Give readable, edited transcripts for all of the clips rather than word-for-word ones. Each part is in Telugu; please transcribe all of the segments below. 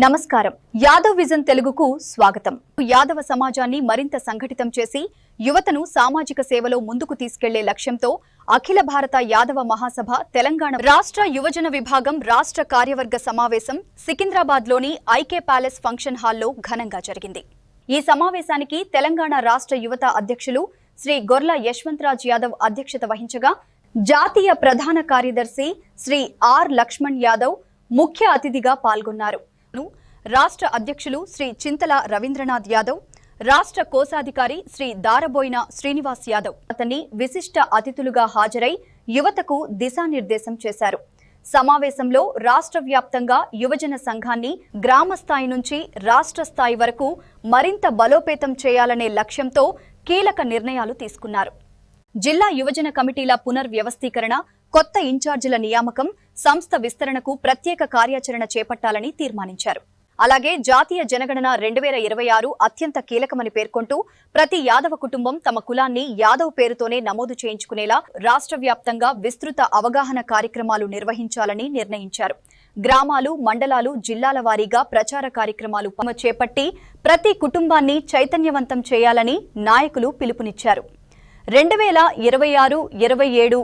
నమస్కారం. యాదవ్ విజన్ తెలుగుకు స్వాగతం. యాదవ సమాజాన్ని మరింత సంఘటితం చేసి యువతను సామాజిక సేవలో ముందుకు తీసుకెళ్లే లక్ష్యంతో అఖిల భారత యాదవ మహాసభ తెలంగాణ రాష్ట్ర యువజన విభాగం రాష్ట్ర కార్యవర్గ సమావేశం సికింద్రాబాద్లోని ఐకే ప్యాలెస్ ఫంక్షన్ హాల్లో ఘనంగా జరిగింది. ఈ సమావేశానికి తెలంగాణ రాష్ట్ర యువత అధ్యక్షులు శ్రీ గొర్ల యశ్వంతరాజ్ యాదవ్ అధ్యక్షత వహించగా జాతీయ ప్రధాన కార్యదర్శి శ్రీ ఆర్ లక్ష్మణ్ యాదవ్ ముఖ్య అతిథిగా పాల్గొన్నారు. రాష్ట్ర అధ్యక్షులు శ్రీ చింతల రవీంద్రనాథ్ యాదవ్, రాష్ట్ర కోశాధికారి శ్రీ దారబోయిన శ్రీనివాస్ యాదవ్ అతన్ని విశిష్ట అతిథులుగా హాజరై యువతకు దిశానిర్దేశం చేశారు. సమావేశంలో రాష్ట్ర వ్యాప్తంగా యువజన సంఘాన్ని గ్రామ స్థాయి నుంచి రాష్ట్ర స్థాయి వరకు మరింత బలోపేతం చేయాలనే లక్ష్యంతో కీలక నిర్ణయాలు తీసుకున్నారు. జిల్లా యువజన కమిటీల పునర్వ్యవస్థీకరణ, కొత్త ఇన్ఛార్జీల నియామకం, సంస్థ విస్తరణకు ప్రత్యేక కార్యాచరణ చేపట్టాలని తీర్మానించారు. అలాగే జాతీయ జనగణన 2026 అత్యంత కీలకమని పేర్కొంటూ ప్రతి యాదవ కుటుంబం తమ కులాన్ని యాదవ్ పేరుతోనే నమోదు చేయించుకునేలా రాష్ట్ర వ్యాప్తంగా విస్తృత అవగాహన కార్యక్రమాలు నిర్వహించాలని నిర్ణయించారు. గ్రామాలు, మండలాలు, జిల్లాల వారీగా ప్రచార కార్యక్రమాలు చేపట్టి ప్రతి కుటుంబాన్ని చైతన్యవంతం చేయాలని నాయకులు పిలుపునిచ్చారు. 2026-27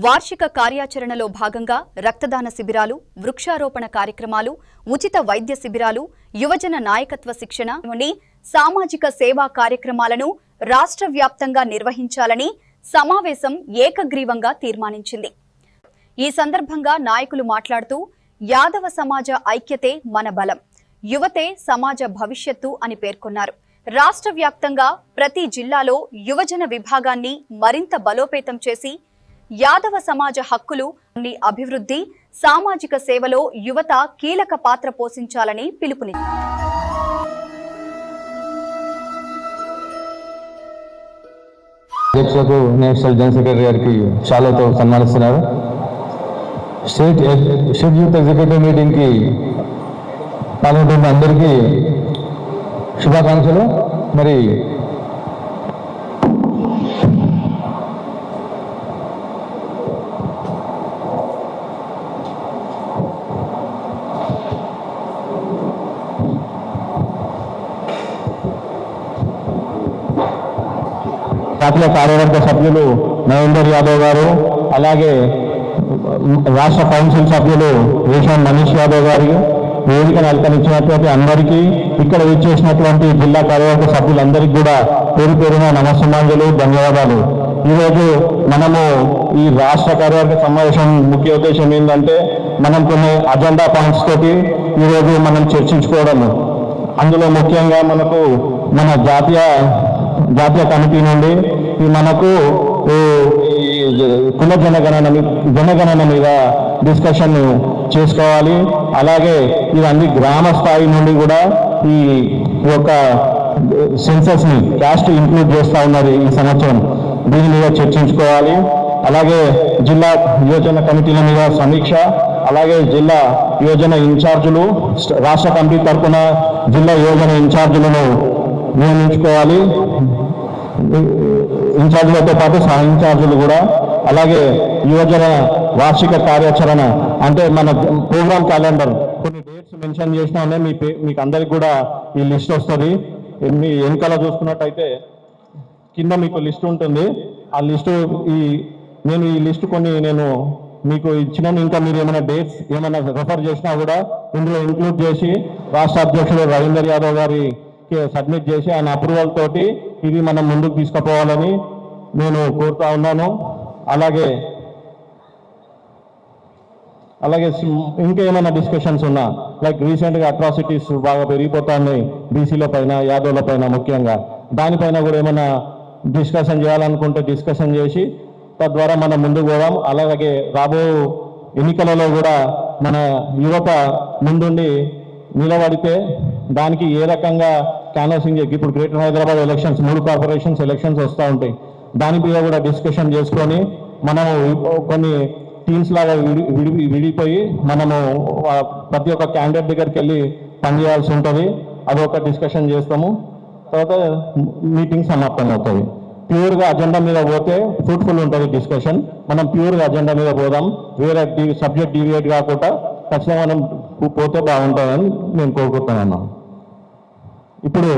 వార్షిక కార్యాచరణలో భాగంగా రక్తదాన శిబిరాలు, వృక్షారోపణ కార్యక్రమాలు, ఉచిత వైద్య శిబిరాలు, యువజన నాయకత్వ శిక్షణ వంటి సామాజిక సేవా కార్యక్రమాలను రాష్ట్ర వ్యాప్తంగా నిర్వహించాలని సమావేశం ఏకగ్రీవంగా తీర్మానించింది. ఈ సందర్భంగా నాయకులు మాట్లాడుతూ యాదవ సమాజ ఐక్యతే మన బలం, యువతే సమాజ భవిష్యత్తు అని పేర్కొన్నారు. రాష్ట్ర వ్యాప్తంగా ప్రతి జిల్లాలో యువజన విభాగాన్ని మరింత బలోపేతం చేసి యాదవ సమాజ హక్కులు, అభివృద్ధి, సామాజిక సేవలో యువత కీలక పాత్ర పోషించాలని పిలుపునిచ్చారు. అధ్యక్షులకు నేషనల్ జనరల్ సెక్రటరీ గారికి షాలోతో సన్మానిస్తున్నారు. స్టేట్ యూత్ ఎగ్జిక్యూటివ్ మీటింగ్కి పాల్గొంటున్న అందరికీ శుభాకాంక్షలు. మరి జాతీయ కార్యవర్గ సభ్యులు నరేందర్ యాదవ్ గారు, అలాగే రాష్ట్ర కౌన్సిల్ సభ్యులు రేషన్ మనీష్ యాదవ్ గారు, వేదికను అలంకరించినటువంటి అందరికీ, ఇక్కడ విచ్చేసినటువంటి జిల్లా కార్యవర్గ సభ్యులందరికీ కూడా పేరు పేరున నమస్సమాంజలు, ధన్యవాదాలు. ఈరోజు మనము ఈ రాష్ట్ర కార్యవర్గ సమావేశం ముఖ్య ఉద్దేశం ఏంటంటే మనం కొన్ని అజెండా పాయింట్స్ తోటి ఈరోజు మనం చర్చించుకోవడము. అందులో ముఖ్యంగా మనకు మన జాతీయ కమిటీ నుండి మనకు కుల జనగణన మీద డిస్కషన్ చేసుకోవాలి. అలాగే ఇవన్నీ గ్రామ స్థాయి నుండి కూడా ఈ యొక్క సెన్సస్ ని క్యాస్ట్ ఇంక్లూడ్ చేస్తూ ఉన్నారు ఈ సంవత్సరం, దీని మీద చర్చించుకోవాలి. అలాగే జిల్లా యువజన కమిటీల మీద సమీక్ష, అలాగే జిల్లా యువజన ఇన్ఛార్జీలు, రాష్ట్ర కమిటీ తరఫున జిల్లా యువజన ఇన్ఛార్జీలను నియమించుకోవాలి. ఇన్ఛార్జీలతో పాటు సహ ఇన్ఛార్జీలు కూడా. అలాగే యువజన వార్షిక కార్యాచరణ అంటే మన ప్రోగ్రామ్ క్యాలెండర్ కొన్ని డేట్స్ మెన్షన్ చేసినా ఉన్నాయి. మీకు అందరికి కూడా ఈ లిస్ట్ వస్తుంది. మీ వెనకాల చూసుకున్నట్టయితే కింద మీకు లిస్ట్ ఉంటుంది. ఆ లిస్టు నేను ఈ లిస్టు నేను మీకు ఇచ్చినాను. ఇంకా మీరు ఏమైనా డేట్స్ ఏమైనా రెఫర్ చేసినా కూడా ఇందులో ఇంక్లూడ్ చేసి రాష్ట్ర అధ్యక్షుడు రవీందర్ యాదవ్ గారికి సబ్మిట్ చేసి ఆయన అప్రూవల్ తోటి ఇది మనం ముందుకు తీసుకుపోవాలని నేను కోరుతా ఉన్నాను. అలాగే ఇంకా ఏమైనా డిస్కషన్స్ ఉన్నా, లైక్ రీసెంట్గా అట్రాసిటీస్ బాగా పెరిగిపోతున్నాయి బీసీల పైన, యాదవ్ల పైన ముఖ్యంగా, దానిపైన కూడా ఏమైనా డిస్కషన్ చేయాలనుకుంటే డిస్కషన్ చేసి తద్వారా మనం ముందుకు పోదాం. అలాగే రాబో ఎన్నికలలో కూడా మన యువత ముందుండి నిలబడితే దానికి ఏ రకంగా క్యాన్వాసింగ్ ఇప్పుడు greater Hyderabad elections, 3 corporations elections వస్తూ ఉంటాయి. దాని మీద కూడా డిస్కషన్ చేసుకొని మనము కొన్ని టీమ్స్ లాగా విడిపోయి మనము ప్రతి ఒక్క క్యాండిడేట్ దగ్గరికి వెళ్ళి పనిచేయాల్సి ఉంటుంది. అదొక డిస్కషన్ చేస్తాము. తర్వాత మీటింగ్ సమాప్తం అవుతుంది. ప్యూర్గా అజెండా మీద పోతే ఫ్రూట్ఫుల్ ఉంటుంది డిస్కషన్. మనం ప్యూర్గా అజెండా మీద పోదాం, వేరే సబ్జెక్ట్ డివియేట్ కాకుండా ఖచ్చితంగా మనం పోతే బాగుంటుందని నేను కోరుకుంటున్నాను. ఇప్పుడు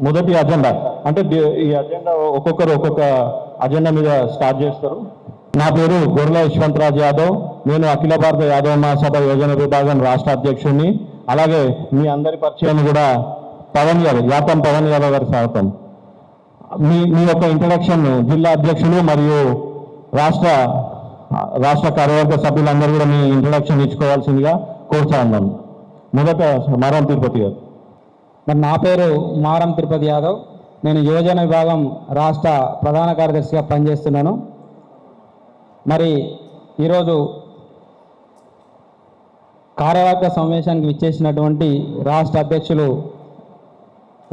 మొదటి అజెండా అంటే ఈ అజెండా ఒక్కొక్కరు ఒక్కొక్క అజెండా మీద స్టార్ట్ చేస్తారు. నా పేరు గొర్రెల యశ్వంతరాజ్ యాదవ్. నేను అఖిల భారత యాదవ మహాసభ యోజన విభాగం రాష్ట్ర అధ్యక్షుడిని. అలాగే మీ అందరి పరిచయం కూడా యాతం పవన్ యాదవ్ గారి స్వాగతం. మీ యొక్క ఇంట్రడక్షన్ జిల్లా అధ్యక్షులు మరియు రాష్ట్ర కార్యవర్గ సభ్యులందరూ కూడా మీ ఇంట్రడక్షన్ ఇచ్చుకోవాల్సిందిగా కోరుతా ఉన్నాను. మొదట మారం తిరుపతి గారు. మరి నా పేరు మారం తిరుపతి యాదవ్. నేను యువజన విభాగం రాష్ట్ర ప్రధాన కార్యదర్శిగా పనిచేస్తున్నాను. మరి ఈరోజు కార్యవర్గ సమావేశానికి విచ్చేసినటువంటి రాష్ట్ర అధ్యక్షులు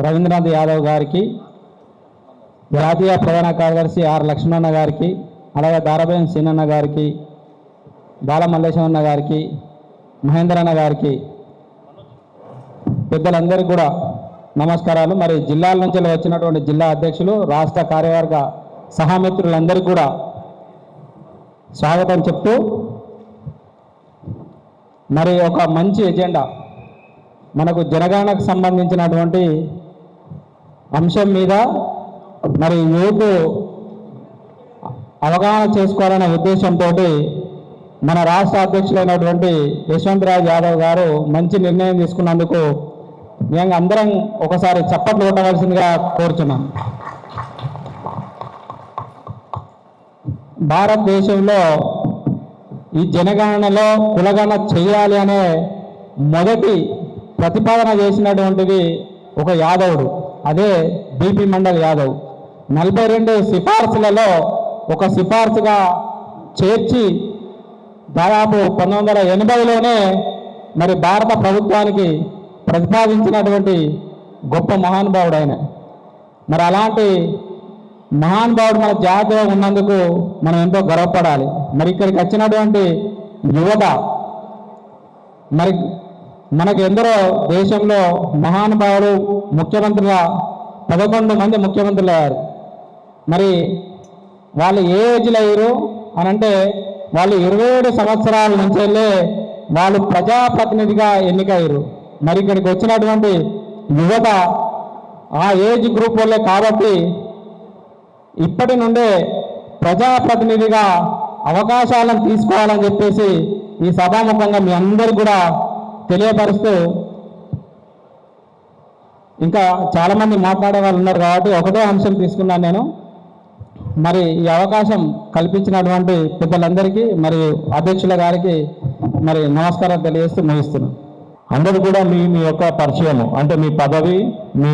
రవీంద్రనాథ్ యాదవ్ గారికి, జాతీయ ప్రధాన కార్యదర్శి ఆర్ లక్ష్మణన్న గారికి, అలాగే దారబేన్ సీనన్న గారికి, బాలమల్లేశ్వరన్న గారికి, మహేంద్రన్న గారికి, పెద్దలందరికీ కూడా నమస్కారాలు. మరి జిల్లాల నుంచి వచ్చినటువంటి జిల్లా అధ్యక్షులు, రాష్ట్ర కార్యవర్గ సహామిత్రులందరికీ కూడా స్వాగతం చెప్తూ, మరి ఒక మంచి ఎజెండా మనకు జనగణనకు సంబంధించినటువంటి అంశం మీద మరి యూత్ అవగాహన చేసుకోవాలనే ఉద్దేశంతో మన రాష్ట్ర అధ్యక్షులైనటువంటి యశ్వంతరాజ్ యాదవ్ గారు మంచి నిర్ణయం తీసుకున్నందుకు మేము అందరం ఒకసారి చప్పట్లు కొట్టవలసిందిగా కోరుచున్నాం. భారతదేశంలో ఈ జనగణనలో కులగణన చేయాలి అనే మొదటి ప్రతిపాదన చేసినటువంటిది ఒక యాదవుడు, అదే బీపీ మండల్ యాదవ్. 42 సిఫార్సులలో ఒక సిఫార్సుగా చేర్చి దాదాపు 1980లోనే మరి భారత ప్రభుత్వానికి ప్రతిపాదించినటువంటి గొప్ప మహానుభావుడు ఆయన. మరి అలాంటి మహానుభావుడు మన జాతిలో ఉన్నందుకు మనం ఎంతో గర్వపడాలి. మరి ఇక్కడికి వచ్చినటువంటి యువత, మరి మనకు ఎందరో దేశంలో మహానుభావులు ముఖ్యమంత్రుల 11 మంది ముఖ్యమంత్రులు అయ్యారు. మరి వాళ్ళు ఏ ఏజ్లో అయ్యారు అని అంటే వాళ్ళు 27 సంవత్సరాల నుంచి వెళ్ళే వాళ్ళు ప్రజాప్రతినిధిగా ఎన్నికయ్యారు. మరి ఇక్కడికి వచ్చినటువంటి యువత ఆ ఏజ్ గ్రూప్ వాళ్ళే కాబట్టి ఇప్పటి నుండే ప్రజాప్రతినిధిగా అవకాశాలను తీసుకోవాలని చెప్పేసి ఈ సభాముఖంగా మీ అందరికీ కూడా తెలియపరుస్తూ, ఇంకా చాలామంది మాట్లాడే వాళ్ళు ఉన్నారు కాబట్టి ఒకటే అంశం తీసుకున్నాను నేను. మరి ఈ అవకాశం కల్పించినటువంటి పెద్దలందరికీ మరియు అధ్యక్షుల గారికి మరి నమస్కారం తెలియజేస్తూ ముగిస్తున్నాను. అందరూ కూడా మీ యొక్క పరిచయం అంటే మీ పదవి, మీ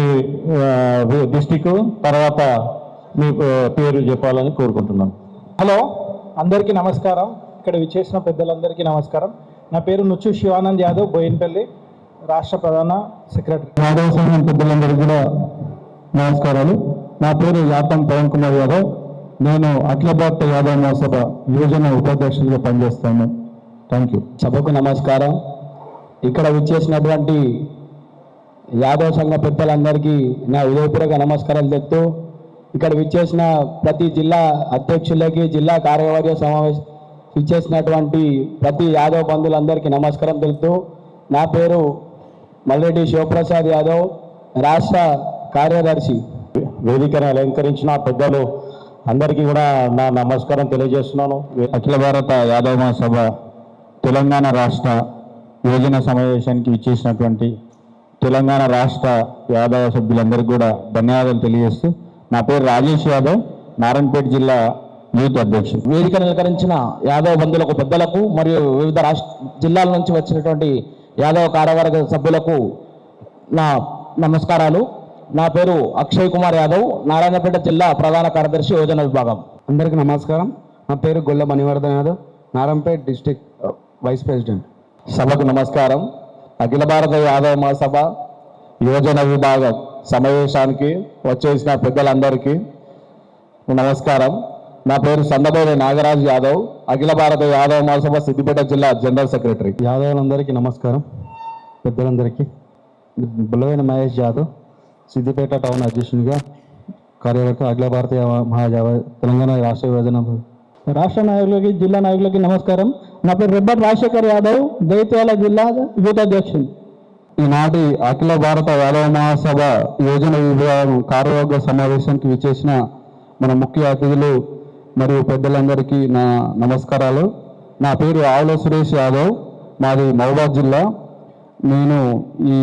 డిస్టిక్, తర్వాత మీ పేరు చెప్పాలని కోరుకుంటున్నాను. హలో, అందరికీ నమస్కారం. ఇక్కడ విచ్చేసిన పెద్దలందరికీ నమస్కారం. నా పేరు నుచ్చు శివానంద్ యాదవ్, బోయిన్పల్లి రాష్ట్ర ప్రధాన సెక్రటరీ. యాదవ సంఘం పెద్దలందరికీ కూడా నమస్కారాలు. నా పేరు యాతం పవన్ కుమార్ యాదవ్. నేను అఖిల భారత యాదవ మహాసభ యువజన ఉపాధ్యక్షులుగా పనిచేస్తాను. Thank you. సభకు నమస్కారం. ఇక్కడ విచ్చేసినటువంటి యాదవ సంఘ పెద్దలందరికీ నా హృదయపూర్వక నమస్కారాలు చెప్తూ, ఇక్కడ విచ్చేసిన ప్రతి జిల్లా అధ్యక్షులకి, జిల్లా కార్యవర్గ సమావేశం విచ్చేసినటువంటి ప్రతి యాదవ్ బంధువులందరికీ నమస్కారం తెలుపుతూ, నా పేరు మల్రెడ్డి శివప్రసాద్ యాదవ్, రాష్ట్ర కార్యదర్శి. వేదికను అలంకరించిన పెద్దలు అందరికీ కూడా నా నమస్కారం తెలియజేస్తున్నాను. అఖిల భారత యాదవ మహాసభ తెలంగాణ రాష్ట్ర యోజన సమావేశానికి ఇచ్చేసినటువంటి తెలంగాణ రాష్ట్ర యాదవ సభ్యులందరికీ కూడా ధన్యవాదాలు తెలియజేస్తూ, నా పేరు రాజేష్ యాదవ్, నారాయణపేట జిల్లా యూత్ అధ్యక్షుడు. వేదికను అలంకరించిన యాదవ బంధువులకు, పెద్దలకు మరియు వివిధ జిల్లాల నుంచి వచ్చినటువంటి యాదవ కార్యవర్గ సభ్యులకు నా నమస్కారాలు. నా పేరు అక్షయ్ కుమార్ యాదవ్, నారాయణపేట జిల్లా ప్రధాన కార్యదర్శి యోజన విభాగం. అందరికీ నమస్కారం. నా పేరు Golla Manivardhan Yadav, Narayanpet district vice president. సభకు నమస్కారం. అఖిల భారత యాదవ మహాసభ యోజన విభాగం సమావేశానికి వచ్చేసిన పెద్దలందరికీ నమస్కారం. నా పేరు సందబోధ నాగరాజ్ యాదవ్, అఖిల భారత యాదవ మహాసభ సిద్దిపేట జిల్లా జనరల్ సెక్రటరీ. యాదవులందరికీ నమస్కారం. పెద్దలందరికీ బుల్లవైన మహేష్ యాదవ్, సిద్దిపేట టౌన్ అధ్యక్షునిగా కార్యవర్గ అఖిల భారతీయ మహాజావ తెలంగాణ రాష్ట్ర యోజన. రాష్ట్ర నాయకులకి, జిల్లా నాయకులకి నమస్కారం. నా పేరు రెబ్బర్ రాజశేఖర్ యాదవ్, జైత్యాల జిల్లా యూత్ అధ్యక్షుడు. ఈనాటి అఖిల భారత యాదవ మహాసభ యోజన విభాగం కార్యవర్గ సమావేశానికి విచ్చేసిన మన ముఖ్య అతిథులు మరియు పెద్దలందరికీ నా నమస్కారాలు. నా పేరు ఆవుల సురేష్ యాదవ్, మాది మహబూబాద్ జిల్లా. నేను ఈ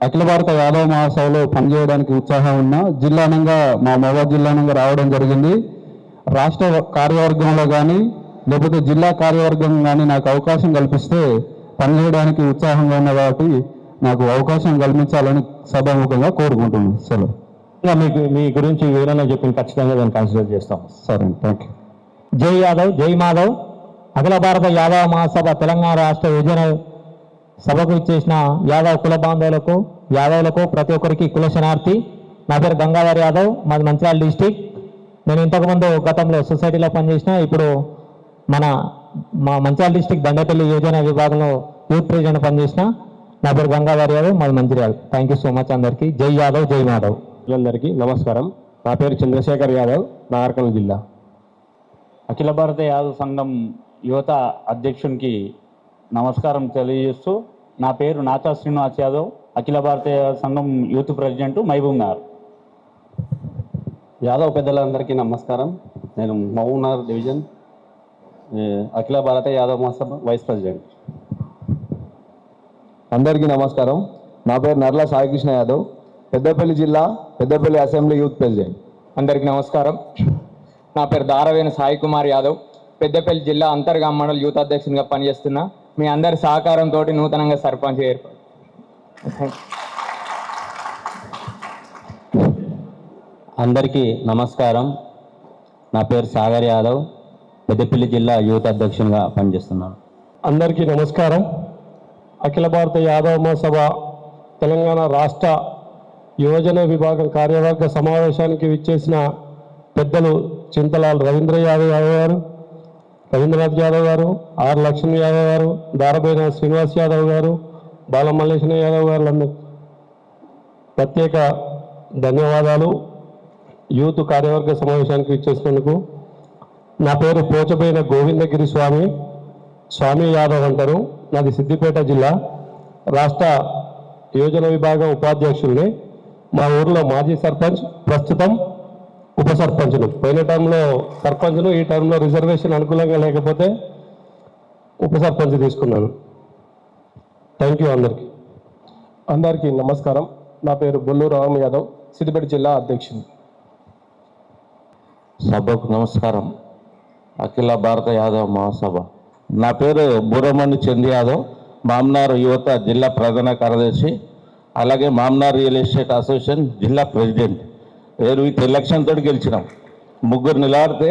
అఖిల భారత యాదవ మహాసభలో పనిచేయడానికి ఉత్సాహం ఉన్నా. జిల్లానంగా మా మహబూబాద్ జిల్లానంగా రావడం జరిగింది. రాష్ట్ర కార్యవర్గంలో కానీ లేకపోతే జిల్లా కార్యవర్గం కానీ నాకు అవకాశం కల్పిస్తే పనిచేయడానికి ఉత్సాహంగా ఉన్నా కాబట్టి నాకు అవకాశం కల్పించాలని సభాముఖంగా కోరుకుంటున్నాను. సెలవు. ఇంకా మీకు మీ గురించి వివరణ చెప్పిన ఖచ్చితంగా దాన్ని కన్సిడర్ చేస్తాం. సరే, థ్యాంక్ యూ. జై యాదవ్, జై మాధవ్. అఖిల భారత యాదవ మహాసభ తెలంగాణ రాష్ట్ర యోజన సభకు ఇచ్చేసిన యాదవ్ కుల బాంధవులకు, యాదవులకు ప్రతి ఒక్కరికి కుల శనార్థి. నా పేరు గంగాధర్ యాదవ్, మాది మంచిర్యాల డిస్టిక్. నేను ఇంతకుముందు గతంలో సొసైటీలో పనిచేసిన, ఇప్పుడు మా మంచిర్యాల డిస్టిక్ దండపల్లి యోజన విభాగంలో యూత్ ప్రెసిడెంట్ పనిచేసిన. నా పేరు గంగాధర్ యాదవ్, మాది Mancherial. Thank you so much అందరికీ. జై యాదవ్, జై మాధవ్. అందరికీ నమస్కారం. నా పేరు చంద్రశేఖర్ యాదవ్, నాగర్కర్నూలు జిల్లా. అఖిల భారత యాదవ్ సంఘం యువత అధ్యక్షునికి నమస్కారం తెలియజేస్తూ, నా పేరు నాచా శ్రీనివాస్ యాదవ్, అఖిల భారత యాదవ్ సంఘం యూత్ ప్రెసిడెంట్ మహబూబ్ నగర్. యాదవ్ పెద్దలందరికీ నమస్కారం. నేను మహబూబ్ నగర్ డివిజన్ అఖిల భారత యాదవ్ మహాసభ వైస్ ప్రెసిడెంట్. అందరికీ నమస్కారం. నా పేరు నర్ల సాయికృష్ణ యాదవ్, పెద్దపల్లి జిల్లా పెద్దపల్లి అసెంబ్లీ యూత్ ప్రెసిడెంట్. అందరికీ నమస్కారం. నా పేరు దారవేణి సాయి కుమార్ యాదవ్, పెద్దపల్లి జిల్లా అంతర్గాం మండల్ యూత్ అధ్యక్షునిగా పనిచేస్తున్నా. మీ అందరి సహకారంతో నూతనంగా సర్పంచ్ ఏర్పాటు. అందరికీ నమస్కారం. నా పేరు సాగర్ యాదవ్, పెద్దపల్లి జిల్లా యూత్ అధ్యక్షునిగా పనిచేస్తున్నాను. అందరికీ నమస్కారం. అఖిల భారత యాదవ మహాసభ తెలంగాణ రాష్ట్ర యువజన విభాగం కార్యవర్గ సమావేశానికి విచ్చేసిన పెద్దలు చింతలాల్ రవీంద్ర యాదవ్ గారు, రవీంద్రనాథ్ యాదవ్ గారు, ఆర్ లక్ష్మణ్ యాదవ్ గారు, దారబైన శ్రీనివాస్ యాదవ్ గారు, బాలమల్లేశ్వర యాదవ్ గారు ప్రత్యేక ధన్యవాదాలు. యూత్ కార్యవర్గ సమావేశానికి విచ్చేసినందుకు. నా పేరు పోచబోయిన గోవిందగిరి స్వామి యాదవ్ అంటారు. నాది సిద్దిపేట జిల్లా, రాష్ట్ర యోజన విభాగం ఉపాధ్యక్షుల్ని. మా ఊర్లో మాజీ సర్పంచ్, ప్రస్తుతం ఉప సర్పంచ్ను. పోయిన టైంలో సర్పంచ్ను, ఈ టైంలో రిజర్వేషన్ అనుకూలంగా లేకపోతే ఉప సర్పంచ్ తీసుకున్నాను. థ్యాంక్ యూ అందరికీ. అందరికీ నమస్కారం. నా పేరు బొల్లు రామ్ యాదవ్, సిద్దిపేట జిల్లా అధ్యక్షుడు. సభకు నమస్కారం. అఖిల భారత యాదవ్ మహాసభ. నా పేరు బుర్రమణి చంద్ యాదవ్, మామ్నార్ యువత జిల్లా ప్రధాన కార్యదర్శి, అలాగే మామ్నార్ రియల్ ఎస్టేట్ అసోసియేషన్ జిల్లా ప్రెసిడెంట్. విత్ ఎలక్షన్ తోటి గెలిచినాం. ముగ్గురు నిలబడితే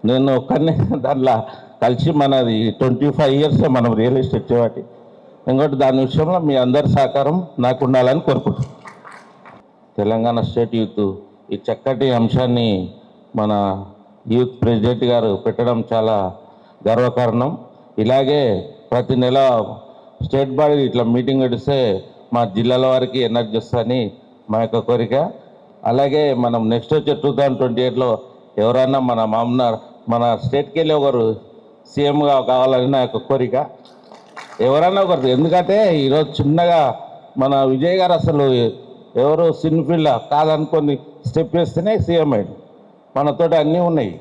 నేను ఒక్కరిని దాంట్లో కలిసి మనది 25 years మనం రియల్ ఎస్టేట్ చేయబట్టి. ఇంకోటి దాని విషయంలో మీ అందరి సహకారం నాకు ఉండాలని కోరుకుంటున్నాను. తెలంగాణ స్టేట్ యూత్ ఈ చక్కటి అంశాన్ని మన యూత్ ప్రెసిడెంట్ గారు పెట్టడం చాలా గర్వకారణం. ఇలాగే ప్రతి నెల స్టేట్ బాడీ ఇట్లా మీటింగ్ పెడితే మా జిల్లాల వారికి ఎనర్జీ వస్తుందని మా యొక్క కోరిక. అలాగే మనం నెక్స్ట్ వచ్చే 2028లో ఎవరైనా మన స్టేట్కి వెళ్ళి ఒకరు సీఎంగా కావాలని నా యొక్క కోరిక. ఎవరైనా ఒకరు, ఎందుకంటే ఈరోజు చిన్నగా మన విజయ్ గారు అసలు ఎవరు సిన్ఫీల్డ్ కాదనుకొని స్టెప్ వేస్తేనే సీఎం అయ్యాడు. మనతోటి అన్నీ ఉన్నాయి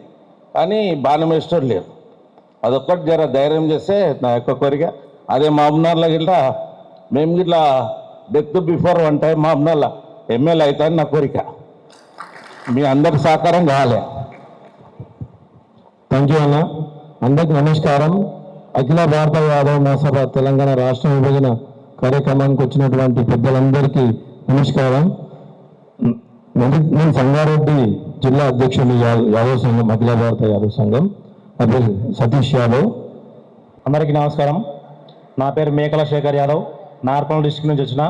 కానీ బాణం వేసేటోడు లేరు. అదొక్కటి జర ధైర్యం చేస్తే నా యొక్క కోరిక. అదే మామ్నార్లో గిట్లా మేము గిట్లా డెత్ బిఫోర్ 1 time మామ్నార్లో ఎమ్మెల్యే అవుతాను నా కోరిక. మీ అందరి సహకారం కావాలి. థ్యాంక్ యూ అన్న. అందరికీ నమస్కారం. అఖిల భారత యాదవ మహాసభ తెలంగాణ రాష్ట్ర విభజన కార్యక్రమానికి వచ్చినటువంటి పెద్దలందరికీ నమస్కారం. నేను సంగారెడ్డి జిల్లా అధ్యక్షుడు యాదవ్ సంఘం, అఖిల భారత యాదవ్ సంఘం. నా పేరు సతీష్ యాదవ్. అందరికీ నమస్కారం. నా పేరు మేకల శేఖర్ యాదవ్, నార్కల్ డిస్ట్రిక్ట్ నుంచి వచ్చిన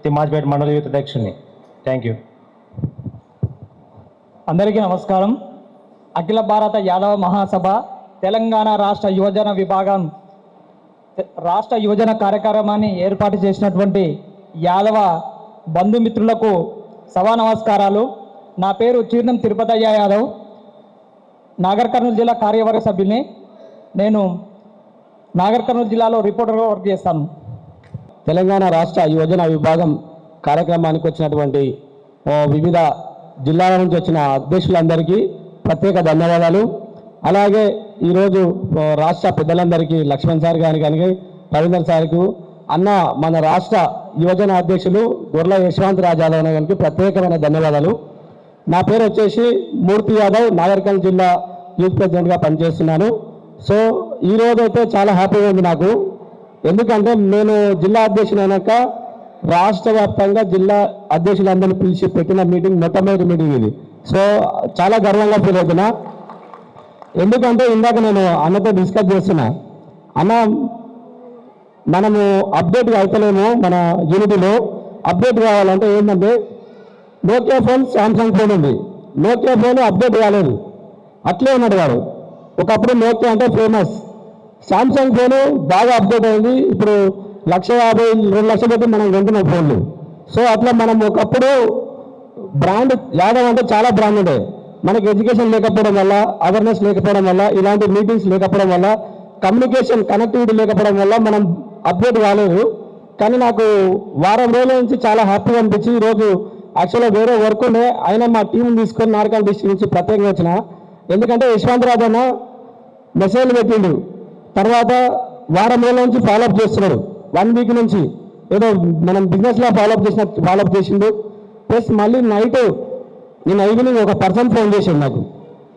తిమ్మాజ్పేట మండల యూత్ అధ్యక్షుడిని. Thank you. అందరికీ నమస్కారం. అఖిల భారత యాదవ మహాసభ తెలంగాణ రాష్ట్ర యువజన కార్యక్రమాన్ని ఏర్పాటు చేసినటువంటి యాదవ బంధుమిత్రులకు సభా నమస్కారాలు. నా పేరు చీర్ణం తిరుపతయ్య యాదవ్, నాగర్ కర్నూలు జిల్లా కార్యవర్గ సభ్యుని. నేను నాగర్ కర్నూలు జిల్లాలో రిపోర్టర్గా వర్క్ చేస్తాను. తెలంగాణ రాష్ట్ర యువజన విభాగం కార్యక్రమానికి వచ్చినటువంటి వివిధ జిల్లాల నుంచి వచ్చిన అధ్యక్షులందరికీ ప్రత్యేక ధన్యవాదాలు. అలాగే ఈరోజు రాష్ట్ర పెద్దలందరికీ లక్ష్మణ్ సార్ గారికి రవీందర్ సార్కు అన్న మన రాష్ట్ర యువజన అధ్యక్షులు గొర్ల యశ్వంత్ రాజ్ యాదవ్ గారికి ప్రత్యేకమైన ధన్యవాదాలు. నా పేరు వచ్చేసి మూర్తి యాదవ్, నాగర్కర్నూలు జిల్లా యూత్ ప్రెసిడెంట్గా పనిచేస్తున్నాను. సో ఈరోజు అయితే చాలా హ్యాపీగా ఉంది నాకు. ఎందుకంటే నేను జిల్లా అధ్యక్షుడు అయినాక రాష్ట్ర వ్యాప్తంగా జిల్లా అధ్యక్షులందరినీ పిలిచి పెట్టిన మీటింగ్ మొట్టమొదటి మీటింగ్ ఇది. సో చాలా గర్వంగా ఫీల్ అవుతున్నా. ఎందుకంటే ఇందాక నేను అన్నతో డిస్కస్ చేస్తున్నా, అన్న మనము అప్డేట్ అవుతలేము, మన యూనిటీలో అప్డేట్ కావాలంటే ఏంటంటే నోకియా ఫోన్ శాంసంగ్ ఫోన్ ఉంది, నోకియా ఫోన్ అప్డేట్ కాలేదు, అట్లే ఉన్నాడు వాడు. ఒకప్పుడు నోకియా అంటే ఫేమస్, శాంసంగ్ ఫోను బాగా అప్డేట్ అయింది. ఇప్పుడు 1,50,000 2 లక్షలు పెట్టి మనం కొంటున్నాం ఫోన్లు. సో అట్లా మనం ఒకప్పుడు బ్రాండ్ యాదవ్ అంటే చాలా బ్రాండ్ ఉండే, మనకి ఎడ్యుకేషన్ లేకపోవడం వల్ల, అవేర్నెస్ లేకపోవడం వల్ల, ఇలాంటి మీటింగ్స్ లేకపోవడం వల్ల, కమ్యూనికేషన్ కనెక్టివిటీ లేకపోవడం వల్ల మనం అప్డేట్ కాలేదు. కానీ నాకు వారం రోజుల నుంచి చాలా హ్యాపీగా అనిపించి ఈరోజు యాక్చువల్గా వేరే వర్క్ ఉండే అయినా మా టీం తీసుకొని నార్కల్ డిస్ట్రిక్ట్ నుంచి ప్రత్యేకంగా వచ్చిన. ఎందుకంటే యశ్వంత్ రాజ్ అన్న మెసేజ్లు పెట్టిండు, తర్వాత వారం రోజుల నుంచి ఫాలోఅప్ చేస్తున్నాడు, 1 వీక్ నుంచి ఏదో మనం బిజినెస్లో ఫాలోఅప్ చేసిండు. ప్లస్ మళ్ళీ నేను ఈవినింగ్ ఒక పర్సన్ ఫోన్ చేశాడు నాకు,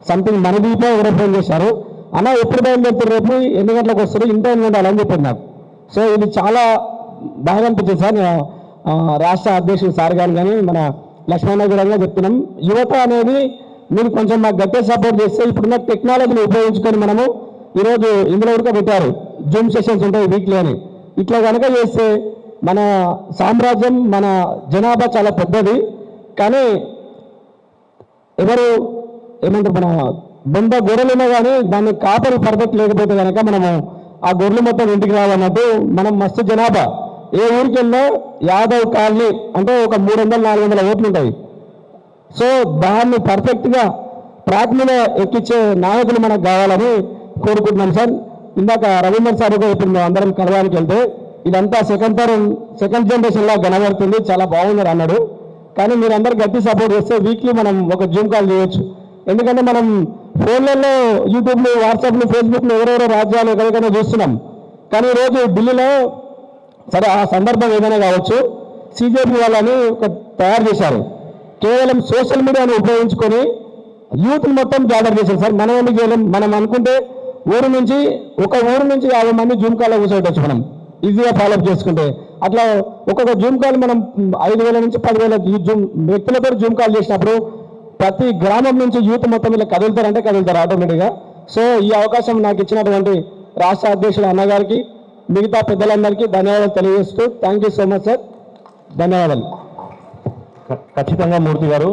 సంథింగ్ మన దీపో ఎవరో ఫోన్ చేశారు, అన్న ఎప్పుడు బయలుదేరుతారు, రేపు ఎన్ని గంటలకు వస్తారు, ఇంత ఉండాలని చెప్పారు నాకు. సో ఇది చాలా బాగా అనిపించింది సార్. రాష్ట్ర అధ్యక్షుడు సార్ గారు కానీ మన లక్ష్మణ గారు చెప్తున్నాం, యువత అనేది మీరు కొంచెం మాకు గట్టిగా సపోర్ట్ చేస్తే ఇప్పుడున్న టెక్నాలజీని ఉపయోగించుకొని మనము ఈరోజు ఇందులో కూడా పెట్టారు జూమ్ సెషన్స్ ఉంటాయి వీక్లీ అని. ఇట్లా కనుక చేస్తే మన సామ్రాజ్యం, మన జనాభా చాలా పెద్దది. కానీ ఎవరు ఏమంటారు, మన బొంద గొర్రెలున్నా కానీ దాన్ని కాపరి పర్ఫెక్ట్ లేకపోతే కనుక మనము ఆ గొర్రెలు మొత్తం ఇంటికి రావన్నట్టు మనం మస్తు జనాభా. ఏ ఊరికి వెళ్ళినా యాదవ్ కాలనీ అంటే ఒక 300-400 ఓట్లు ఉంటాయి. సో దాన్ని పర్ఫెక్ట్గా ట్రాక్ మీద ఎక్కించే నాయకులు మనకు కావాలని కోరుకుంటున్నాం సార్. ఇందాక రవీందర్ సార్ కూడా ఇప్పుడు మేము అందరం కలవడానికి వెళ్తే ఇదంతా సెకండ్ జనరేషన్లా కనబడుతుంది, చాలా బాగుందని అన్నాడు. కానీ మీరందరూ గట్టి సపోర్ట్ చేస్తే వీక్లీ మనం ఒక జూమ్ కాల్ చేయొచ్చు. ఎందుకంటే మనం ఫోన్లలో యూట్యూబ్లు, వాట్సాప్లు, ఫేస్బుక్లు ఎవరెవరో రాజ్యాలు ఎక్కడికైనా చూస్తున్నాం. కానీ ఈరోజు ఢిల్లీలో సరే ఆ సందర్భం ఏదైనా కావచ్చు, సిజేపీ వాళ్ళని ఒక తయారు చేశారు. కేవలం సోషల్ మీడియాను ఉపయోగించుకొని యూత్ని మొత్తం గ్యాదర్ చేశారు సార్. మనం ఎందుకు చేయలేం? మనం అనుకుంటే ఒక ఊరు నుంచి 50 మంది జూమ్ కాల్లో కూర్చోవచ్చు మనం ఈజీగా ఫాలోఅప్ చేసుకుంటే. అట్లా ఒక్కొక్క జూమ్ కాల్ మనం 5,000 నుంచి 10,000 వ్యక్తులతో జూమ్ కాల్ చేసినప్పుడు ప్రతి గ్రామం నుంచి యూత్ మొత్తం ఇలా కదులుతారు ఆటోమేటిక్గా. సో ఈ అవకాశం నాకు ఇచ్చినటువంటి రాష్ట్ర అధ్యక్షుడు అన్నగారికి, మిగతా పెద్దలందరికీ ధన్యవాదాలు తెలియజేస్తూ thank you so much sir. ధన్యవాదాలు. ఖచ్చితంగా మూర్తి గారు,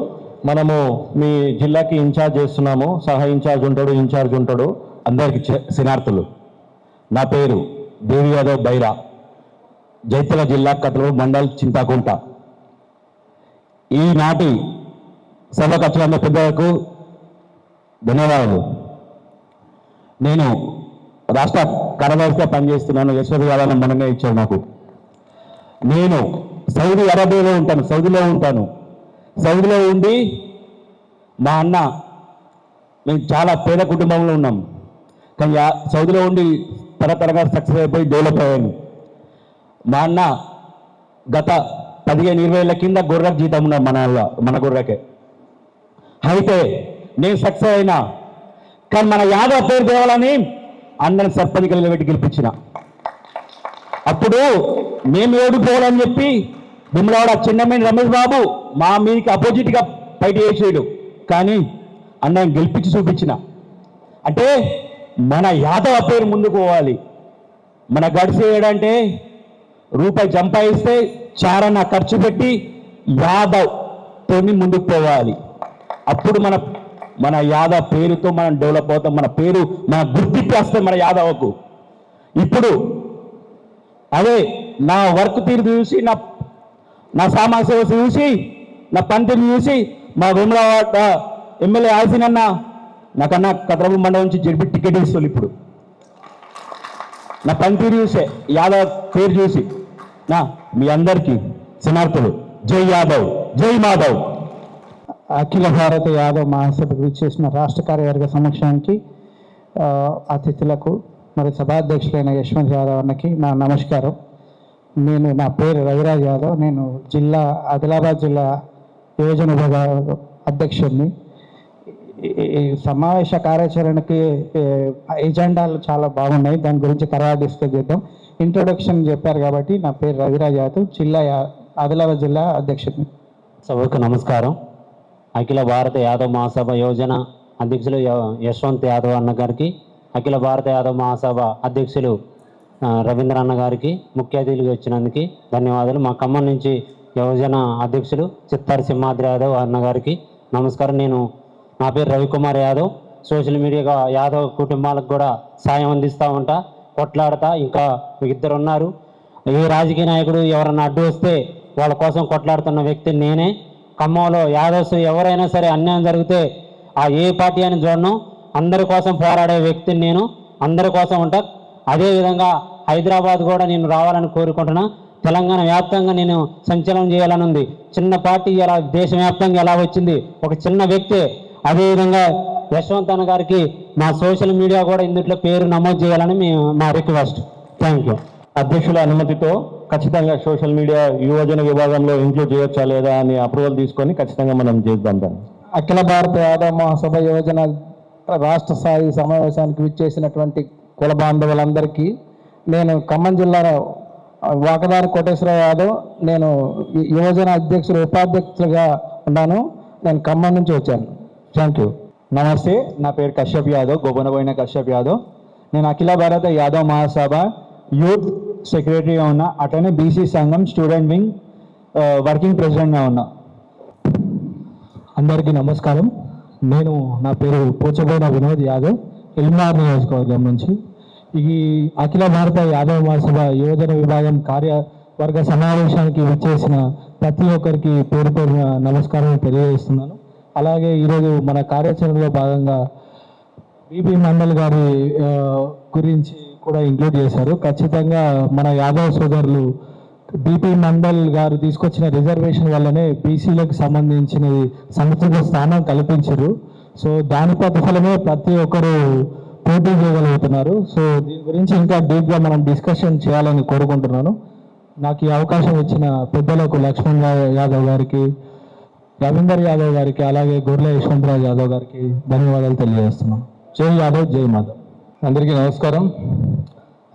మనము మీ జిల్లాకి ఇన్ఛార్జ్ చేస్తున్నాము, సహా ఇన్ఛార్జ్ ఉంటాడు, ఇన్ఛార్జ్ ఉంటాడు. అందరికీ శనార్థులు. నా పేరు దేవి యాదవ్ బైరా, జైత్యాల జిల్లా కట్లూరు మండల్ చింతాకుంట. ఈనాటి సభకు వచ్చిన పెద్దలకు ధన్యవాదాలు. నేను రాష్ట్ర కార్యదర్శిగా పనిచేస్తున్నాను. యశ్వత్ యాదవ్ మనంగా ఇచ్చారు నాకు. నేను సౌదీ అరేబియాలో ఉంటాను, సౌదీలో ఉండి మా అన్న, మేము చాలా పేద కుటుంబంలో ఉన్నాం, కానీ సౌదీలో ఉండి తరతరగా సక్సెస్ అయిపోయి డెవలప్ అయ్యాను. మా అన్న గత 15-20 ఏళ్ళ కింద గొర్రెకు జీతం ఉన్నాం, మన గొర్రెకే. అయితే నేను సక్సెస్ అయినా, కానీ మన యాదవ్ పేరు తేవాలని అందరిని సర్పంచ్ నిలబెట్టి గెలిపించిన. అప్పుడు మేము ఓడిపోవాలని చెప్పి బిమ్లవాడ చిన్నమేని రమేష్ బాబు మా మీదకి అపోజిట్గా ఫైట్ చేసాడు, కానీ అన్నని గెలిపించి చూపించిన. అంటే మన యాదవ పేరు ముందుకు పోవాలి. మన గడిసి ఏడంటే రూపాయి సంపాదిస్తే చారన్న ఖర్చు పెట్టి యాదవ్ తోని ముందుకు పోవాలి. అప్పుడు మన యాదవ్ పేరుతో మనం డెవలప్ అవుతాం, మన పేరు మన గుర్తింపు వస్తాం మన యాదవ్కు. ఇప్పుడు అదే నా వర్క్ తీరు చూసి, నా సామాజిక సేవ చూసి, నా పంతిని చూసి మా వేములవాడ ఎమ్మెల్యే ఆసినన్న నాకన్నా కట్రబు మండలం నుంచి జరిపి టికెట్ ఇస్తుంది. ఇప్పుడు నా పనితీరు చూసే యాదవ్ పేరు చూసి మీ అందరికీ శనార్థులు. జై యాదవ్, జై మాధవ్. అఖిల భారత యాదవ్ మహాసభకు ఇచ్చేసిన రాష్ట్ర కార్యవర్గ సమక్షానికి అతిథులకు మరి సభాధ్యక్షులైన యశ్వంత్ యాదవ్ అన్నకి నా నమస్కారం. నా పేరు రవిరాజ్ యాదవ్. నేను ఆదిలాబాద్ జిల్లా యువజన విభాగ అధ్యక్షుడిని. ఈ సమావేశ కార్యాచరణకి ఎజెండాలు చాలా బాగున్నాయి, దాని గురించి తర్వాత డిస్కస్ చేద్దాం. ఇంట్రొడక్షన్ చెప్పారు కాబట్టి నా పేరు రవిరాజ్ యాదవ్, ఆదిలాబాద్ జిల్లా అధ్యక్షుడిని. సభకు నమస్కారం. అఖిల భారత యాదవ్ మహాసభ యోజన అధ్యక్షులు యశ్వంత్ యాదవ్ అన్న గారికి, అఖిల భారత యాదవ్ మహాసభ అధ్యక్షులు రవీంద్ర అన్న గారికి ముఖ్య అతిథులుగా వచ్చినందుకు ధన్యవాదాలు. మా ఖమ్మం నుంచి యోజన అధ్యక్షులు చిత్తారి సింహాద్రి యాదవ్ అన్న గారికి నమస్కారం. నా పేరు రవికుమార్ యాదవ్. సోషల్ మీడియాగా యాదవ్ కుటుంబాలకు కూడా సాయం అందిస్తూ ఉంటా, కొట్లాడతా. ఇంకా ఇద్దరు ఉన్నారు. ఏ రాజకీయ నాయకుడు ఎవరన్నా అడ్డు వస్తే వాళ్ళ కోసం కొట్లాడుతున్న వ్యక్తి నేనే. ఖమ్మంలో యాదవ్స్ ఎవరైనా సరే అన్యాయం జరిగితే ఏ పార్టీ అని చూడను, అందరి కోసం పోరాడే వ్యక్తిని నేను. అందరి కోసం ఉంటా. అదేవిధంగా హైదరాబాద్ కూడా నేను రావాలని కోరుకుంటున్నా. తెలంగాణ వ్యాప్తంగా నేను సంచలనం చేయాలని ఉంది. చిన్న పార్టీ ఎలా దేశవ్యాప్తంగా ఎలా వచ్చింది, ఒక చిన్న వ్యక్తి. అదేవిధంగా యశ్వంత్ అన్న గారికి మా సోషల్ మీడియా కూడా ఇందులో పేరు నమోదు చేయాలని మా రిక్వెస్ట్. Thank you. అధ్యక్షుల అనుమతితో ఖచ్చితంగా సోషల్ మీడియా యువజన విభాగంలో ఇంక్లూడ్ చేయొచ్చా లేదా అని అప్రూవల్ తీసుకొని ఖచ్చితంగా మనం చేద్దాం దాన్ని. అఖిల భారత యాదవ్ మహాసభ యోజన రాష్ట్ర స్థాయి సమావేశానికి విచ్చేసినటువంటి కుల బాంధవులందరికీ నేను ఖమ్మం జిల్లా వాకదారి కోటేశ్వర యాదవ్, నేను యువజన అధ్యక్షులు ఉపాధ్యక్షులుగా ఉన్నాను. నేను ఖమ్మం నుంచి వచ్చాను. Thank you. నమస్తే, నా పేరు కశ్యప్ యాదవ్, గోబనబోయిన కశ్యప్ యాదవ్. నేను అఖిల భారత యాదవ్ మహాసభ యూత్ సెక్రటరీగా ఉన్నా, అట్లనే బీసీ సంఘం స్టూడెంట్ వింగ్ వర్కింగ్ ప్రెసిడెంట్గా ఉన్నా. అందరికీ నమస్కారం. నా పేరు పోచబోయిన వినోద్ యాదవ్, ఎల్మార్ నియోజకవర్గం నుంచి. ఈ అఖిల భారత యాదవ్ మహాసభ యువజన విభాగం కార్యవర్గ సమావేశానికి విచ్చేసిన ప్రతి ఒక్కరికి పేరు పేరున నమస్కారం తెలియజేస్తున్నాను. అలాగే ఈరోజు మన కార్యాచరణలో భాగంగా బీపీ మండల్ గారి గురించి కూడా ఇంక్లూడ్ చేశారు. ఖచ్చితంగా మన యాదవ్ సోదరులు బీపీ మండల్ గారు తీసుకొచ్చిన రిజర్వేషన్ వల్లనే బీసీలకు సంబంధించినది సముచిత స్థానం కల్పించారు. సో దాని ప్రతిఫలమే ప్రతి ఒక్కరు పోటీ చేయగలుగుతున్నారు. సో దీని గురించి ఇంకా డీప్గా మనం డిస్కషన్ చేయాలని కోరుకుంటున్నాను. నాకు ఈ అవకాశం ఇచ్చిన పెద్దలకు లక్ష్మణ్ యాదవ్ గారికి, రవీందర్ యాదవ్ గారికి, అలాగే గొర్రెల యశ్వంతరాజ్ యాదవ్ గారికి ధన్యవాదాలు తెలియజేస్తున్నాను. జై యాదవ్, జై మాధవ్. అందరికీ నమస్కారం.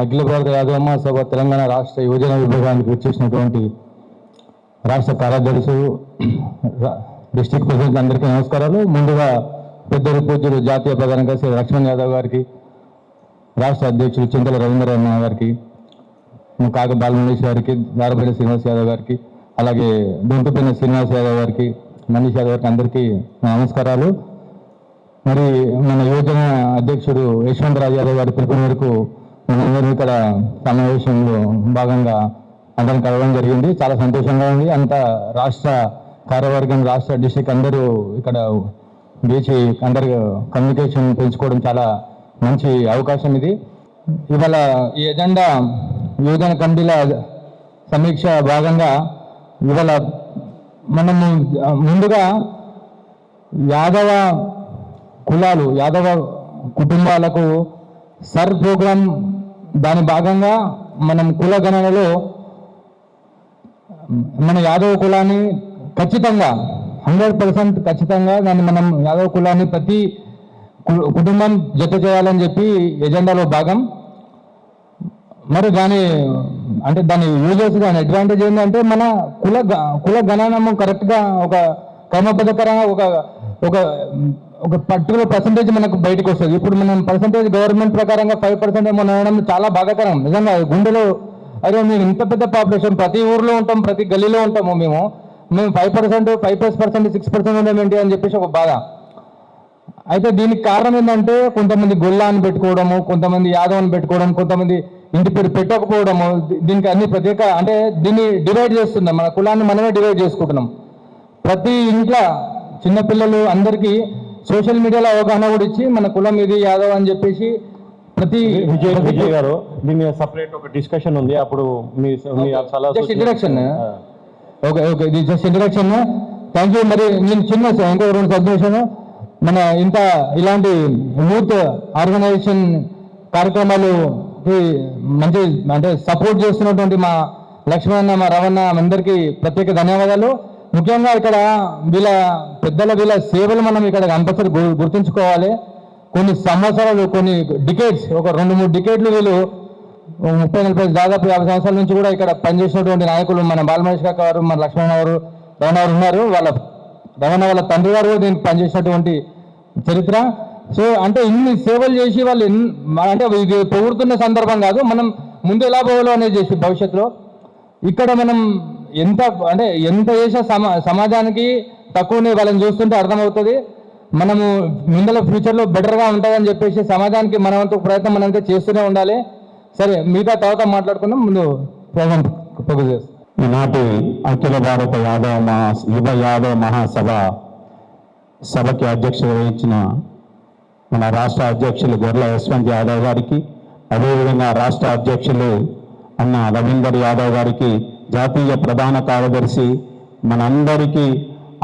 అఖిల భారత యాదవ మహాసభ తెలంగాణ రాష్ట్ర యువజన విభాగానికి వచ్చేసినటువంటి రాష్ట్ర కార్యదర్శులు, డిస్ట్రిక్ట్ ప్రెసిడెంట్ అందరికీ నమస్కారాలు. ముందుగా పెద్దలు పూజ్యులు జాతీయ ప్రధాన కార్యదర్శి లక్ష్మణ్ యాదవ్ గారికి, రాష్ట్ర అధ్యక్షులు చింతల రవీంద్ర అన్న గారికి, కాక బాలమణేష్ గారికి, దారపల్లి శ్రీనివాస్ యాదవ్ గారికి, అలాగే దొంతుపల్లి శ్రీనివాస్ యాదవ్ గారికి, మనీష్ యాదవ్ గారికి అందరికీ నమస్కారాలు. మరి మన యువజన అధ్యక్షుడు యశ్వంతరాజ్ యాదవ్ గారి పిలుపు మేరకు మనందరూ ఇక్కడ సమావేశంలో భాగంగా అందరం కలవడం జరిగింది. చాలా సంతోషంగా ఉంది. అంతా రాష్ట్ర కార్యవర్గం, రాష్ట్ర డిస్ట్రిక్ట్ అందరూ ఇక్కడ వేచి అందరు కమ్యూనికేషన్ పెంచుకోవడం చాలా మంచి అవకాశం ఇది. ఇవాళ ఈ ఎజెండా యువజన కమిటీల సమీక్ష భాగంగా ఇవాళ మనము ముందుగా యాదవ కులాలు, యాదవ కుటుంబాలకు సర్ ప్రోగ్రాం, దాని భాగంగా మనం కుల గణనలో మన యాదవ కులాన్ని ఖచ్చితంగా 100% ఖచ్చితంగా దాన్ని మనం యాదవ కులాన్ని ప్రతి కుటుంబం జత చేయాలని చెప్పి ఎజెండాలో భాగం. మరి దాని యూజర్స్ కానీ అడ్వాంటేజ్ ఏంటంటే మన కుల గణనము కరెక్ట్గా ఒక క్రమబద్ధకరంగా ఒక పర్టికులర్ పర్సంటేజ్ మనకు బయటకు వస్తుంది. ఇప్పుడు మనం పర్సంటేజ్ గవర్నమెంట్ ప్రకారంగా 5% ఏమో అనడం చాలా బాధాకరం. నిజంగా గుండెలో అదే మేము ఇంత పెద్ద పాపులేషన్, ప్రతి ఊర్లో ఉంటాం, ప్రతి గల్లీలో ఉంటాము. మేము 5%, 5+% 6% ఉండేమేంటి అని చెప్పేసి ఒక బాధ. అయితే దీనికి కారణం ఏంటంటే కొంతమంది గొల్లాన్ని పెట్టుకోవడము, కొంతమంది యాదవ్ని పెట్టుకోవడం, కొంతమంది ఇంటి పేరు పెట్టకపోవడము. దీనికి అన్ని ప్రత్యేక అంటే దీన్ని డివైడ్ చేస్తున్నాం, మన కులాన్ని మనమే డివైడ్ చేసుకుంటున్నాం. ప్రతి ఇంట్లో చిన్నపిల్లలు అందరికీ సోషల్ మీడియాలో అవగాహన కూడా ఇచ్చి మన కులం ఇది యాదవ్ అని చెప్పేసి ప్రతి విజయ్ గారు దీని మీద సపరేట్ ఒక డిస్కషన్ ఉంది, అప్పుడు మీ సలహా జస్ట్ ఇంట్రడక్షన్. ఓకే ఓకే, ఇది జస్ట్ ఇంట్రడక్షన్. Thank you. మరి నేను చిన్న ఇంకో రెండు సబ్మిషన్, మన ఇంత ఇలాంటి యూత్ ఆర్గనైజేషన్ కార్యక్రమాలుకి మంచి అంటే సపోర్ట్ చేస్తున్నటువంటి మా లక్ష్మణ్, మా రవణ అందరికీ ప్రత్యేక ధన్యవాదాలు. ముఖ్యంగా ఇక్కడ వీళ్ళ సేవలు మనం ఇక్కడ కంపల్సరీ గుర్తుంచుకోవాలి. కొన్ని సంవత్సరాలు, కొన్ని డికేడ్స్, ఒక 2-3 డికేడ్లు వీళ్ళు 30-40 దాదాపు 50 సంవత్సరాల నుంచి కూడా ఇక్కడ పనిచేసినటువంటి నాయకులు మన బాలమహేష్ కాక గారు, మన లక్ష్మణ్ గారు, రమణ గారు ఉన్నారు. రమణ వాళ్ళ తండ్రి గారు కూడా దీనికి పనిచేసినటువంటి చరిత్ర. సో అంటే ఇన్ని సేవలు చేసి వాళ్ళు అంటే ఇది పొగుడుతున్న సందర్భం కాదు, మనం ముందు ఎలా పోవాలో అనేది చేసి భవిష్యత్తులో ఇక్కడ మనం ఎంత చేసే సమాజానికి తక్కువనే వాళ్ళని చూస్తుంటే అర్థమవుతుంది. మనము ముందర ఫ్యూచర్లో బెటర్గా ఉంటుందని చెప్పేసి సమాజానికి మనవంతు ప్రయత్నం మనంతా చేస్తూనే ఉండాలి. సరే, మిగతా తర్వాత మాట్లాడుకుందాం. ముందు ప్రోగ్రాం ఫోకస్ చేస్తాం. ఈనాటి అఖిల భారత యువ యాదవ మహాసభ సభకి అధ్యక్షత వహించిన మన రాష్ట్ర అధ్యక్షులు గొర్ల యశ్వంత్ యాదవ్ గారికి, అదేవిధంగా రాష్ట్ర అధ్యక్షులు అన్న రవీందర్ యాదవ్ గారికి, జాతీయ ప్రధాన కార్యదర్శి మనందరికీ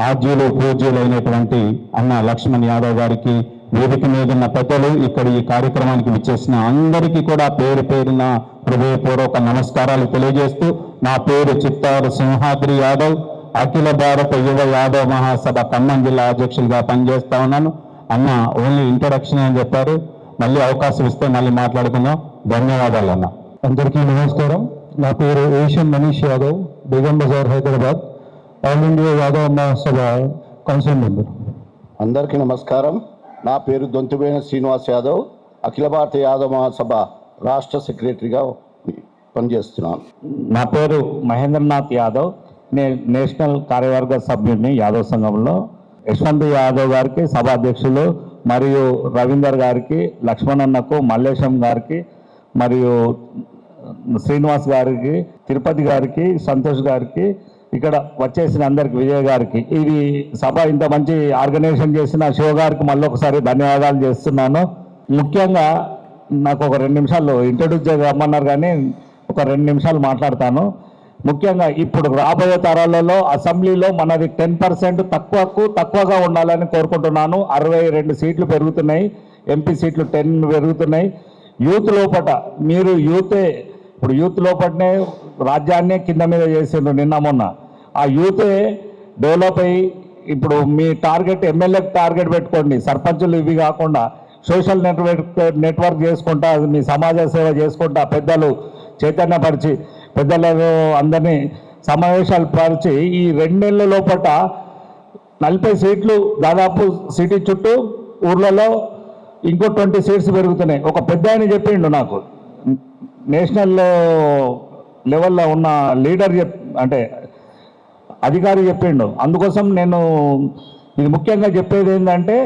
ఆద్యులు పూజ్యులైనటువంటి అన్న లక్ష్మణ్ యాదవ్ గారికి, వేదిక మీద ఉన్న పెద్దలు, ఇక్కడ ఈ కార్యక్రమానికి విచ్చేసిన అందరికీ కూడా పేరు పేరున హృదయపూర్వక నమస్కారాలు తెలియజేస్తూ, నా పేరు చిత్తారు సింహాద్రి యాదవ్, అఖిల భారత యువ యాదవ్ మహాసభ ఖమ్మం జిల్లా అధ్యక్షులుగా పనిచేస్తా ఉన్నాను. అన్న ఓన్లీ ఇంట్రొడక్షన్ అని చెప్పారు, మళ్ళీ అవకాశం ఇస్తే మళ్ళీ మాట్లాడుకుందాం. ధన్యవాదాలు అన్న. అందరికీ నమస్కారం. నా పేరు Asian Manish Yadav, Begum Bazar, Hyderabad, all India Yadav Mahasabha council member. అందరికీ నమస్కారం. నా పేరు దొంతుబేన శ్రీనివాస్ యాదవ్, అఖిల భారత యాదవ్ మహాసభ రాష్ట్ర సెక్రటరీగా పనిచేస్తున్నాను. నా పేరు మహేంద్రనాథ్ యాదవ్, నేను నేషనల్ కార్యవర్గ సభ్యుడిని యాదవ్ సంఘంలో. యశ్వంత్ యాదవ్ గారికి సభ అధ్యక్షులు, మరియు రవీందర్ గారికి, లక్ష్మణన్నకు, మల్లేశం గారికి, మరియు శ్రీనివాస్ గారికి, తిరుపతి గారికి, సంతోష్ గారికి, ఇక్కడ వచ్చేసిన అందరికి, విజయ్ గారికి, ఇది సభ ఇంత మంచి ఆర్గనైజేషన్ చేసిన శివ గారికి మళ్ళీ ఒకసారి ధన్యవాదాలు చేస్తున్నాను. ముఖ్యంగా నాకు ఒక 2 నిమిషాలు ఇంట్రొడ్యూస్ చేయమన్నారు, కానీ ఒక 2 నిమిషాలు మాట్లాడతాను. ముఖ్యంగా ఇప్పుడు రాబోయే తరాలలో అసెంబ్లీలో మనది 10% తక్కువగా ఉండాలని కోరుకుంటున్నాను. 62 సీట్లు పెరుగుతున్నాయి, ఎంపీ సీట్లు 10 పెరుగుతున్నాయి. యూత్ లోపట మీరు ఇప్పుడు యూత్ లోపలనే రాజ్యాన్నే కింద మీద చేసిండ్రు నిన్న మొన్న. ఆ యూతే డెవలప్ అయ్యి ఇప్పుడు మీ టార్గెట్ ఎమ్మెల్యేకి టార్గెట్ పెట్టుకోండి, సర్పంచులు ఇవి కాకుండా సోషల్ నెట్వర్క్ చేసుకుంటా, మీ సమాజ సేవ చేసుకుంటా, పెద్దలు చైతన్యపరిచి, పెద్దలను అందరినీ సమావేశాలు పరిచి ఈ 2 నెలల లోపల 40 సీట్లు దాదాపు సిటీ చుట్టూ ఊర్లలో ఇంకో 20 సీట్స్ పెరుగుతున్నాయి. ఒక పెద్ద ఆయన చెప్పిండు నాకు, నేషనల్ లెవెల్లో ఉన్న లీడర్ అంటే అధికారి చెప్పిండు. అందుకోసం నేను ఇది ముఖ్యంగా చెప్పేది ఏంటంటే,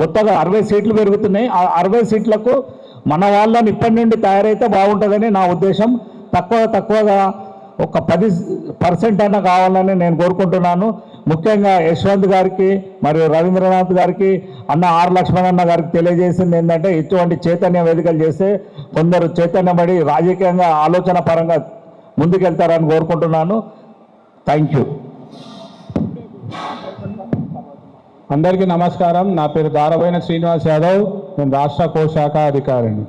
కొత్తగా 60 సీట్లు పెరుగుతున్నాయి. ఆ 60 సీట్లకు మన వాళ్ళని ఇప్పటి నుండి తయారైతే బాగుంటుందని నా ఉద్దేశం. తక్కువగా ఒక 10% అయినా కావాలని నేను కోరుకుంటున్నాను. ముఖ్యంగా యశ్వంత్ గారికి మరియు రవీంద్రనాథ్ గారికి, అన్న ఆర్ లక్ష్మణ్ గారికి తెలియజేసింది ఏంటంటే, ఇటువంటి చైతన్య వేదికలు చేస్తే కొందరు చైతన్యపడి రాజకీయంగా ఆలోచన పరంగా ముందుకెళ్తారని కోరుకుంటున్నాను. Thank you. అందరికీ నమస్కారం. నా పేరు దారబోయిన శ్రీనివాస్ యాదవ్, నేను రాష్ట్ర కోశాఖ అధికారిని.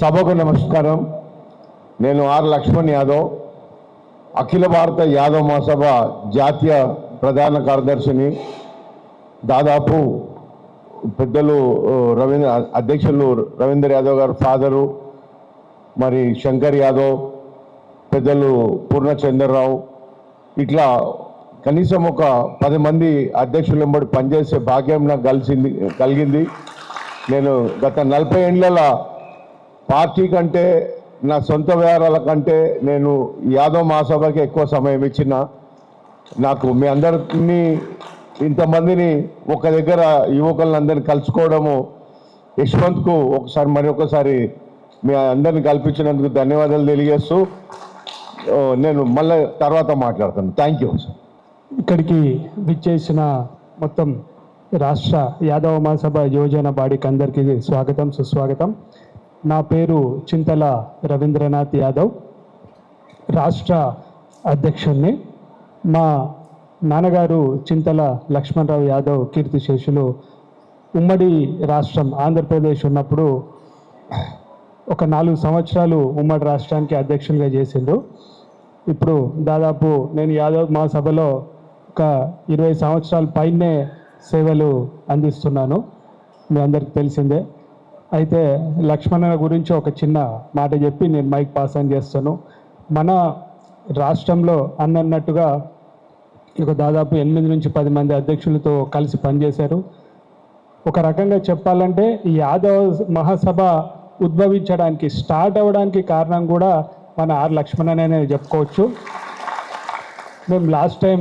సభకు నమస్కారం. నేను ఆర్ లక్ష్మణ్ యాదవ్, అఖిల భారత యాదవ్ మహాసభ జాతీయ ప్రధాన కార్యదర్శిని. దాదాపు పెద్దలు అధ్యక్షులు రవీందర్ యాదవ్ గారు ఫాదరు, మరి శంకర్ యాదవ్, పెద్దలు పూర్ణచంద్రరావు, ఇట్లా కనీసం ఒక 10 మంది అధ్యక్షులు వెంబడి పనిచేసే భాగ్యం నాకు కలిగింది. నేను గత 40 ఏళ్ళ పార్టీ కంటే, నా సొంత వ్యవహారాల కంటే నేను యాదవ్ మహాసభకి ఎక్కువ సమయం ఇచ్చిన. నాకు మీ అందరినీ, ఇంతమందిని ఒక దగ్గర యువకులందరినీ కలుసుకోవడము, యశ్వంత్కు మరొకసారి మీ అందరిని కల్పించినందుకు ధన్యవాదాలు తెలియజేస్తూ నేను మళ్ళీ తర్వాత మాట్లాడతాను. Thank you. ఇక్కడికి విచ్చేసిన మొత్తం రాష్ట్ర యాదవ మహాసభ యువజన బాడీకి అందరికీ స్వాగతం సుస్వాగతం. నా పేరు చింతల రవీంద్రనాథ్ యాదవ్, రాష్ట్ర అధ్యక్షుడిని. మా నాన్నగారు చింతల లక్ష్మణరావు యాదవ్ కీర్తిశేషులు ఉమ్మడి రాష్ట్రం ఆంధ్రప్రదేశ్ ఉన్నప్పుడు ఒక 4 సంవత్సరాలు ఉమ్మడి రాష్ట్రానికి అధ్యక్షులుగా చేసిండ్రు. ఇప్పుడు దాదాపు నేను యాదవ్ మహాసభలో ఒక 20 సంవత్సరాల పైనే సేవలు అందిస్తున్నాను, మీ అందరికి తెలిసిందే. అయితే లక్ష్మణ గురించి ఒక చిన్న మాట చెప్పి నేను మైక్ పాస్ ఆన్ చేస్తాను. మన రాష్ట్రంలో అన్నట్టుగా ఇక దాదాపు 8 నుంచి 10 మంది అధ్యక్షులతో కలిసి పనిచేశారు. ఒక రకంగా చెప్పాలంటే ఈ యాదవ్ మహాసభ ఉద్భవించడానికి స్టార్ట్ అవ్వడానికి కారణం కూడా మన ఆర్ లక్ష్మణ్ అనే చెప్పుకోవచ్చు. మేము లాస్ట్ టైం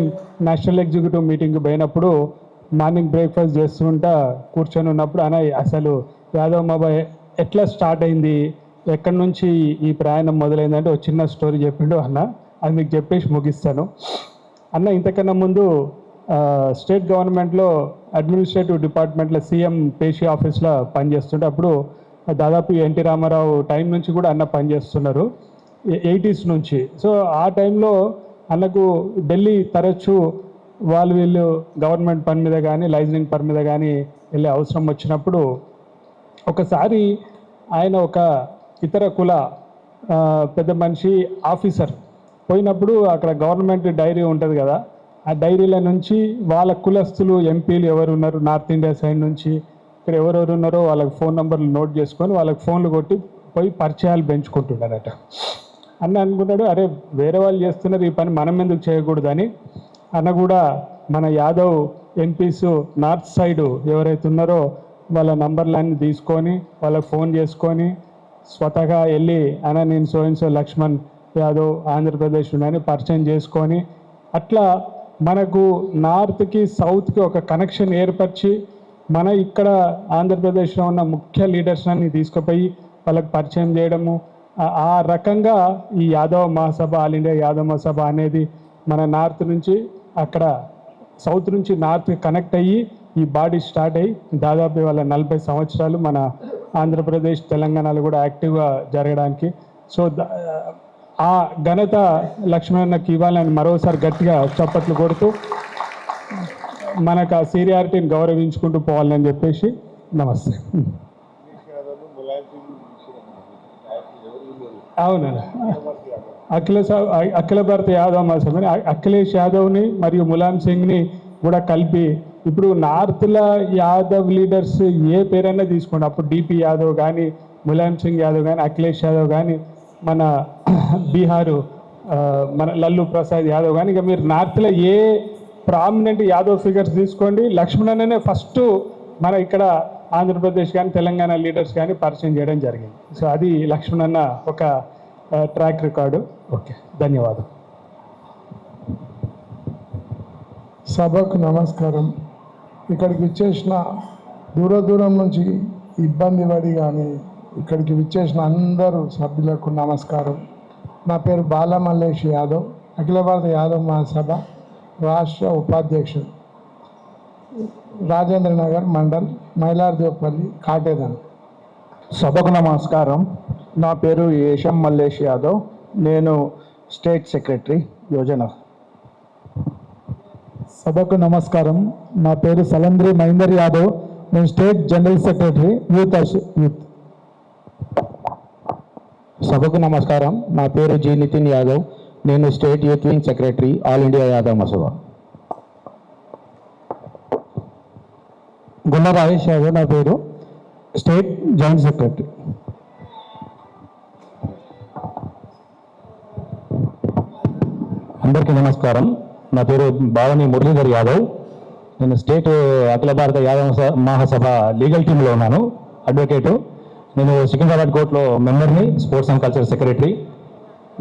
నేషనల్ ఎగ్జిక్యూటివ్ మీటింగ్కి పోయినప్పుడు మార్నింగ్ బ్రేక్ఫాస్ట్ చేస్తుంటా కూర్చొని ఉన్నప్పుడు అసలు యాదవ్ మహాసభ ఎట్లా స్టార్ట్ అయింది, ఎక్కడి నుంచి ఈ ప్రయాణం మొదలైందంటే ఒక చిన్న స్టోరీ చెప్పిండు అన్న. అది మీకు చెప్పేసి ముగిస్తాను. అన్న ఇంతకన్నా ముందు స్టేట్ గవర్నమెంట్లో అడ్మినిస్ట్రేటివ్ డిపార్ట్మెంట్లో సీఎం పేషీ ఆఫీస్లో పనిచేస్తుంటే అప్పుడు దాదాపు ఎన్టీ రామారావు టైం నుంచి కూడా అన్న పనిచేస్తున్నారు, 80s నుంచి. సో ఆ టైంలో అన్నకు ఢిల్లీ తరచూ వీళ్ళు గవర్నమెంట్ పని మీద కానీ లైజనింగ్ పని మీద కానీ వెళ్ళే అవసరం వచ్చినప్పుడు ఒకసారి ఆయన ఒక ఇతర కుల పెద్ద మనిషి ఆఫీసర్ పోయినప్పుడు అక్కడ గవర్నమెంట్ డైరీ ఉంటుంది కదా, ఆ డైరీల నుంచి వాళ్ళ కులస్తులు ఎంపీలు ఎవరు ఉన్నారు నార్త్ ఇండియా సైడ్ నుంచి ఇక్కడ ఎవరెవరు ఉన్నారో వాళ్ళకి ఫోన్ నెంబర్లు నోట్ చేసుకొని వాళ్ళకి ఫోన్లు కొట్టి పోయి పరిచయాలు పెంచుకుంటున్నారట. అన్న అనుకున్నాడు, అరే వేరే వాళ్ళు చేస్తున్నారు ఈ పని మనం ఎందుకు చేయకూడదని. అన్న కూడా మన యాదవ్ ఎంపీస్ నార్త్ సైడ్ ఎవరైతే ఉన్నారో వాళ్ళ నంబర్లన్నీ తీసుకొని వాళ్ళకి ఫోన్ చేసుకొని స్వతహా వెళ్ళి అన్న నేను సో లక్ష్మణ్ యాదవ్ ఆంధ్రప్రదేశ్ అని పరిచయం చేసుకొని అట్లా మనకు నార్త్కి సౌత్కి ఒక కనెక్షన్ ఏర్పరిచి మన ఇక్కడ ఆంధ్రప్రదేశ్లో ఉన్న ముఖ్య లీడర్స్ అన్ని తీసుకుపోయి వాళ్ళకి పరిచయం చేయడము, ఆ రకంగా ఈ యాదవ మహాసభ ఆల్ ఇండియా యాదవ మహాసభ అనేది మన నార్త్ నుంచి అక్కడ సౌత్ నుంచి నార్త్కి కనెక్ట్ అయ్యి ఈ బాడీ స్టార్ట్ అయ్యి దాదాపు వాళ్ళ 40 సంవత్సరాలు మన ఆంధ్రప్రదేశ్ తెలంగాణలో కూడా యాక్టివ్గా జరగడానికి. సో ఆ ఘనత లక్ష్మణన్నకి ఇవ్వాలని మరోసారి గట్టిగా చప్పట్లు కొడుతూ మనకు ఆ సీనియారిటీని గౌరవించుకుంటూ పోవాలని చెప్పేసి నమస్తే. అవునండి, అఖిల భారత యాదవ్ మహాసభ అఖిలేష్ యాదవ్ని మరియు ములాయం సింగ్ని కూడా కలిపి ఇప్పుడు నార్త్లో యాదవ్ లీడర్స్ ఏ పేరైనా తీసుకోండి, అప్పుడు డిపి యాదవ్ కానీ ములాయం సింగ్ యాదవ్ కానీ అఖిలేష్ యాదవ్ కానీ మన బీహారు మన లల్లు ప్రసాద్ యాదవ్ కానీ ఇక మీరు నార్త్లో ఏ ప్రామినెంట్ యాదవ్ ఫిగర్స్ తీసుకోండి, లక్ష్మణ్ ఫస్ట్ మన ఇక్కడ ఆంధ్రప్రదేశ్ కానీ తెలంగాణ లీడర్స్ కానీ పరిచయం చేయడం జరిగింది. సో అది లక్ష్మణ్ ఒక ట్రాక్ రికార్డు. ఓకే, ధన్యవాదం. సభకు నమస్కారం. ఇక్కడికి విచ్చేసిన దూరం నుంచి ఇబ్బంది పడి కానీ ఇక్కడికి విచ్చేసిన అందరూ సభ్యులకు నమస్కారం. నా పేరు బాలమల్లేష్ యాదవ్, అఖిల భారత యాదవ్ మహాసభ రాష్ట్ర ఉపాధ్యక్షుడు, రాజేంద్ర నగర్ మండల్, మైలార్దేవపల్లి, కాటేదన్. సభకు నమస్కారం. నా పేరు ఏషం మల్లేష్ యాదవ్, నేను స్టేట్ సెక్రటరీ యోజన. సభకు నమస్కారం. నా పేరు సలంద్రి మహేందర్ యాదవ్, నేను స్టేట్ జనరల్ సెక్రటరీ యూత్. సభకు నమస్కారం. నా పేరు జి నితిన్ యాదవ్, నేను state youth wing secretary all India Yadav Mahasabha. Gulla Rajesh Yadav నా పేరు, స్టేట్ జాయింట్ సెక్రటరీ. అందరికీ నమస్కారం. నా పేరు భావని మురళీధర్ యాదవ్, నేను స్టేట్ అఖిల భారత యాదవ మహాసభ లీగల్ టీంలో ఉన్నాను, అడ్వకేటు. నేను సికింద్రాబాద్ కోర్టులో మెంబర్ని, స్పోర్ట్స్ అండ్ కల్చర్ సెక్రటరీ.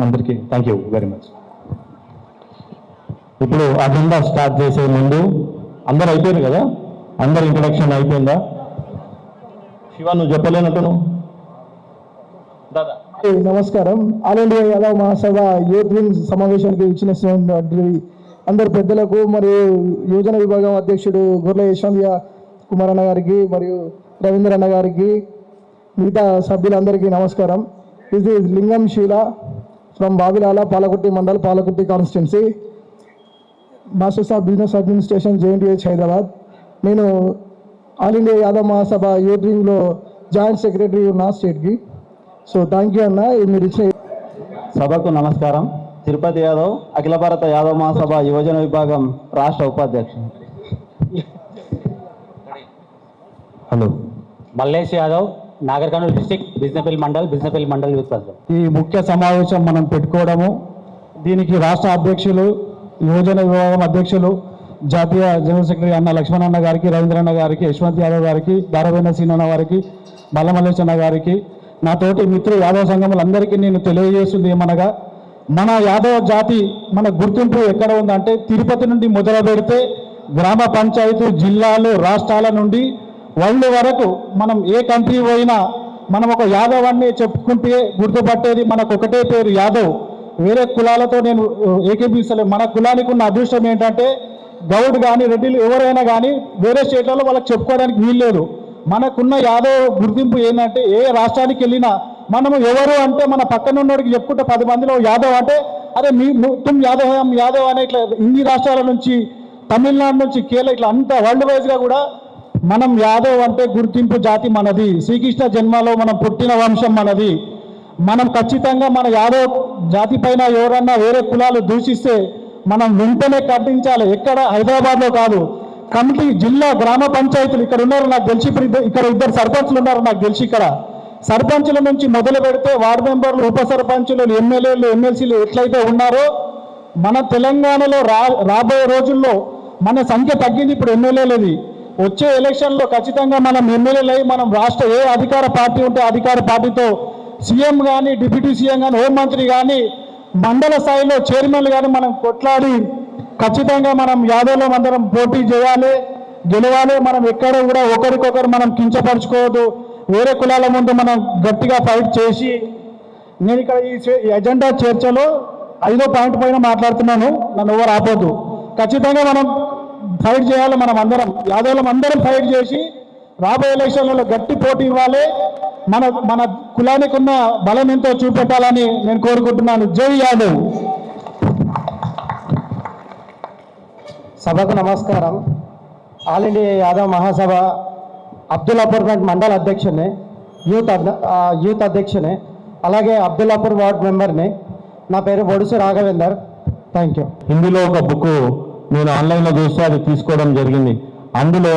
అందరికీ థ్యాంక్ యూ వెరీ మచ్. ఇప్పుడు అజెండా స్టార్ట్ చేసే ముందు అందరు అయిపోయారు కదా, అందరు ఇంట్రడక్షన్ అయిపోయిందా? శివ నువ్వు చెప్పలేనట్టు దాదా. నమస్కారం. ఆల్ ఇండియా యాదవ్ మహాసభ యూత్ వింగ్ సమావేశానికి ఇచ్చిన అందరు పెద్దలకు మరియు యువజన విభాగం అధ్యక్షుడు గొర్రె యశ్వంత్ కుమార్ అన్న గారికి మరియు రవీంద్ర అన్న గారికి మిగతా సభ్యులందరికీ నమస్కారం. ఇది లింగం శీల from Bavilala, Palakurthi mandal, Palakurthi constituency, masters of business administration, JNTH Hyderabad. నేను ఆల్ ఇండియా యాదవ్ మహాసభ యూత్ వింగ్లో జాయింట్ సెక్రటరీ ఉన్నా స్టేట్కి. సో థ్యాంక్ యూ అన్న, మీరు ఇచ్చే సభకు నమస్కారం. తిరుపతి యాదవ్, అఖిల భారత యాదవ్ మహాసభ యువజన విభాగం రాష్ట్ర ఉపాధ్యక్షుడు. Hello, Mallesh Yadav, Nagar Kurnool district, Bijinapally mandal youth president. ఈ ముఖ్య సమావేశం మనం పెట్టుకోవడము, దీనికి రాష్ట్ర అధ్యక్షులు, యువజన విభాగం అధ్యక్షులు, జాతీయ జనరల్ సెక్రటరీ అన్న లక్ష్మణ్ అన్న గారికి, రవీంద్ర అన్న గారికి, యశ్వంత్ యాదవ్ గారికి, దారవేణ సీనన్న వారికి, బల్లమల్లేష్ అన్న గారికి, నాతోటి మిత్రులు యాదవ్ సంఘములందరికీ నేను తెలియజేస్తుంది ఏమనగా, మన యాదవ్ జాతి మన గుర్తింపు ఎక్కడ ఉందంటే తిరుపతి నుండి మొదలు పెడితే గ్రామ పంచాయతీ, జిల్లాలు, రాష్ట్రాల నుండి వరల్డ్ వరకు మనం ఏ కంట్రీ పోయినా మనం ఒక యాదవ్ అని చెప్పుకుంటే గుర్తుపట్టేది మనకు ఒకటే పేరు యాదవ్. వేరే కులాలతో నేను ఏకీపిస్తలేదు. మన కులానికి ఉన్న అదృష్టం ఏంటంటే గౌడ్ కానీ రెడ్డిలు ఎవరైనా కానీ వేరే స్టేట్లలో వాళ్ళకి చెప్పుకోవడానికి వీల్లేదు. మనకున్న యాదవ్ గుర్తింపు ఏంటంటే ఏ రాష్ట్రానికి వెళ్ళినా మనము ఎవరు అంటే మన పక్కన ఉన్నోడికి చెప్పుకుంటే 10 మందిలో యాదవ్ అంటే అరే తుమ్ యాదవ్ అనే ఇట్లా ఇన్ని రాష్ట్రాల నుంచి, తమిళనాడు నుంచి, కేరళ, ఇట్లా అంతా వరల్డ్ వైజ్గా కూడా మనం యాదవ్ అంటే గుర్తింపు జాతి మనది. శ్రీకృష్ణ జన్మలో మనం పుట్టిన వంశం మనది. మనం ఖచ్చితంగా మన యాదవ్ జాతి పైన ఎవరన్నా వేరే కులాలు దూషిస్తే మనం వెంటనే ఖండించాలి. ఎక్కడ హైదరాబాద్లో కాదు, కమిటీ, జిల్లా, గ్రామ పంచాయతీలు ఇక్కడ ఉన్నారు నాకు తెలిసి. ఇక్కడ 2 సర్పంచ్లు ఉన్నారు నాకు తెలిసి. ఇక్కడ సర్పంచుల నుంచి మొదలు పెడితే వార్డు మెంబర్లు, ఉప సర్పంచులు, ఎమ్మెల్యేలు, ఎమ్మెల్సీలు ఎట్లయితే ఉన్నారో మన తెలంగాణలో రాబోయే రోజుల్లో మన సంఖ్య తగ్గింది. ఇప్పుడు ఎమ్మెల్యేలది వచ్చే ఎలక్షన్లో ఖచ్చితంగా మనం ఎమ్మెల్యేలు అయ్యి మనం రాష్ట్ర ఏ అధికార పార్టీ ఉంటే అధికార పార్టీతో సీఎం కానీ, డిప్యూటీ సీఎం కానీ, హోంమంత్రి కానీ, మండల స్థాయిలో చైర్మన్లు కానీ మనం కొట్లాడి ఖచ్చితంగా మనం యాదవ్లో అందరం పోటీ చేయాలి, గెలవాలి. మనం ఎక్కడ కూడా ఒకరికొకరు మనం కించపరచుకోవద్దు. వేరే కులాల ముందు మనం గట్టిగా ఫైట్ చేసి, నేను ఇక్కడ ఈ ఎజెండా చర్చలో 5వ పాయింట్ పైన మాట్లాడుతున్నాను, నన్ను ఎవరు ఆపొద్దు. ఖచ్చితంగా మనం ఫైట్ చేయాలి. మనం అందరం యాదవ్లం అందరం ఫైట్ చేసి రాబోయే ఎలక్షన్లలో గట్టి పోటీ ఇవ్వాలి. మన కులానికి ఉన్న బలం ఎంతో చూపెట్టాలని నేను కోరుకుంటున్నాను. జై యాదవ్. సభకు నమస్కారం. ఆల్ ఇండియా యాదవ్ మహాసభ అబ్దుల్లాపూర్ మండల అధ్యక్షుని, యూత్ అధ్యక్షుని, అలాగే అబ్దుల్లాపూర్ వార్డ్ మెంబర్ని. నా పేరు బొడుసు రాఘవేందర్. Thank you. హిందీలో ఒక బుక్ నేను ఆన్లైన్లో చూస్తే అది తీసుకోవడం జరిగింది. అందులో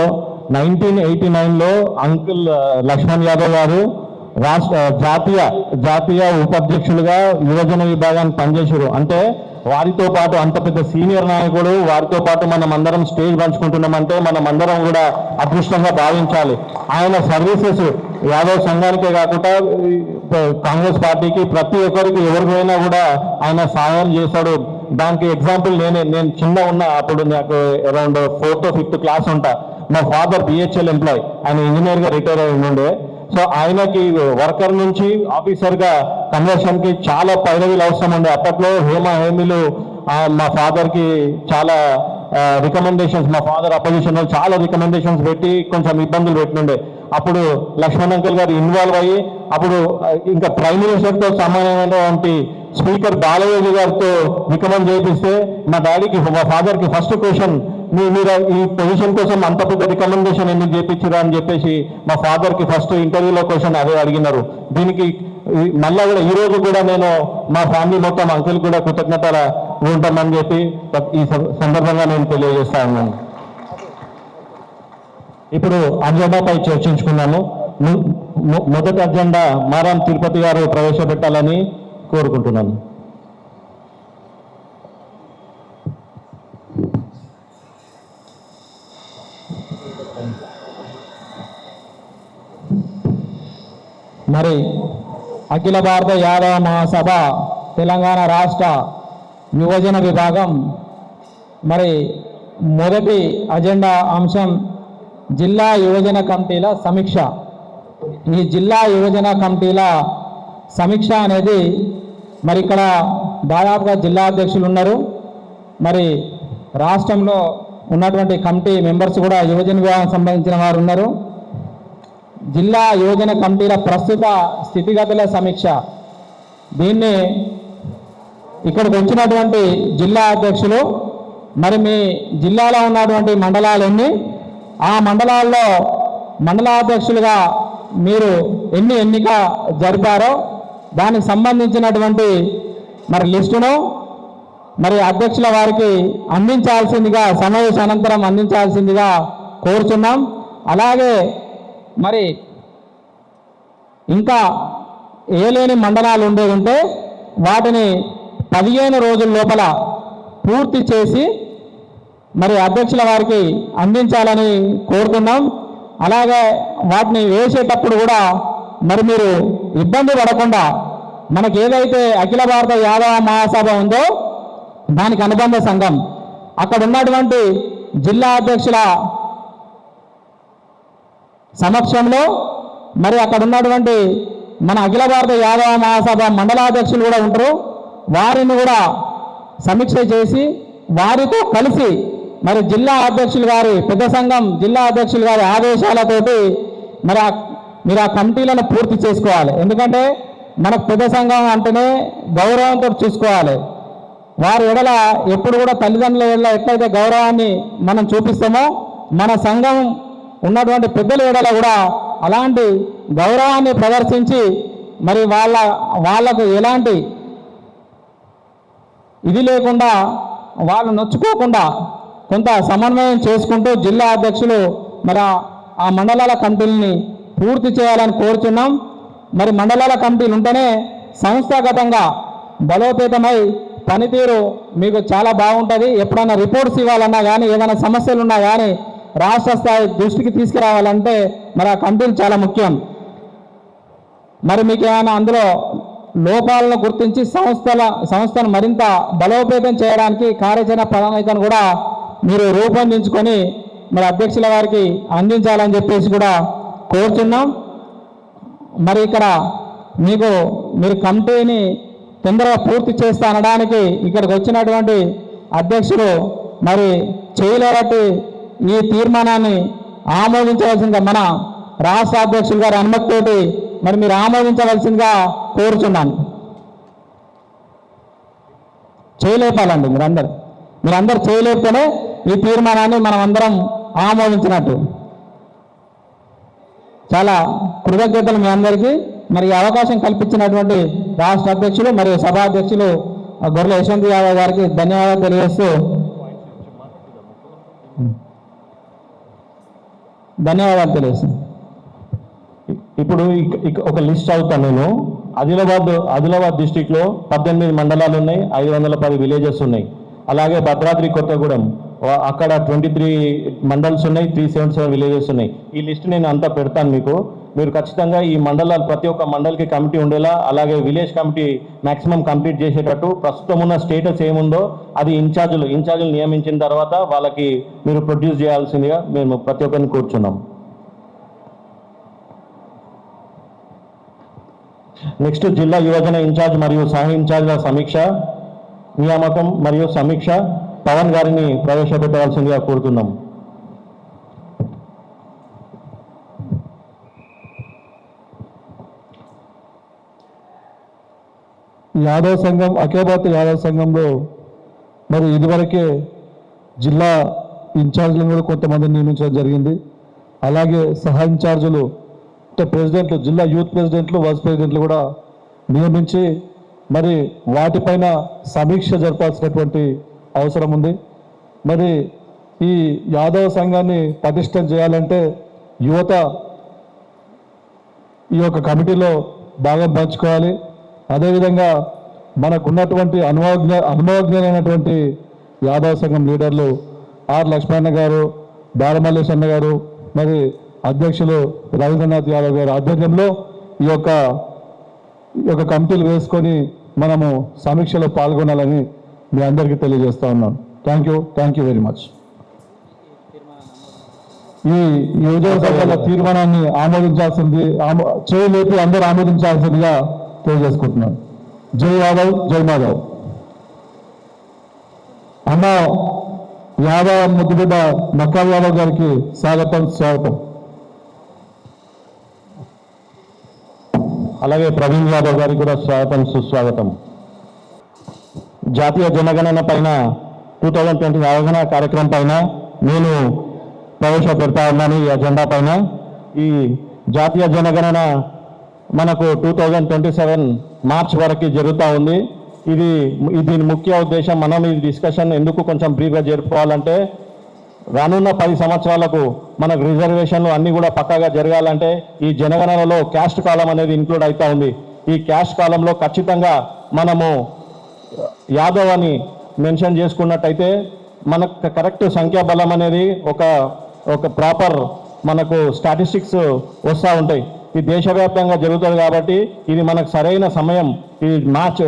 1989లో అంకుల్ లక్ష్మణ్ యాదవ్ గారు జాతీయ ఉపాధ్యక్షులుగా యువజన విభాగాన్ని పనిచేశారు. అంటే వారితో పాటు అంత పెద్ద సీనియర్ నాయకుడు, వారితో పాటు మనం అందరం స్టేజ్ పంచుకుంటున్నామంటే మనం అందరం కూడా అదృష్టంగా భావించాలి. ఆయన సర్వీసెస్ యాదవ్ సంఘానికే కాకుండా కాంగ్రెస్ పార్టీకి ప్రతి ఒక్కరికి ఎవరికైనా కూడా ఆయన సహాయం చేశాడు. దానికి ఎగ్జాంపుల్ నేను చిన్న ఉన్నా అప్పుడు నాకు around 4th or 5th class ఉంటా. మా ఫాదర్ BHL ఎంప్లాయ్, ఆయన ఇంజనీర్గా రిటైర్ అయి ఉండే. సో ఆయనకి వర్కర్ నుంచి ఆఫీసర్గా కన్వర్షన్కి చాలా పైరవీలు అవసరం ఉండే. అప్పట్లో హేమీలు మా ఫాదర్కి చాలా రికమెండేషన్స్, మా ఫాదర్ అపోజిషన్ చాలా రికమెండేషన్స్ పెట్టి కొంచెం ఇబ్బందులు పెట్టిండే. అప్పుడు లక్ష్మణ్ అంకుల్ గారు ఇన్వాల్వ్ అయ్యి అప్పుడు ఇంకా ప్రైమ్ మినిస్టర్తో సమానమైనటువంటి స్పీకర్ బాలయోగి గారితో రికమెండ్ చేపిస్తే మా ఫాదర్కి ఫస్ట్ క్వశ్చన్, మీరు ఈ పొజిషన్ కోసం అంత పెద్ద రికమెండేషన్ ఎందుకు చేయించారా అని చెప్పేసి మా ఫాదర్కి ఫస్ట్ ఇంటర్వ్యూలో క్వశ్చన్ అదే అడిగినారు. దీనికి మళ్ళా కూడా ఈ రోజు కూడా నేను మా ఫ్యామిలీ మొత్తం అంకుల్ కూడా కృతజ్ఞతలు ఉంటామని చెప్పి ఈ సందర్భంగా నేను తెలియజేస్తాను. ఇప్పుడు అజెండాపై చర్చించుకున్నాము. మొదటి అజెండా మారాం తిరుపతి గారు ప్రవేశపెట్టాలని కోరుకుంటున్నాను. మరి అఖిల భారత యాదవ మహాసభ తెలంగాణ రాష్ట్ర యువజన విభాగం మరి మొదటి అజెండా అంశం జిల్లా యువజన కమిటీల సమీక్ష. ఈ జిల్లా యువజన కమిటీల సమీక్ష అనేది మరి ఇక్కడ దాదాపుగా జిల్లా అధ్యక్షులు ఉన్నారు. మరి రాష్ట్రంలో ఉన్నటువంటి కమిటీ మెంబర్స్ కూడా యువజన విభాగం సంబంధించిన వారు ఉన్నారు. జిల్లా యువజన కమిటీల ప్రస్తుత స్థితిగతుల సమీక్ష, దీన్ని ఇక్కడికి వచ్చినటువంటి జిల్లా అధ్యక్షులు మరి మీ జిల్లాలో ఉన్నటువంటి మండలాలన్నీ, ఆ మండలాల్లో మండలాధ్యక్షులుగా మీరు ఎన్ని ఎన్నిక జరిపారో దానికి సంబంధించినటువంటి మరి లిస్టును మరి అధ్యక్షుల వారికి అందించాల్సిందిగా, సమావేశానంతరం అందించాల్సిందిగా కోరుచున్నాం. అలాగే మరి ఇంకా ఏలేని మండలాలు ఉండేది ఉంటే వాటిని 15 రోజుల లోపల పూర్తి చేసి మరి అధ్యక్షుల వారికి అందించాలని కోరుతున్నాం. అలాగే వాటిని వేసేటప్పుడు కూడా మరి మీరు ఇబ్బంది పడకుండా మనకి ఏదైతే అఖిల భారత యాదవ మహాసభ ఉందో దానికి అనుబంధ సంఘం, అక్కడ ఉన్నటువంటి జిల్లా అధ్యక్షుల సమక్షంలో మరి అక్కడ ఉన్నటువంటి మన అఖిల భారత యాదవ మహాసభ మండలాధ్యక్షులు కూడా ఉంటారు. వారిని కూడా సమీక్ష చేసి వారితో కలిసి మరి జిల్లా అధ్యక్షులు గారి పెద్ద సంఘం జిల్లా అధ్యక్షులు గారి ఆదేశాలతోటి మరి మీరు ఆ కమిటీలను పూర్తి చేసుకోవాలి. ఎందుకంటే మనకు పెద్ద సంఘం అంటేనే గౌరవంతో చూసుకోవాలి. వారి ఎడల ఎప్పుడు కూడా తల్లిదండ్రుల ఎడల ఎట్లయితే గౌరవాన్ని మనం చూపిస్తామో మన సంఘం ఉన్నటువంటి పెద్దల ఎడల కూడా అలాంటి గౌరవాన్ని ప్రదర్శించి మరి వాళ్ళకు ఎలాంటి ఇది లేకుండా వాళ్ళు నొచ్చుకోకుండా కొంత సమన్వయం చేసుకుంటూ జిల్లా అధ్యక్షులు మరి ఆ మండలాల కమిటీలని పూర్తి చేయాలని కోరుచున్నాం. మరి మండలాల కమిటీలు ఉంటేనే సంస్థాగతంగా బలోపేతమై పనితీరు మీకు చాలా బాగుంటుంది. ఎప్పుడైనా రిపోర్ట్స్ ఇవ్వాలన్నా కానీ ఏదైనా సమస్యలు ఉన్నా కానీ రాష్ట్ర స్థాయి దృష్టికి తీసుకురావాలంటే మరి ఆ కమిటీలు చాలా ముఖ్యం. మరి మీకు ఏమైనా అందులో లోపాలను గుర్తించి సంస్థను మరింత బలోపేతం చేయడానికి కార్యాచరణ ప్రణాళికను కూడా మీరు రూపొందించుకొని మరి అధ్యక్షుల వారికి అందించాలని చెప్పేసి కూడా కోరుచున్నాం. మరి ఇక్కడ మీరు కమిటీని తొందరగా పూర్తి చేస్తా అనడానికి ఇక్కడికి వచ్చినటువంటి అధ్యక్షులు మరి చేయలేరట్టి ఈ తీర్మానాన్ని ఆమోదించవలసిందిగా మన రాష్ట్ర అధ్యక్షులు గారి అనుమతితోటి మరి మీరు ఆమోదించవలసిందిగా కోరుచున్నాను. చేయలేపాలండి మీరందరూ చేయలేకపోతే ఈ తీర్మానాన్ని మనం అందరం ఆమోదించినట్టు. చాలా కృతజ్ఞతలు మీ అందరికీ. మరి ఈ అవకాశం కల్పించినటువంటి రాష్ట్ర అధ్యక్షులు మరియు సభాధ్యక్షులు గొర్రెల యశ్వంత్ యాదవ్ గారికి ధన్యవాదాలు తెలియజేస్తూ ఇప్పుడు ఒక లిస్ట్ అవుతాను నేను. ఆదిలాబాద్ డిస్టిక్లో 18 మండలాలు ఉన్నాయి, 510 విలేజెస్ ఉన్నాయి. అలాగే భద్రాద్రి కొత్తగూడెం అక్కడ 23 మండల్స్ ఉన్నాయి, 377 విలేజెస్ ఉన్నాయి. ఈ లిస్ట్ నేను అంతా పెడతాను మీకు. మీరు ఖచ్చితంగా ఈ మండలాలు ప్రతి ఒక్క మండల్కి కమిటీ ఉండేలా, అలాగే విలేజ్ కమిటీ మ్యాక్సిమం కంప్లీట్ చేసేటట్టు ప్రస్తుతం ఉన్న స్టేటస్ ఏముందో అది ఇన్ఛార్జీలు నియమించిన తర్వాత వాళ్ళకి మీరు ప్రొడ్యూస్ చేయాల్సిందిగా మేము ప్రతి ఒక్కరిని కూర్చున్నాం. నెక్స్ట్ జిల్లా యువజన ఇన్ఛార్జ్ మరియు సహ ఇన్ఛార్జ్ల సమీక్ష, నియామకం మరియు సమీక్ష పవన్ గారిని ప్రవేశపెట్టవలసిందిగా కోరుతున్నాం. యాదవ సంఘం అఖిల భారత యాదవ సంఘంలో మరి ఇదివరకే జిల్లా ఇన్ఛార్జీలను కూడా కొంతమందిని నియమించడం జరిగింది. అలాగే సహా ఇన్ఛార్జీలు అంటే ప్రెసిడెంట్లు, జిల్లా యూత్ ప్రెసిడెంట్లు, వైస్ ప్రెసిడెంట్లు కూడా నియమించి మరి వాటిపైన సమీక్ష జరపాల్సినటువంటి అవసరం ఉంది. మరి ఈ యాదవ సంఘాన్ని పటిష్టం చేయాలంటే యువత ఈ యొక్క కమిటీలో భాగం పంచుకోవాలి. అదేవిధంగా మనకున్నటువంటి అనుభవజ్ఞైనటువంటి యాదవ సంఘం లీడర్లు ఆర్ లక్ష్మణ గారు, బాలమల్లేశ్ అన్న గారు, మరి అధ్యక్షులు రవీంద్రనాథ్ యాదవ్ గారి ఆధ్వర్యంలో ఈ యొక్క కమిటీలు వేసుకొని మనము సమీక్షలో పాల్గొనాలని మీ అందరికీ తెలియజేస్తా ఉన్నాను. Thank you very much. ఈ యువజన సంఘాల తీర్మానాన్ని చేయలేపి అందరూ ఆమోదించాల్సిందిగా తెలియజేసుకుంటున్నాను. జై యాదవ్, జై మాధవ్. యాదవ్ ముద్దుబిడ్డ మక్కా యాదవ్ గారికి స్వాగతం. అలాగే ప్రవీణ్ యాదవ్ గారికి కూడా స్వాగతం, సుస్వాగతం. జాతీయ జనగణన పైన 2020 అవగాహన కార్యక్రమం పైన నేను ప్రవేశపెడతా ఉన్నాను. ఈ అజెండా పైన ఈ జాతీయ జనగణన మనకు 2027 మార్చ్ వరకు జరుగుతూ ఉంది. దీని ముఖ్య ఉద్దేశం, మనం ఈ డిస్కషన్ ఎందుకు కొంచెం బ్రీఫ్గా జరుపుకోవాలంటే, రానున్న 10 సంవత్సరాలకు మనకు రిజర్వేషన్లు అన్నీ కూడా పక్కాగా జరగాలంటే ఈ జనగణనలో క్యాస్ట్ కాలం అనేది ఇంక్లూడ్ అవుతూ ఉంది. ఈ క్యాస్ట్ కాలంలో ఖచ్చితంగా మనము యాదవ్ అని మెన్షన్ చేసుకున్నట్టయితే మనకు కరెక్ట్ సంఖ్యాబలం అనేది ఒక ప్రాపర్ మనకు స్టాటిస్టిక్స్ వస్తూ ఉంటాయి. ఇది దేశవ్యాప్తంగా జరుగుతుంది కాబట్టి ఇది మనకు సరైన సమయం. ఈ మార్చ్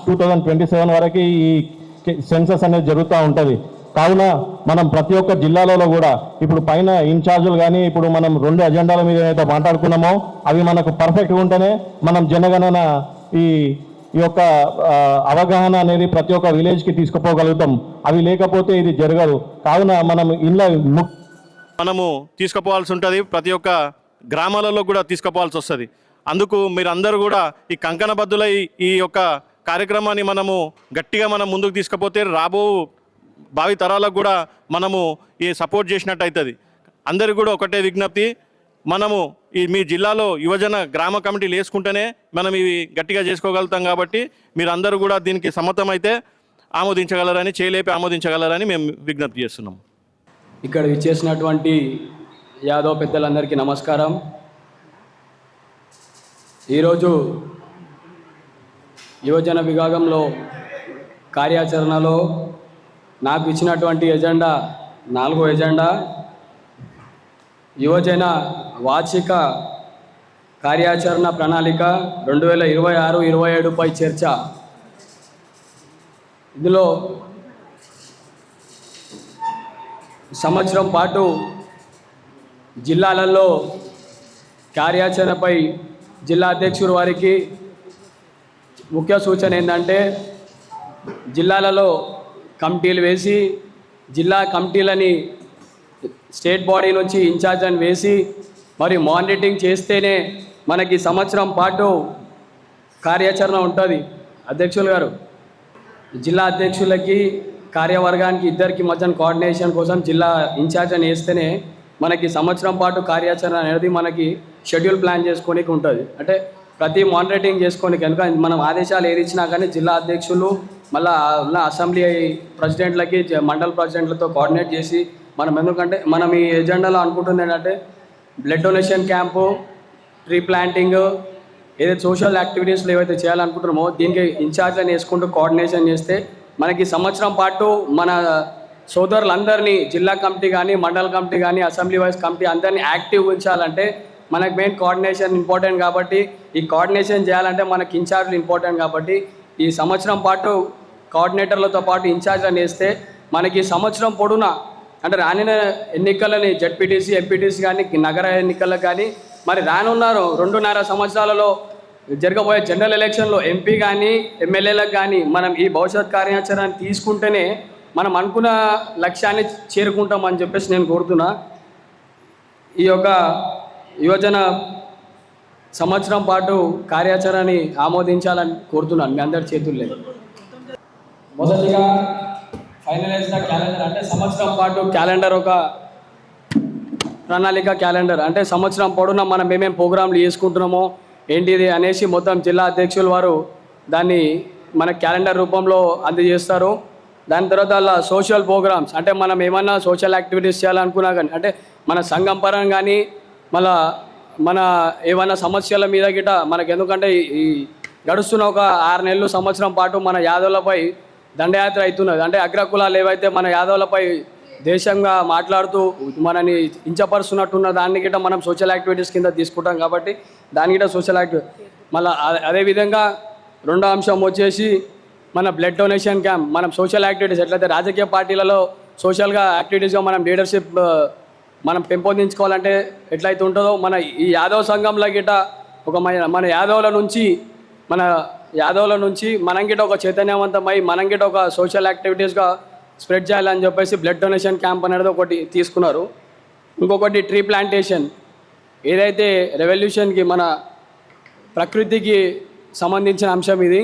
2027 వరకు ఈ సెన్సస్ అనేది జరుగుతూ ఉంటుంది. కావున మనం ప్రతి ఒక్క జిల్లాలలో కూడా ఇప్పుడు పైన ఇన్ఛార్జులు కానీ ఇప్పుడు మనం 2 అజెండాల మీద ఏదైతే మాట్లాడుకున్నామో అవి మనకు పర్ఫెక్ట్గా ఉంటేనే మనం జనగణన ఈ యొక్క అవగాహన అనేది ప్రతి ఒక్క విలేజ్కి తీసుకుపోగలుగుతాం. అవి లేకపోతే ఇది జరగదు. కావున మనము తీసుకుపోవాల్సి ఉంటుంది. ప్రతి ఒక్క గ్రామాలలో కూడా తీసుకుపోవాల్సి వస్తుంది. అందుకు మీరందరూ కూడా ఈ కంకణబద్దులై ఈ యొక్క కార్యక్రమాన్ని మనము గట్టిగా మనం ముందుకు తీసుకుపోతే భావి తరాలకు కూడా మనము ఈ సపోర్ట్ చేసినట్టు అవుతుంది. అందరికీ కూడా ఒకటే విజ్ఞప్తి, మనము మీ జిల్లాలో యువజన గ్రామ కమిటీలు వేసుకుంటేనే మనం ఇవి గట్టిగా చేసుకోగలుగుతాం. కాబట్టి మీరందరూ కూడా దీనికి సమ్మతమైతే ఆమోదించగలరని, చేయలేపి ఆమోదించగలరని మేము విజ్ఞప్తి చేస్తున్నాం. ఇక్కడ విచ్చేసినటువంటి యాదవ్ పెద్దలందరికీ నమస్కారం. ఈరోజు యువజన విభాగంలో కార్యాచరణలో నాకు ఇచ్చినటువంటి ఎజెండా 4వ ఎజెండా యువజన వార్షిక కార్యాచరణ ప్రణాళిక 2026-27పై చర్చ. ఇందులో సంవత్సరం పాటు జిల్లాలలో కార్యాచరణపై జిల్లా అధ్యక్షుడు వారికి ముఖ్య సూచన ఏంటంటే, జిల్లాలలో కమిటీలు వేసి జిల్లా కమిటీలని స్టేట్ బాడీ నుంచి ఇన్ఛార్జ్ అని వేసి మరి మానిటరింగ్ చేస్తేనే మనకి సంవత్సరం పాటు కార్యాచరణ ఉంటుంది. అధ్యక్షులు గారు, జిల్లా అధ్యక్షులకి కార్యవర్గానికి ఇద్దరికి మధ్యన కోఆర్డినేషన్ కోసం జిల్లా ఇన్ఛార్జ్ అని వేస్తేనే మనకి సంవత్సరం పాటు కార్యాచరణ అనేది మనకి షెడ్యూల్ ప్లాన్ చేసుకోనికి ఉంటుంది. అంటే ప్రతి మానిటరింగ్ చేసుకోనికి, కనుక మనం ఆదేశాలు ఏది ఇచ్చినా కానీ జిల్లా అధ్యక్షులు మళ్ళీ ఉన్న అసెంబ్లీ ప్రెసిడెంట్లకి మండల ప్రెసిడెంట్లతో కోఆర్డినేట్ చేసి ఎందుకంటే మనం ఈ ఎజెండాలో అనుకుంటుంది ఏంటంటే, blood donation camp, tree planting, ఏదైతే సోషల్ యాక్టివిటీస్లో ఏవైతే చేయాలనుకుంటున్నామో దీనికి ఇన్ఛార్జ్లను వేసుకుంటూ కోఆర్డినేషన్ చేస్తే మనకి సంవత్సరం పాటు మన సోదరులందరినీ జిల్లా కమిటీ కానీ, మండల కమిటీ కానీ, అసెంబ్లీ వైస్ కమిటీ అందరినీ యాక్టివ్ ఉంచాలంటే మనకు మెయిన్ కోఆర్డినేషన్ ఇంపార్టెంట్. కాబట్టి ఈ కోఆర్డినేషన్ చేయాలంటే మనకి ఇన్ఛార్జ్లు ఇంపార్టెంట్. కాబట్టి ఈ సంవత్సరం పాటు కోఆర్డినేటర్లతో పాటు ఇన్ఛార్జ్లను వేస్తే మనకి సంవత్సరం పొడున, అంటే రానున్న ఎన్నికలని జడ్పీటీసీ, ఎంపీటీసీ కానీ, నగర ఎన్నికలకు కానీ, మరి రానున్నారు 2.5 సంవత్సరాలలో జరగబోయే జనరల్ ఎలక్షన్లో ఎంపీ కానీ, ఎమ్మెల్యేలకు కానీ మనం ఈ భవిష్యత్ కార్యాచరణ తీసుకుంటేనే మనం అనుకున్న లక్ష్యాన్ని చేరుకుంటామని చెప్పేసి నేను కోరుతున్నా. ఈ యొక్క యువజన సంవత్సరం పాటు కార్యాచరణని ఆమోదించాలని కోరుతున్నాను. మీ అందరి చేతుల్లో మొదటిగా ఫైనలైజ్ ద క్యాలెండర్, అంటే సంవత్సరం పాటు క్యాలెండర్, ఒక ప్రణాళిక క్యాలెండర్, అంటే సంవత్సరం పొడవునా మనం ఏమేమి ప్రోగ్రాంలు చేసుకుంటున్నామో ఏంటిది అనేసి మొత్తం జిల్లా అధ్యక్షులు వారు దాన్ని మన క్యాలెండర్ రూపంలో అందజేస్తారు. దాని తర్వాత అలా సోషల్ ప్రోగ్రామ్స్, అంటే మనం ఏమన్నా సోషల్ యాక్టివిటీస్ చేయాలనుకున్నా కానీ, అంటే మన సంఘం పరంగా కానీ, మళ్ళా మన ఏమైనా సమస్యల మీద గిట మనకు, ఎందుకంటే ఈ గడుస్తున్న ఒక 6 నెలలు సంవత్సరం పాటు మన యాదవులపై దండయాత్ర అవుతున్నది. అంటే అగ్రకులాలు ఏవైతే మన యాదవులపై దేశంగా మాట్లాడుతూ మనని ఇంచపరుస్తున్నట్టున్న దాన్ని గిట మనం సోషల్ యాక్టివిటీస్ కింద తీసుకుంటాం. కాబట్టి దాని గిట సోషల్ యాక్టివిటీ. మళ్ళీ అదేవిధంగా 2వ అంశం వచ్చేసి మన బ్లడ్ డొనేషన్ క్యాంప్. మనం సోషల్ యాక్టివిటీస్ ఎట్లయితే రాజకీయ పార్టీలలో సోషల్గా యాక్టివిటీస్గా మనం లీడర్షిప్ మనం పెంపొందించుకోవాలంటే ఎట్లయితే ఉంటుందో, మన ఈ యాదవ సంఘంలో గిట ఒక మన యాదవుల నుంచి మనం గిట ఒక చైతన్యవంతమై మనం గిట ఒక సోషల్ యాక్టివిటీస్గా స్ప్రెడ్ చేయాలని చెప్పేసి బ్లడ్ డొనేషన్ క్యాంప్ అనేది ఒకటి తీసుకున్నారు. ఇంకొకటి ట్రీ ప్లాంటేషన్, ఏదైతే రెవల్యూషన్కి మన ప్రకృతికి సంబంధించిన అంశం ఇది.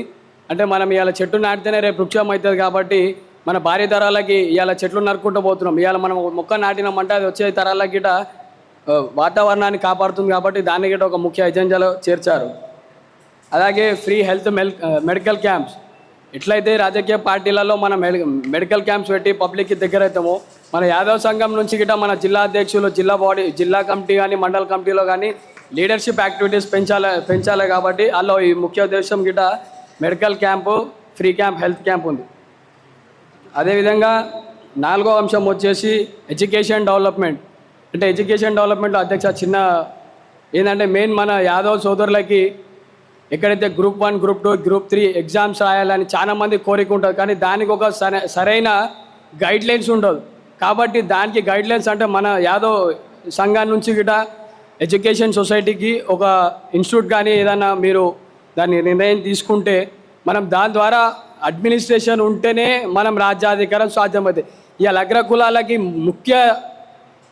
అంటే మనం ఇవాళ చెట్టు నాటితేనే రేపు వృక్షం అవుతుంది కాబట్టి మన భార్య తరాలకి ఇవాళ చెట్లు నరుక్కుంటూ పోతున్నాం. ఇవాళ మనం మొక్క నాటినామంటే అది వచ్చే తరాలకి గిట వాతావరణాన్ని కాపాడుతుంది కాబట్టి దాన్ని గిట ఒక ముఖ్య ఎజెండాలో చేర్చారు. అలాగే ఫ్రీ హెల్త్ మెడికల్ క్యాంప్స్, ఎట్లయితే రాజకీయ పార్టీలలో మనం మెడికల్ క్యాంప్స్ పెట్టి పబ్లిక్కి దగ్గర అవుతామో, మన యాదవ్ సంఘం నుంచి గిట మన జిల్లా అధ్యక్షులు, జిల్లా కమిటీ కానీ మండల కమిటీలో కానీ లీడర్షిప్ యాక్టివిటీస్ పెంచాలి కాబట్టి అందులో ఈ ముఖ్య ఉద్దేశం గిట medical camp, free camp, health camp ఉంది. అదేవిధంగా 4వ అంశం వచ్చేసి ఎడ్యుకేషన్ డెవలప్మెంట్. అంటే ఎడ్యుకేషన్ డెవలప్మెంట్లో అధ్యక్ష చిన్న ఏంటంటే మెయిన్ మన యాదవ్ సోదరులకి ఎక్కడైతే గ్రూప్ 1, గ్రూప్ 2, గ్రూప్ 3 ఎగ్జామ్స్ రాయాలని చాలామంది కోరిక ఉంటుంది, కానీ దానికి ఒక సరైన గైడ్లైన్స్ ఉండదు. కాబట్టి దానికి గైడ్లైన్స్ అంటే మన యాదవ్ సంఘాన్ని నుంచి గిట ఎడ్యుకేషన్ సొసైటీకి ఒక ఇన్స్టిట్యూట్ కానీ ఏదైనా మీరు దాన్ని నిర్ణయం తీసుకుంటే మనం దాని ద్వారా అడ్మినిస్ట్రేషన్ ఉంటేనే మనం రాజ్యాధికారం సాధ్యమవుతుంది. ఇవాళ అగ్రకులాలకి ముఖ్య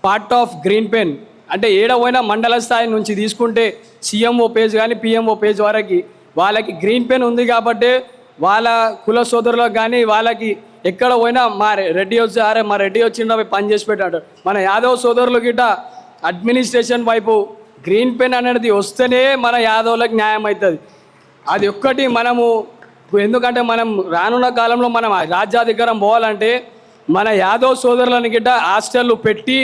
పార్ట్ ఆఫ్ గ్రీన్ పెన్ అంటే ఏడవైనా మండల స్థాయి నుంచి తీసుకుంటే సీఎంఓ పేజ్ కానీ పిఎంఓ పేజ్ వరకు వాళ్ళకి గ్రీన్ పెన్ ఉంది కాబట్టి వాళ్ళ కుల సోదరులకు కానీ వాళ్ళకి ఎక్కడ పోయినా మా రెడ్డి వచ్చిండ పని చేసి పెట్టాడు. మన యాదవ్ సోదరులు గిట్ట అడ్మినిస్ట్రేషన్ వైపు గ్రీన్ పెన్ అనేది వస్తేనే మన యాదవ్లకు న్యాయం అవుతుంది. అది ఒక్కటి మనము, ఎందుకంటే మనం రానున్న కాలంలో మనం రాజ్యాధికారం పోవాలంటే మన యాదవ్ సోదరులను గిట్ట హాస్టళ్ళు పెట్టి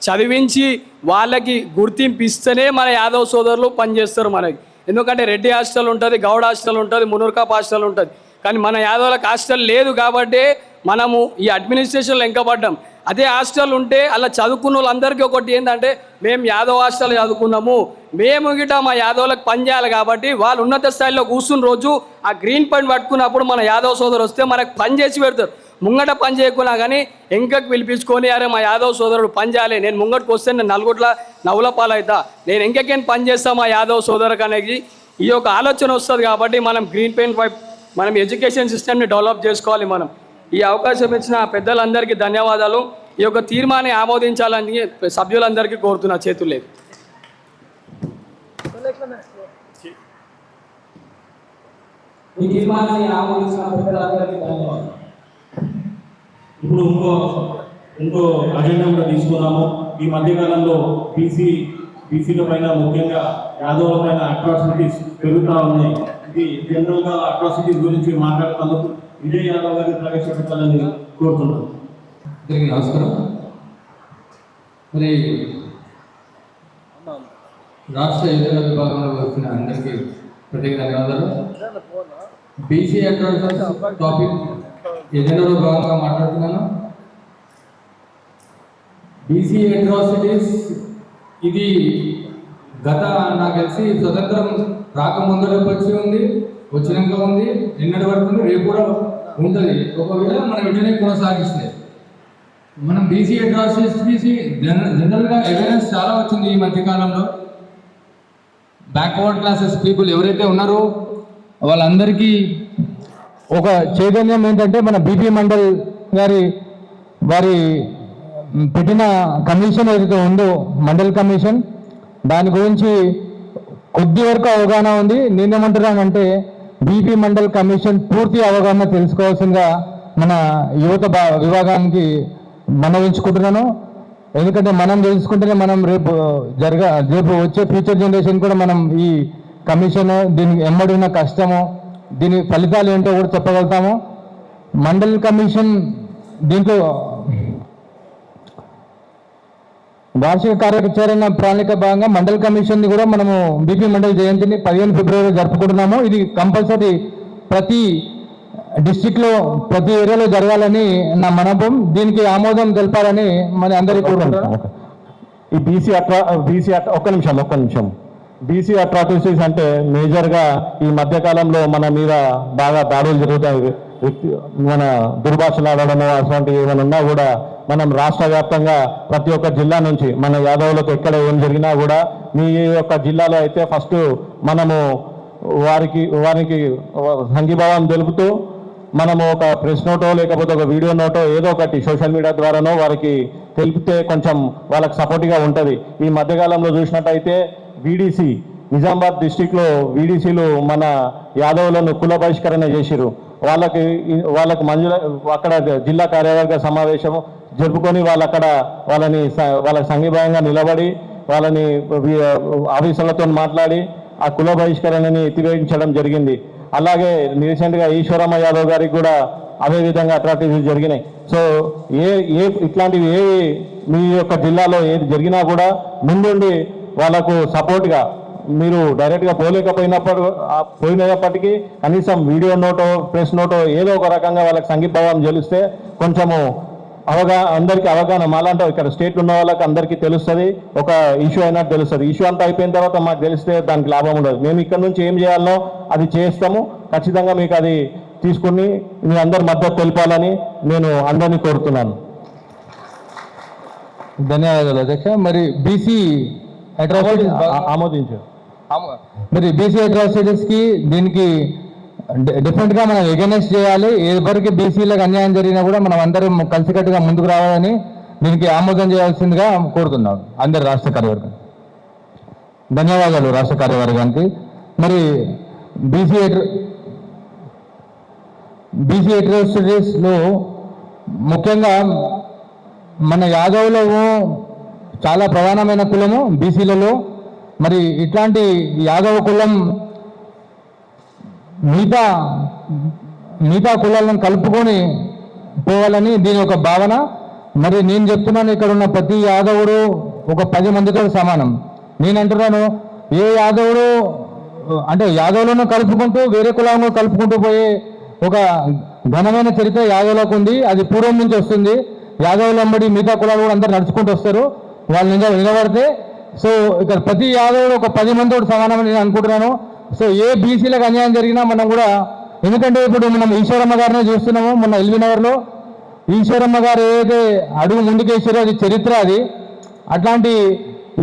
చదివించి వాళ్ళకి గుర్తింపు ఇస్తేనే మన యాదవ్ సోదరులు పనిచేస్తారు మనకి. ఎందుకంటే రెడ్డి హాస్టల్ ఉంటుంది, గౌడ్ హాస్టల్ ఉంటుంది, మునూర్కాప్ హాస్టల్ ఉంటుంది, కానీ మన యాదవులకు హాస్టల్ లేదు కాబట్టి మనము ఈ అడ్మినిస్ట్రేషన్లో వెంకబడ్డాం. అదే హాస్టల్ ఉంటే అలా చదువుకున్న వాళ్ళందరికీ ఒకటి ఏంటంటే మేము యాదవ్ హాస్టల్ చదువుకున్నాము, మేము గిట మా యాదవులకు పని చేయాలి కాబట్టి వాళ్ళు ఉన్నత స్థాయిలో కూర్చున్న రోజు ఆ గ్రీన్ పాయింట్ పట్టుకున్నప్పుడు మన యాదవ్ సోదరు వస్తే మనకు పని చేసి పెడతారు. ముంగట పని చేయకున్నా కానీ వెంకకు పిలిపించుకొని అరే మా యాదవ్ సోదరుడు పని చేయాలి, నేను ముంగటికి వస్తే నేను నలుగుట్ల నవ్వుల పాలవుతా, నేను ఇంకెకేం పని చేస్తా మా యాదవ్ సోదరుకు అనేది ఈ యొక్క ఆలోచన వస్తుంది. కాబట్టి మనం గ్రీన్ పెయింట్ వైపు మనం ఎడ్యుకేషన్ సిస్టమ్ని డెవలప్ చేసుకోవాలి. మనం ఈ అవకాశం ఇచ్చిన పెద్దలందరికీ ధన్యవాదాలు. ఈ యొక్క తీర్మానాన్ని ఆమోదించాలని సభ్యులందరికీ కోరుతున్నా. చేతులు ఈ తీర్మానాన్ని ఆమోదించిన పెద్దలందరికీ ధన్యవాదాలు. ఇప్పుడు ఇంకో అజెండా కూడా తీసుకున్నాము. ఈ మధ్యకాలంలో బీసీల పైన ముఖ్యంగా యాదవుల పైన అట్రాసిటీస్ పెరుగుతూ ఉన్నాయి. ఇది జనరల్గా అట్రాసిటీస్ గురించి మాట్లాడుతున్నందుకు విజయ్ యాదవ్ గారిని ప్రవేశపెట్టాలని కోరుతున్నాను. అందరికీ నమస్కారం. మరి రాష్ట్ర యువజన విభాగంలో వచ్చిన అందరికీ ప్రత్యేక ధన్యవాదాలు. బీసీ అట్రాసిటీస్ టాపిక్ ఎజెండాలో భాగంగా మాట్లాడుతున్నాను. బీసీ అట్రాసిటీస్ ఇది నాకు తెలిసి స్వతంత్రం రాకముందర వచ్చి ఉంది, వచ్చినాక ఉంది, నిన్నటి వరకు ఉంది, రేపు కూడా ఉంటుంది. ఒకవేళ మనం వెంటనే కొనసాగిస్తే మనం బీసీ అట్రాసిటీస్ జనరల్గా అవేర్నెస్ చాలా వచ్చింది ఈ మధ్యకాలంలో. బ్యాక్వర్డ్ క్లాసెస్ పీపుల్ ఎవరైతే ఉన్నారో వాళ్ళందరికీ ఒక చైతన్యం ఏంటంటే మన బీపీ మండల్ వారి పెట్టిన కమిషన్ ఏదైతే ఉందో మండల్ కమిషన్, దాని గురించి కొద్ది వరకు అవగాహన ఉంది. నేనేమంటున్నానంటే బీపీ మండల్ కమిషన్ పూర్తి అవగాహన తెలుసుకోవాల్సిందిగా మన యువత విభాగానికి మనవించుకుంటున్నాను. ఎందుకంటే మనం తెలుసుకుంటేనే మనం రేపు వచ్చే ఫ్యూచర్ జనరేషన్ కూడా మనం ఈ కమిషన్ దీనికి ఎమ్మడిన కష్టము, దీని ఫలితాలు ఏంటో కూడా చెప్పగలుగుతాము. మండల్ కమిషన్ దీంట్లో వార్షిక కార్యాచరణ ప్రణాళిక భాగంగా మండల్ కమిషన్ని కూడా మనము బీపీ మండల్ జయంతిని 15 ఫిబ్రవరి జరుపుకుంటున్నాము. ఇది కంపల్సరీ ప్రతి డిస్టిక్లో ప్రతి ఏరియాలో జరగాలని నా మనోభం. దీనికి ఆమోదం తెలపాలని మన అందరికీ కోరుకుంటున్నాం. ఈ ఒక్క నిమిషం బీసీ అట్రాసిటీస్ అంటే మేజర్గా ఈ మధ్యకాలంలో మన మీద బాగా దాడులు జరుగుతాయి. మన దుర్భాషలు ఆడడము అటువంటి ఏమైనా ఉన్నా కూడా మనం రాష్ట్ర వ్యాప్తంగా ప్రతి ఒక్క జిల్లా నుంచి మన యాదవులకు ఎక్కడ ఏం జరిగినా కూడా మీ యొక్క జిల్లాలో అయితే ఫస్ట్ మనము వారికి సంఘీభావం తెలుపుతూ మనము ఒక ప్రెస్ నోటో లేకపోతే ఒక వీడియో నోటో ఏదో ఒకటి సోషల్ మీడియా ద్వారానో వారికి తెలిపితే కొంచెం వాళ్ళకి సపోర్ట్గా ఉంటుంది. ఈ మధ్యకాలంలో చూసినట్టయితే వీడీసీ నిజామాబాద్ డిస్టిక్లో వీడీసీలు మన యాదవులను కుల బహిష్కరణ చేసిరు. వాళ్ళకి మంజూరు అక్కడ జిల్లా కార్యవర్గ సమావేశం జరుపుకొని వాళ్ళకి సంఘీభావంగా నిలబడి వాళ్ళని ఆఫీసర్లతో మాట్లాడి ఆ కుల బహిష్కరణని ఎత్తివేయించడం జరిగింది. అలాగే రీసెంట్గా ఈశ్వరమ్మ యాదవ్ గారికి కూడా అదే విధంగా అట్రాక్టివిటీస్ జరిగినాయి. సో ఇట్లాంటివి మీ యొక్క జిల్లాలో ఏది జరిగినా కూడా ముందుండి వాళ్ళకు సపోర్ట్గా మీరు డైరెక్ట్గా పోయినప్పటికీ కనీసం వీడియో నోటో ప్రెస్ నోటో ఏదో ఒక రకంగా వాళ్ళకి సంఘీభావం చెల్లిస్తే కొంచెము అందరికీ అవగాహన మాలాంటి ఇక్కడ స్టేట్ ఉన్న వాళ్ళకి అందరికీ తెలుస్తుంది, ఒక ఇష్యూ అయినట్టు తెలుస్తుంది. ఇష్యూ అంతా అయిపోయిన తర్వాత మాకు తెలిస్తే దానికి లాభం ఉండదు. మేము ఇక్కడ నుంచి ఏం చేయాలనో అది చేస్తాము. ఖచ్చితంగా మీకు అది తీసుకుని మీ అందరి మద్దతు తెలిపాలని నేను అందరినీ కోరుతున్నాను. ధన్యవాదాలు అధ్యక్ష. మరి బీసీ అట్రాసిటీస్ ఆమోదించారు. మరి బీసీ అట్రాసిటీస్కి దీనికి డిఫరెంట్గా మనం ఎగనెస్ట్ చేయాలి. ఎవరికి బీసీలకు అన్యాయం జరిగినా కూడా మనం అందరం కలిసికట్టుగా ముందుకు రావాలని దీనికి ఆమోదం చేయాల్సిందిగా కోరుతున్నాం అందరి రాష్ట్ర కార్యవర్గం. ధన్యవాదాలు రాష్ట్ర కార్యవర్గానికి. మరి బీసీ అట్రాసిటీస్లో ముఖ్యంగా మన యాదవులు చాలా ప్రధానమైన కులము బీసీలలో. మరి ఇట్లాంటి యాదవ కులం మిగతా కులాలను కలుపుకొని పోవాలని దీని ఒక భావన. మరి నేను చెప్తున్నాను, ఇక్కడ ఉన్న ప్రతి యాదవుడు ఒక 10 మందితో సమానం. నేను అంటున్నాను, ఏ యాదవుడు అంటే యాదవులను కలుపుకుంటూ వేరే కులాలను కలుపుకుంటూ పోయే ఒక ఘనమైన చరిత్ర యాదవులకు ఉంది. అది పూర్వం నుంచి వస్తుంది. యాదవులు వెంబడి మిగతా కులాలు కూడా అందరు నడుచుకుంటూ వస్తారు వాళ్ళు నిలబడితే. సో ఇక్కడ ప్రతి యాదవుడు ఒక 10 మందితో సమానమని నేను అనుకుంటున్నాను. సో ఏ బీసీలకు అన్యాయం జరిగినా మనం కూడా, ఎందుకంటే ఇప్పుడు మనం ఈశ్వరమ్మ గారినే చూస్తున్నాము. మొన్న ఎల్బీ నగర్లో ఈశ్వరమ్మ గారు ఏదైతే అడుగు ముందుకేసారో అది చరిత్ర. అది అట్లాంటి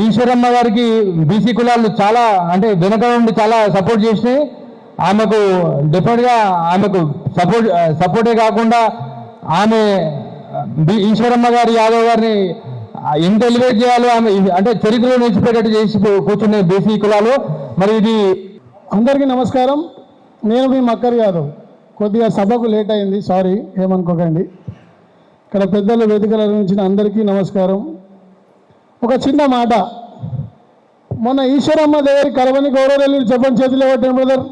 ఈశ్వరమ్మ గారికి బీసీ కులాలు చాలా అంటే వెనక నుండి చాలా సపోర్ట్ చేసినాయి. ఆమెకు డెఫినెట్గా ఆమెకు సపోర్టే కాకుండా ఆమె ఈశ్వరమ్మ గారి యాదవ్ గారిని ఎంత ఎలివేట్ చేయాలో ఆమె అంటే చరిత్రలో నిలిచిపోయేటట్టు చేసి కూర్చునే బీసీ కులాలు. మరి ఇది అందరికీ నమస్కారం. నేను మీ మక్కర్ యాదవ్. కొద్దిగా సభకు లేట్ అయింది, సారీ, ఏమనుకోకండి. ఇక్కడ పెద్దలు వేదికల నుంచి అందరికీ నమస్కారం. ఒక చిన్న మాట, మొన్న ఈశ్వరమ్మ దగ్గర కరవని గౌరవరెల్లి చెప్పని చేతిలో పెట్టాను బ్రదర్.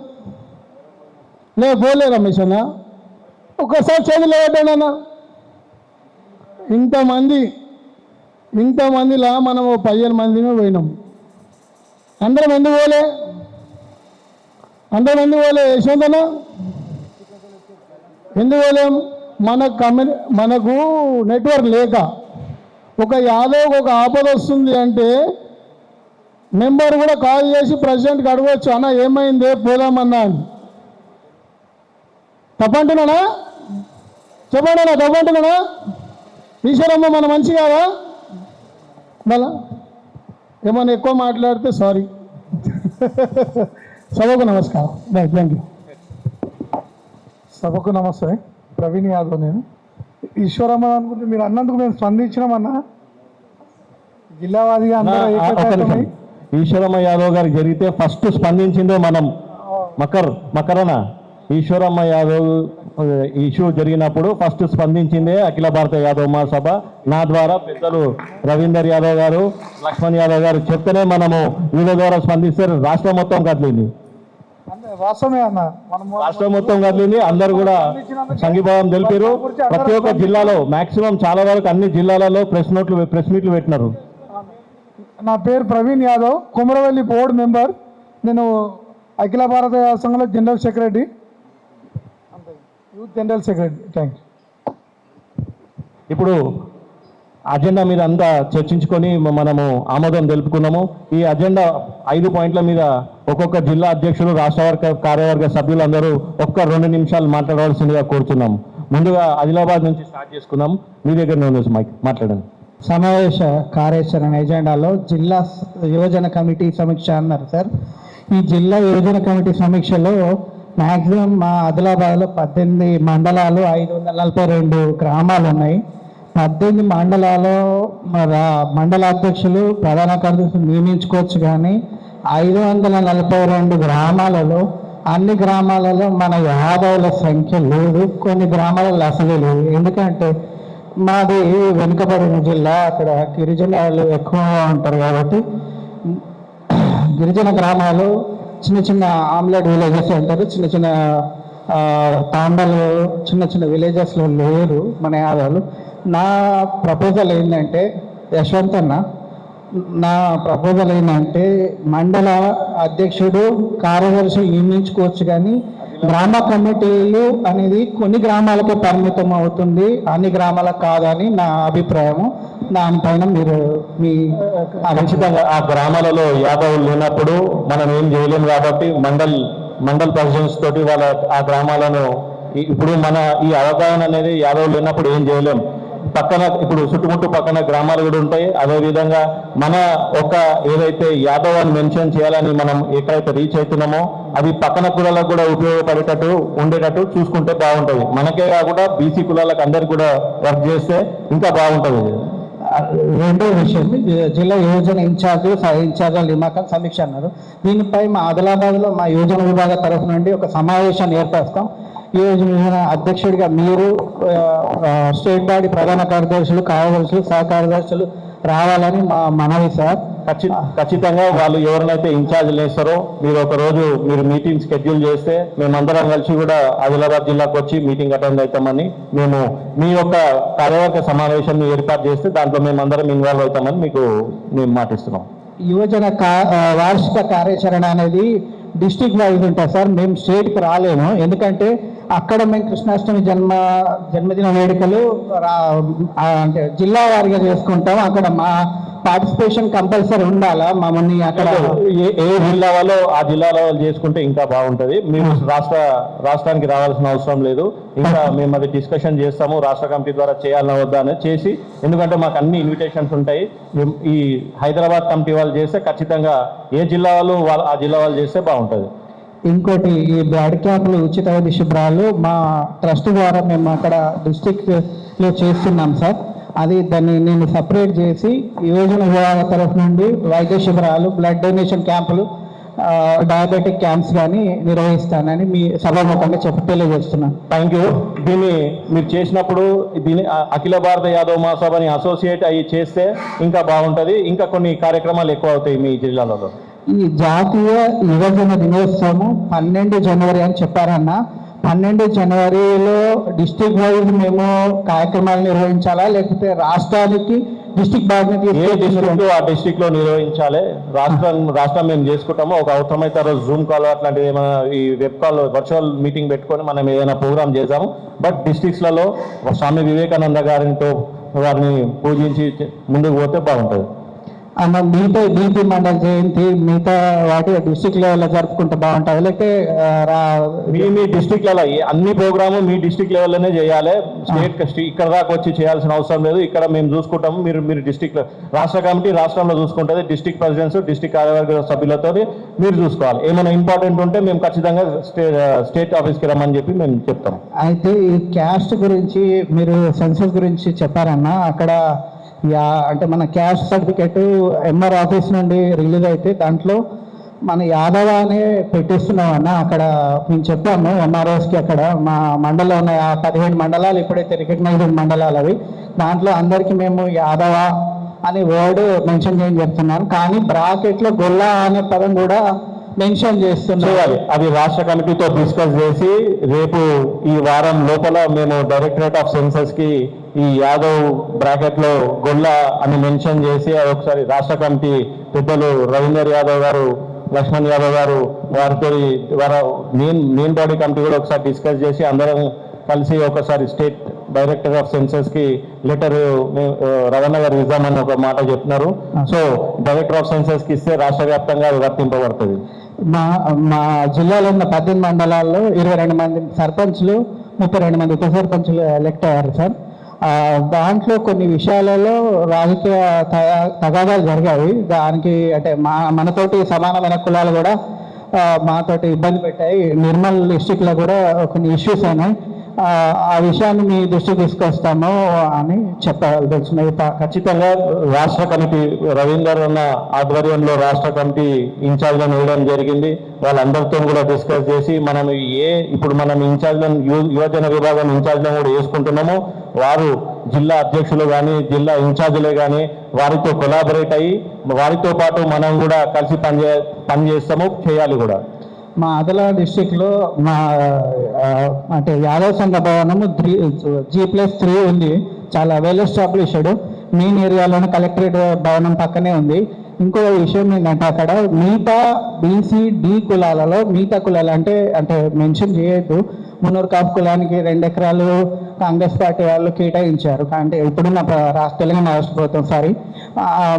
పోలే రమేష్ అన్న, ఒక్కసారి చేతిలో పెట్టాను అన్న. ఇంతమందిలా మనం 15 మందిని పోయినాం. అందరం ఎందుకు పోలే యశ్వంత్ అన్న? ఎందుకు పోలేం? మనకు నెట్వర్క్ లేక, ఒక యాదవ్ ఒక ఆపద వస్తుంది అంటే మెంబర్ కూడా కాల్ చేసి ప్రెసిడెంట్కి అడగవచ్చు, అన్న ఏమైంది పోదామన్నా అని. తప్పంటున్నానా? చెప్పండి అన్న, తప్పంటున్నానా? ఈశ్వరమ్మ మన మంచి కాదా? మళ్ళా ఏమన్నా ఎక్కువ మాట్లాడితే సారీ. సభకు నమస్కారం. Right, thank you. సభకు నమస్తే. ప్రవీణ్ యాదవ్ నేను. ఈశ్వరమ్మ అనుకుంటే మీరు అన్నందుకు మేము స్పందించినామన్నా. జిల్లావాదిగా ఈశ్వరమ్మ యాదవ్ గారికి జరిగితే ఫస్ట్ స్పందించిందే మనం మకరణ. ఈశ్వరమ్మ యాదవ్ ఇష్యూ జరిగినప్పుడు ఫస్ట్ స్పందించిందే అఖిల భారత యాదవ్ మహాసభ. నా ద్వారా పెద్దలు రవీందర్ యాదవ్ గారు, లక్ష్మణ్ యాదవ్ గారు చెప్తేనే మనము వీళ్ళ ద్వారా స్పందిస్తే రాష్ట్రం మొత్తం కదిలింది. వాస్తవమే అన్న, రాష్ట్రం మొత్తం కదిలింది. అందరు కూడా సంఘీభావం తెలిపారు. ప్రతి ఒక్క జిల్లాలో మాక్సిమం చాలా వరకు అన్ని జిల్లాలలో ప్రెస్ మీట్లు పెట్టినారు. నా పేరు ప్రవీణ్ యాదవ్, కుమరవెల్లి బోర్డు మెంబర్. నేను అఖిల భారత సంఘంలో general secretary, youth general secretary. Thank you. ఇప్పుడు అజెండా మీద అంతా చర్చించుకొని మనము ఆమోదం తెలుపుకున్నాము. ఈ అజెండా 5 పాయింట్ల మీద ఒక్కొక్క జిల్లా అధ్యక్షులు, రాష్ట్ర కార్యవర్గ సభ్యులందరూ 1-2 నిమిషాలు మాట్లాడవలసిందిగా కోరుతున్నాము. ముందుగా ఆదిలాబాద్ నుంచి స్టార్ట్ చేసుకుందాం. మీ దగ్గర ఉంది మైక్, మాట్లాడండి. సమావేశ కార్యాచరణ ఎజెండాలో జిల్లా యువజన కమిటీ సమీక్ష అన్నారు సార్. ఈ జిల్లా యువజన కమిటీ సమీక్షలో మ్యాక్సిమం మా ఆదిలాబాద్లో 18 మండలాలు 542 గ్రామాలు ఉన్నాయి. 18 మండలాల్లో మండల అధ్యక్షులు ప్రధాన కార్యదర్శులు నియమించుకోవచ్చు, కానీ 542 గ్రామాలలో అన్ని గ్రామాలలో మన యాదవుల సంఖ్య లేదు, కొన్ని గ్రామాలలో అసలే లేదు. ఎందుకంటే మాది వెనుకబడిన జిల్లా, అక్కడ గిరిజనులు ఎక్కువ ఉంటారు కాబట్టి గిరిజన గ్రామాలు చిన్న చిన్న ఆమ్లెట్ విలేజెస్ అంటారు, చిన్న చిన్న తాండలు, చిన్న చిన్న విలేజెస్లో లేరు మన యాదవులు. నా ప్రపోజల్ ఏంటంటే యశ్వంత్ అన్న, నా ప్రపోజల్ ఏంటంటే మండల అధ్యక్షుడు కార్యదర్శి నియమించుకోవచ్చు, కానీ గ్రామ కమిటీలు అనేది కొన్ని గ్రామాలకే పరిమితం అవుతుంది, అన్ని గ్రామాలకు కాదని నా అభిప్రాయము. దానిపైన మీరు మీ ఖచ్చితంగా ఆ గ్రామాలలో యాదవులు లేనప్పుడు మనం ఏం చేయలేము కాబట్టి మండల్ ప్రెసిడెంట్స్ తోటి వాళ్ళ ఆ గ్రామాలను ఇప్పుడు మన ఈ అవగాహన అనేది యాదవులు లేనప్పుడు ఏం చేయలేం. పక్కన ఇప్పుడు చుట్టుముట్టు పక్కన గ్రామాలు కూడా ఉంటాయి. అదేవిధంగా మన ఒక ఏదైతే యాదవ్ అని మెన్షన్ చేయాలని మనం ఎక్కడైతే రీచ్ అవుతున్నామో అది పక్కన కులాలకు కూడా ఉపయోగపడేటట్టు ఉండేటట్టు చూసుకుంటే బాగుంటుంది. మనకే కాకుండా బీసీ కులాలకు అందరికి కూడా వర్క్ చేస్తే ఇంకా బాగుంటుంది. రెండో విషయం, జిల్లా యువజన ఇన్ఛార్జ్ నియామకం సమీక్ష అన్నారు. దీనిపై మా ఆదిలాబాద్లో మా యువజన విభాగ తరఫు నుండి ఒక సమావేశాన్ని ఏర్పరుస్తాం. యువజన అధ్యక్షుడిగా మీరు, స్టేట్ బాడీ ప్రధాన కార్యదర్శులు, కార్యదర్శులు, సహకార్యదర్శులు రావాలని మా మనవి సార్. ఖచ్చితంగా వాళ్ళు ఎవరినైతే ఇన్ఛార్జ్లు వేస్తారో మీరు ఒక రోజు మీరు మీటింగ్ షెడ్యూల్ చేస్తే మేమందరం కలిసి కూడా ఆదిలాబాద్ జిల్లాకు వచ్చి మీటింగ్ అటెండ్ అవుతామని, మేము మీ యొక్క కార్యవర్గ సమావేశం ఏర్పాటు చేస్తే దాంట్లో మేమందరం ఇన్వాల్వ్ అవుతామని మీకు మేము మాటిస్తున్నాం. యువజన వార్షిక కార్యాచరణ అనేది డిస్ట్రిక్ట్ వైజ్ ఉంటుంది సార్. మేము స్టేట్కి రాలేము, ఎందుకంటే అక్కడ మేము కృష్ణాష్టమి జన్మదిన వేడుకలు అంటే జిల్లా వారిగా చేసుకుంటాం. అక్కడ మా పార్టిసిపేషన్ కంపల్సరీ ఉండాలా. మమ్మల్ని అక్కడ ఏ జిల్లా వాళ్ళు ఆ జిల్లాలో చేసుకుంటే ఇంకా బాగుంటుంది. మేము రాష్ట్రానికి రావాల్సిన అవసరం లేదు. ఇంకా మేము అది డిస్కషన్ చేస్తాము, రాష్ట్ర కమిటీ ద్వారా చేయాలన్నా వద్దా అనేది చేసి, ఎందుకంటే మాకు అన్ని ఇన్విటేషన్స్ ఉంటాయి. ఈ హైదరాబాద్ కమిటీ వాళ్ళు చేస్తే ఖచ్చితంగా ఏ జిల్లా వాళ్ళు ఆ జిల్లా వాళ్ళు చేస్తే బాగుంటుంది. ఇంకోటి, ఈ బ్లడ్ క్యాంపులు, ఉచిత వైద్య శిబిరాలు మా ట్రస్ట్ ద్వారా మేము అక్కడ డిస్ట్రిక్ట్లో చేస్తున్నాం సార్. దాన్ని నేను సపరేట్ చేసి యువజన విభాగ తరఫు నుండి వైద్య శిబిరాలు, బ్లడ్ డొనేషన్ క్యాంపులు, డయాబెటిక్ క్యాంప్స్ కానీ నిర్వహిస్తానని మీ సభాముఖంగా తెలియజేస్తున్నాను. Thank you. దీన్ని మీరు చేసినప్పుడు దీన్ని అఖిల భారత యాదవ మహాసభని అసోసియేట్ అయ్యి చేస్తే ఇంకా బాగుంటుంది. ఇంకా కొన్ని కార్యక్రమాలు ఎక్కువ అవుతాయి మీ జిల్లాలలో. ఈ జాతీయ యువజన దినోత్సవం 12 జనవరి అని చెప్పారన్న. 12 జనవరిలో డిస్ట్రిక్ట్ వైజ్ మేము కార్యక్రమాలు నిర్వహించాలా, లేకపోతే రాష్ట్రానికి డిస్ట్రిక్ట్ బాధ్యత ఆ డిస్ట్రిక్ట్ లో నిర్వహించాలి? రాష్ట్రం మేము చేసుకుంటాము. ఒక అవసరమైతే రోజు జూమ్ కాల్ అట్లాంటిది ఏమైనా ఈ వెబ్ కాల్ వర్చువల్ మీటింగ్ పెట్టుకొని మనం ఏదైనా ప్రోగ్రామ్ చేద్దాము. బట్ డిస్ట్రిక్ట్స్లలో స్వామి వివేకానంద గారితో వారిని పూజించి ముందుకు పోతే బాగుంటుంది. అన్న మిగతా బీపీ మండల జయంతి మిగతా వాటి డిస్ట్రిక్ట్ లెవెల్లో జరుపుకుంటే బాగుంటుంది. లేకపోతే మీ డిస్ట్రిక్ట్లలో అన్ని ప్రోగ్రాము మీ డిస్ట్రిక్ట్ లెవెల్లోనే చేయాలి. స్టేట్ ఇక్కడ దాకా వచ్చి చేయాల్సిన అవసరం లేదు. ఇక్కడ మేము చూసుకుంటాము. మీరు డిస్ట్రిక్ట్ రాష్ట్ర కమిటీ రాష్ట్రంలో చూసుకుంటుంది. డిస్ట్రిక్ట్ ప్రెసిడెంట్స్, డిస్ట్రిక్ట్ కార్యవర్గ సభ్యులతో మీరు చూసుకోవాలి. ఏమైనా ఇంపార్టెంట్ ఉంటే మేము ఖచ్చితంగా స్టేట్ ఆఫీస్కి రమ్మని చెప్పి మేము చెప్తాం. అయితే ఈ క్యాస్ట్ గురించి మీరు సెన్సస్ గురించి చెప్పారన్న. అక్కడ అంటే మన క్యాస్ట్ సర్టిఫికేట్ ఎంఆర్ ఆఫీస్ నుండి రిలీజ్ అయితే దాంట్లో మన యాదవ అనే పెట్టిస్తున్నామన్న. అక్కడ మేము చెప్పాము ఎంఆర్ఓస్కి. అక్కడ మా మండలంలో ఉన్న 15 మండలాలు ఇప్పుడైతే రికగ్నైజ్డ్ మండలాలు అవి. దాంట్లో అందరికీ మేము యాదవ అనే వర్డ్ మెన్షన్ చేయని చెప్తున్నాను, కానీ బ్రాకెట్లో గొల్లా అనే పదం కూడా మెన్షన్ చేస్తున్నారు. అది రాష్ట్ర కమిటీతో డిస్కస్ చేసి రేపు ఈ వారం లోపల మేము డైరెక్టరేట్ ఆఫ్ సెన్సస్ కి ఈ యాదవ్ బ్రాకెట్ లో గొల్ల అని మెన్షన్ చేసి అది ఒకసారి రాష్ట్ర కమిటీ పెద్దలు రవీందర్ యాదవ్ గారు, లక్ష్మణ్ యాదవ్ గారు వారితో మెయిన్ బాడీ కమిటీ కూడా ఒకసారి డిస్కస్ చేసి అందరం కలిసి ఒకసారి స్టేట్ డైరెక్టర్ ఆఫ్ సెన్సస్ కి లెటర్ రవణ గారు ఇద్దామని ఒక మాట చెప్తున్నారు. సో డైరెక్టర్ ఆఫ్ సెన్సస్ కి ఇస్తే రాష్ట్ర వ్యాప్తంగా అది వర్తింపబడుతుంది. మా జిల్లాలో ఉన్న 18 మండలాల్లో 22 మంది సర్పంచ్లు, 32 మంది ఉప సర్పంచ్లు ఎలెక్ట్ అయ్యారు సార్. దాంట్లో కొన్ని విషయాలలో రాజకీయ తగాదాలు జరిగాయి. దానికి అంటే మనతోటి సమానమైన కులాలు కూడా మాతోటి ఇబ్బంది పెట్టాయి. నిర్మల్ డిస్టిక్లో కూడా కొన్ని ఇష్యూస్ అయినాయి. ఆ విషయాన్ని మీ దృష్టికి తీసుకొస్తాము అని చెప్పదలుచున్నాయి. ఖచ్చితంగా రాష్ట్ర కమిటీ రవీందర్ అన్న ఆధ్వర్యంలో రాష్ట్ర కమిటీ ఇన్ఛార్జ్లను వేయడం జరిగింది. వాళ్ళందరితో కూడా డిస్కస్ చేసి మనం ఇప్పుడు మనం ఇన్ఛార్జ్లను యువజన విభాగం ఇన్ఛార్జ్లను కూడా వేసుకుంటున్నాము. వారు జిల్లా అధ్యక్షులు కానీ జిల్లా ఇన్ఛార్జీలే కానీ వారితో కొలాబరేట్ అయ్యి వారితో పాటు మనం కూడా కలిసి పనిచేస్తాము, చేయాలి కూడా. మా ఆదిలాబాద్ డిస్టిక్లో మా అంటే యాదవ్ సంఘ భవనము G+3 ఉంది. చాలా వెల్ ఎస్టాబ్లిష్డ్. మెయిన్ ఏరియాలోనే కలెక్టరేట్ భవనం పక్కనే ఉంది. ఇంకో విషయం ఏంటంటే అక్కడ మిగతా BC-D కులాలలో మిగతా కులాలు అంటే మెన్షన్ చేయొద్దు, మున్నూరు కాపు కులానికి 2 ఎకరాలు కాంగ్రెస్ పార్టీ వాళ్ళు కేటాయించారు. అంటే ఇప్పుడున్న తెలంగాణ రాష్ట్ర ప్రభుత్వం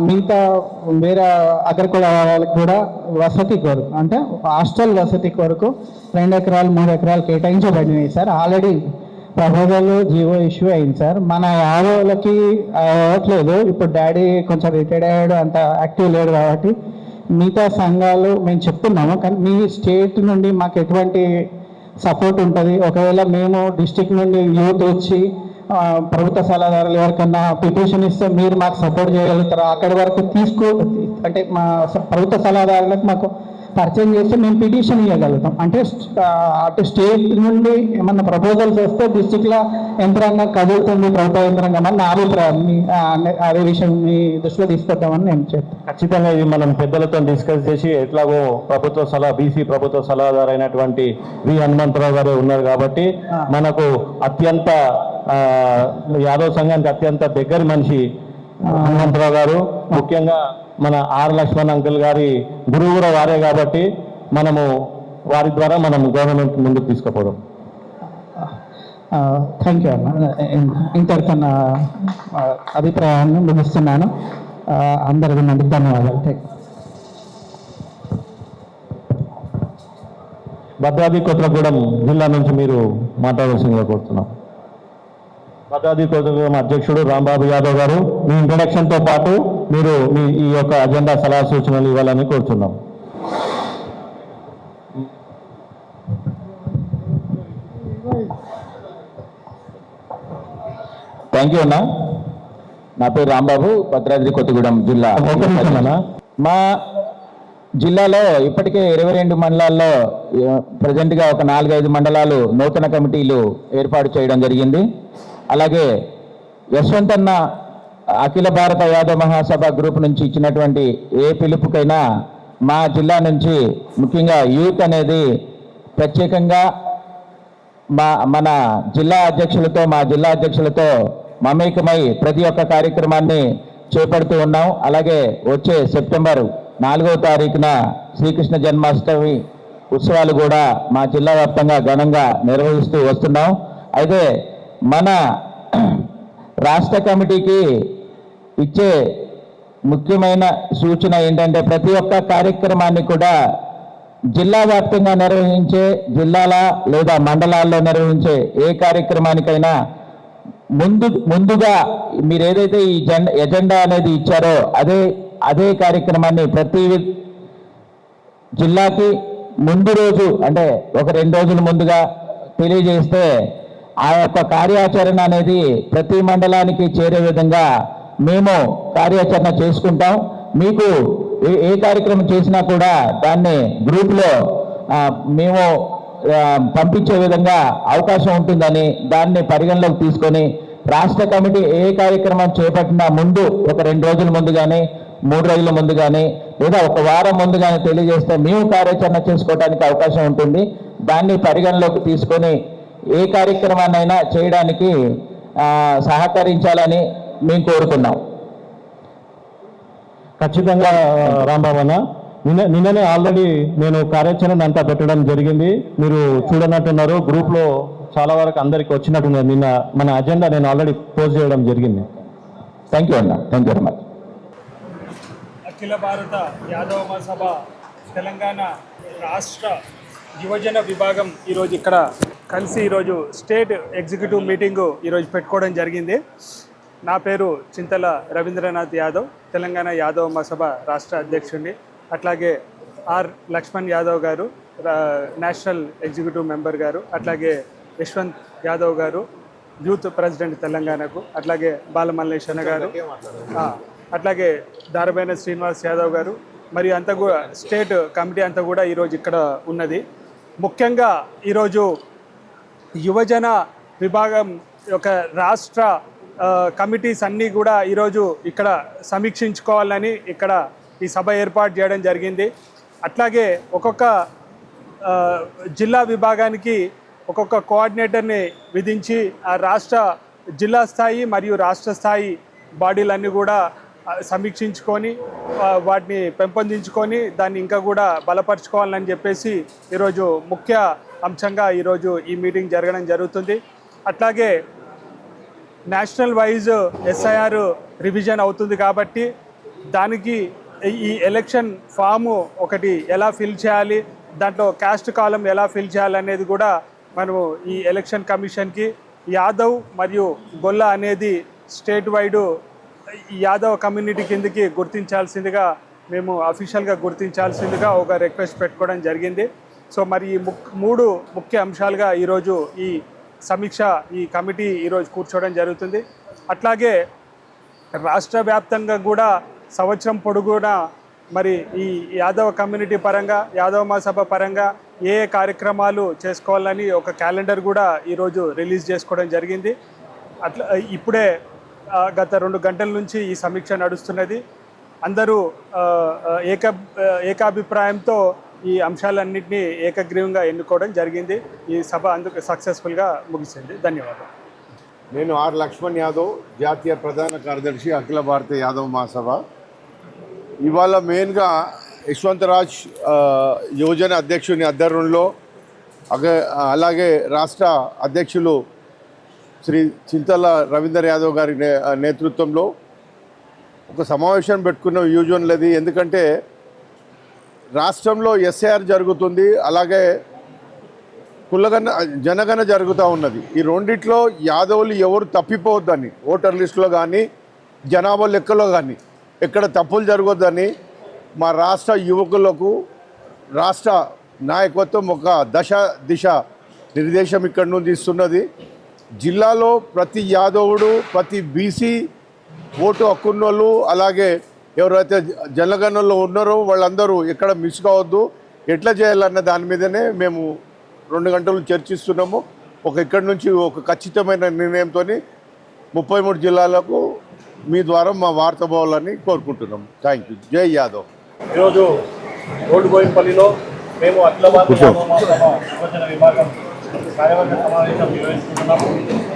మిగతా వేరే అగ్రకుల వాళ్ళకి కూడా వసతి కొరకు అంటే హాస్టల్ వసతి కొరకు 2 ఎకరాలు 3 ఎకరాలు కేటాయించబడినాయి sir. Already proposal GO issue అయింది సార్. మన యాదవులకి అవ్వట్లేదు. ఇప్పుడు డాడీ కొంచెం రిటైర్డ్ అయ్యాడు, అంత యాక్టివ్ లేడు కాబట్టి మిగతా సంఘాలు మేము చెప్తున్నాము. కానీ మీ స్టేట్ నుండి మాకు ఎటువంటి సపోర్ట్ ఉంటుంది? ఒకవేళ మేము డిస్టిక్ నుండి యూత్ వచ్చి ప్రభుత్వ సలహాదారులు ఎవరికన్నా పిటిషన్ ఇస్తే మీరు మాకు సపోర్ట్ చేయగలుగుతారా? అక్కడి వరకు అంటే మా ప్రభుత్వ సలహాదారులకు మాకు పరిచయం చేస్తే మేము పిటిషన్ ఇవ్వగలుగుతాం. అంటే అటు స్టేట్ నుండి ఏమన్నా ప్రపోజల్స్ వస్తే డిస్టిక్లో యంత్రాంగం కదులుతుంది, ప్రభుత్వ యంత్రాంగం అని నా అభిప్రాయం. అదే విషయం మీ దృష్టిలో తీసుకొద్దామని నేను చెప్తాను. ఖచ్చితంగా ఇది మనం పెద్దలతో డిస్కస్ చేసి ఎట్లాగో BC ప్రభుత్వ సలహాదారు అయినటువంటి వి హనుమంతరావు గారు ఉన్నారు కాబట్టి మనకు అత్యంత యాదవ్ సంఘానికి అత్యంత దగ్గర మనిషి హనుమంతరావు గారు. ముఖ్యంగా మన ఆర్ లక్ష్మణ్ అంకుల్ గారి గురువు కూడా వారే కాబట్టి మనము వారి ద్వారా మనం గవర్నమెంట్ ముందుకు తీసుకుపోదాం. థ్యాంక్ యూ అన్న. ఇంతటితో నా అభిప్రాయాన్ని ముగిస్తున్నాను. అందరికీ మందికి ధన్యవాదాలు. భద్రాద్రి కొత్తగూడెం జిల్లా నుంచి మీరు మాట్లాడాల్సిందిగా కోరుతున్నాం. భద్రాద్రి కొత్తగూడెం అధ్యక్షుడు రాంబాబు యాదవ్ గారు, మీ ఇంట్రడక్షన్తో పాటు మీరు ఈ యొక్క అజెండా సలహా సూచనలు ఇవ్వాలని కోరుతున్నాం. థ్యాంక్ యూ అన్న. నా పేరు రాంబాబు, భద్రాద్రి కొత్తగూడెం జిల్లా. మా జిల్లాలో ఇప్పటికే 22 మండలాల్లో ప్రజెంట్గా ఒక 4-5 మండలాలు నూతన కమిటీలు ఏర్పాటు చేయడం జరిగింది. అలాగే యశ్వంత్ అన్న అఖిల భారత యాదవ్ మహాసభ గ్రూప్ నుంచి ఇచ్చినటువంటి ఏ పిలుపుకైనా మా జిల్లా నుంచి ముఖ్యంగా యూత్ అనేది ప్రత్యేకంగా మన జిల్లా అధ్యక్షులతో మమేకమై ప్రతి ఒక్క కార్యక్రమాన్ని చేపడుతూ ఉన్నాం. అలాగే వచ్చే సెప్టెంబర్ 4వ తారీఖున శ్రీకృష్ణ జన్మాష్టమి ఉత్సవాలు కూడా మా జిల్లా వ్యాప్తంగా ఘనంగా నిర్వహిస్తూ వస్తున్నాం. అయితే మన రాష్ట్ర కమిటీకి ఇచ్చే ముఖ్యమైన సూచన ఏంటంటే ప్రతి ఒక్క కార్యక్రమాన్ని కూడా జిల్లా వ్యాప్తంగా నిర్వహించే, జిల్లాల లేదా మండలాల్లో నిర్వహించే ఏ కార్యక్రమానికైనా ముందుగా మీరు ఏదైతే ఈ ఎజెండా అనేది ఇచ్చారో అదే కార్యక్రమాన్ని ప్రతి జిల్లాకి ముందు రోజు అంటే ఒక 2 రోజుల ముందుగా తెలియజేస్తే ఆ యొక్క కార్యాచరణ అనేది ప్రతి మండలానికి చేరే విధంగా మేము కార్యాచరణ చేసుకుంటాం. మీకు ఏ కార్యక్రమం చేసినా కూడా దాన్ని గ్రూప్లో మేము పంపించే విధంగా అవకాశం ఉంటుందని దాన్ని పరిగణలోకి తీసుకొని రాష్ట్ర కమిటీ ఏ కార్యక్రమం చేపట్టినా ముందు ఒక 2 రోజుల ముందు కానీ 3 రోజుల ముందు కానీ లేదా ఒక వారం ముందు కానీ తెలియజేస్తే మేము కార్యాచరణ చేసుకోవడానికి అవకాశం ఉంటుంది. దాన్ని పరిగణలోకి తీసుకొని ఏ కార్యక్రమాన్నైనా చేయడానికి సహకరించాలని మేము కోరుతున్నాం. ఖచ్చితంగా రాంబాబు అన్న, నిన్ననే ఆల్రెడీ నేను కార్యాచరణ అంతా పెట్టడం జరిగింది. మీరు చూడనట్టున్నారు, గ్రూప్లో చాలా వరకు అందరికి వచ్చినట్టున్నారు. నిన్న మన అజెండా నేను ఆల్రెడీ పోస్ట్ చేయడం జరిగింది. థ్యాంక్ యూ అన్న. Thank you very much. Akhila Bharata Yadava మహాసభ తెలంగాణ రాష్ట్ర యువజన విభాగం ఈరోజు ఇక్కడ కలిసి ఈరోజు స్టేట్ ఎగ్జిక్యూటివ్ మీటింగు ఈరోజు పెట్టుకోవడం జరిగింది. నా పేరు చింతల రవీంద్రనాథ్ యాదవ్, తెలంగాణ యాదవ మహాసభ రాష్ట్ర అధ్యక్షుడిని. అట్లాగే ఆర్ లక్ష్మణ్ యాదవ్ గారు నేషనల్ ఎగ్జిక్యూటివ్ మెంబర్ గారు, అట్లాగే యశ్వంత్ యాదవ్ గారు యూత్ ప్రెసిడెంట్ తెలంగాణకు, అట్లాగే బాలమల్లేశ్వర గారు, అట్లాగే దారబైన శ్రీనివాస్ యాదవ్ గారు, మరియు అంతా కూడా స్టేట్ కమిటీ అంతా కూడా ఈరోజు ఇక్కడ ఉన్నది. ముఖ్యంగా ఈరోజు యువజన విభాగం యొక్క రాష్ట్ర కమిటీస్ అన్నీ కూడా ఈరోజు ఇక్కడ సమీక్షించుకోవాలని ఇక్కడ ఈ సభ ఏర్పాటు చేయడం జరిగింది. అట్లాగే ఒక్కొక్క జిల్లా విభాగానికి ఒక్కొక్క కోఆర్డినేటర్ని విధించి ఆ జిల్లా స్థాయి మరియు రాష్ట్ర స్థాయి బాడీలన్నీ కూడా సమీక్షించుకొని వాటిని పెంపొందించుకొని దాన్ని ఇంకా కూడా బలపరచుకోవాలని చెప్పేసి ఈరోజు ముఖ్య అంశంగా ఈరోజు ఈ మీటింగ్ జరగడం జరుగుతుంది. అట్లాగే నేషనల్ వైజ్ ఎస్ఐఆర్ రివిజన్ అవుతుంది కాబట్టి దానికి ఈ ఎలక్షన్ ఫాము ఒకటి ఎలా ఫిల్ చేయాలి, దాంట్లో క్యాస్ట్ కాలం ఎలా ఫిల్ చేయాలనేది కూడా మనము ఈ ఎలక్షన్ కమిషన్కి యాదవ్ మరియు గొల్ల అనేది స్టేట్ వైడ్ యాదవ్ కమ్యూనిటీ కిందకి గుర్తించాల్సిందిగా మేము అఫీషియల్గా గుర్తించాల్సిందిగా ఒక రిక్వెస్ట్ పెట్టుకోవడం జరిగింది. సో మరి ఈ మూడు ముఖ్య అంశాలుగా ఈరోజు ఈ సమీక్ష ఈ కమిటీ ఈరోజు కూర్చోవడం జరుగుతుంది. అట్లాగే రాష్ట్ర వ్యాప్తంగా కూడా సంవత్సరం పొడుగునా మరి ఈ యాదవ కమ్యూనిటీ పరంగా యాదవ మహాసభ పరంగా ఏ కార్యక్రమాలు చేసుకోవాలని ఒక క్యాలెండర్ కూడా ఈరోజు రిలీజ్ చేసుకోవడం జరిగింది. అట్లా ఇప్పుడే గత 2 గంటల నుంచి ఈ సమీక్ష నడుస్తున్నది. అందరూ ఏకాభిప్రాయంతో ఈ అంశాలన్నింటినీ ఏకగ్రీవంగా ఎన్నుకోవడం జరిగింది. ఈ సభ అందుకు సక్సెస్ఫుల్గా ముగిసింది. ధన్యవాదాలు. నేను ఆర్ లక్ష్మణ్ యాదవ్, జాతీయ ప్రధాన కార్యదర్శి అఖిల భారత యాదవ్ మహాసభ. ఇవాళ మెయిన్గా యశ్వంతరాజ్ యువజన అధ్యక్షుని ఆధ్వర్యంలో అలాగే రాష్ట్ర అధ్యక్షులు శ్రీ చింతల రవీందర్ యాదవ్ గారి నేతృత్వంలో ఒక సమావేశం పెట్టుకున్న యూజువల్ది. ఎందుకంటే రాష్ట్రంలో ఎస్ఐఆర్ జరుగుతుంది, అలాగే జనగణ జరుగుతూ ఉన్నది. ఈ రెండిట్లో యాదవులు ఎవరు తప్పిపోవద్దని, ఓటర్ లిస్టులో కానీ జనాభా లెక్కలో కానీ ఎక్కడ తప్పులు జరగొద్దని మా రాష్ట్ర యువకులకు రాష్ట్ర నాయకత్వం ఒక దిశ నిర్దేశం ఇక్కడ నుండి ఇస్తున్నది. జిల్లాలో ప్రతి యాదవుడు, ప్రతి బీసీ ఓటు హక్కున్నోళ్ళు, అలాగే ఎవరైతే జనగణనలో ఉన్నారో వాళ్ళందరూ ఎక్కడ మిస్ కావద్దు, ఎట్లా చేయాలన్న దాని మీదనే మేము 2 గంటలు చర్చిస్తున్నాము. ఇక్కడి నుంచి ఒక ఖచ్చితమైన నిర్ణయంతో 33 జిల్లాలకు మీ ద్వారా మా వార్త పోవాలని కోరుకుంటున్నాము. Thank you. జై యాదవ్. ఈరోజు రోడ్డు బోయినపల్లిలో మేము అఖిల భారత యువజన విభాగం కార్యవర్గ సమావేశం నిర్వహిస్తున్నాము.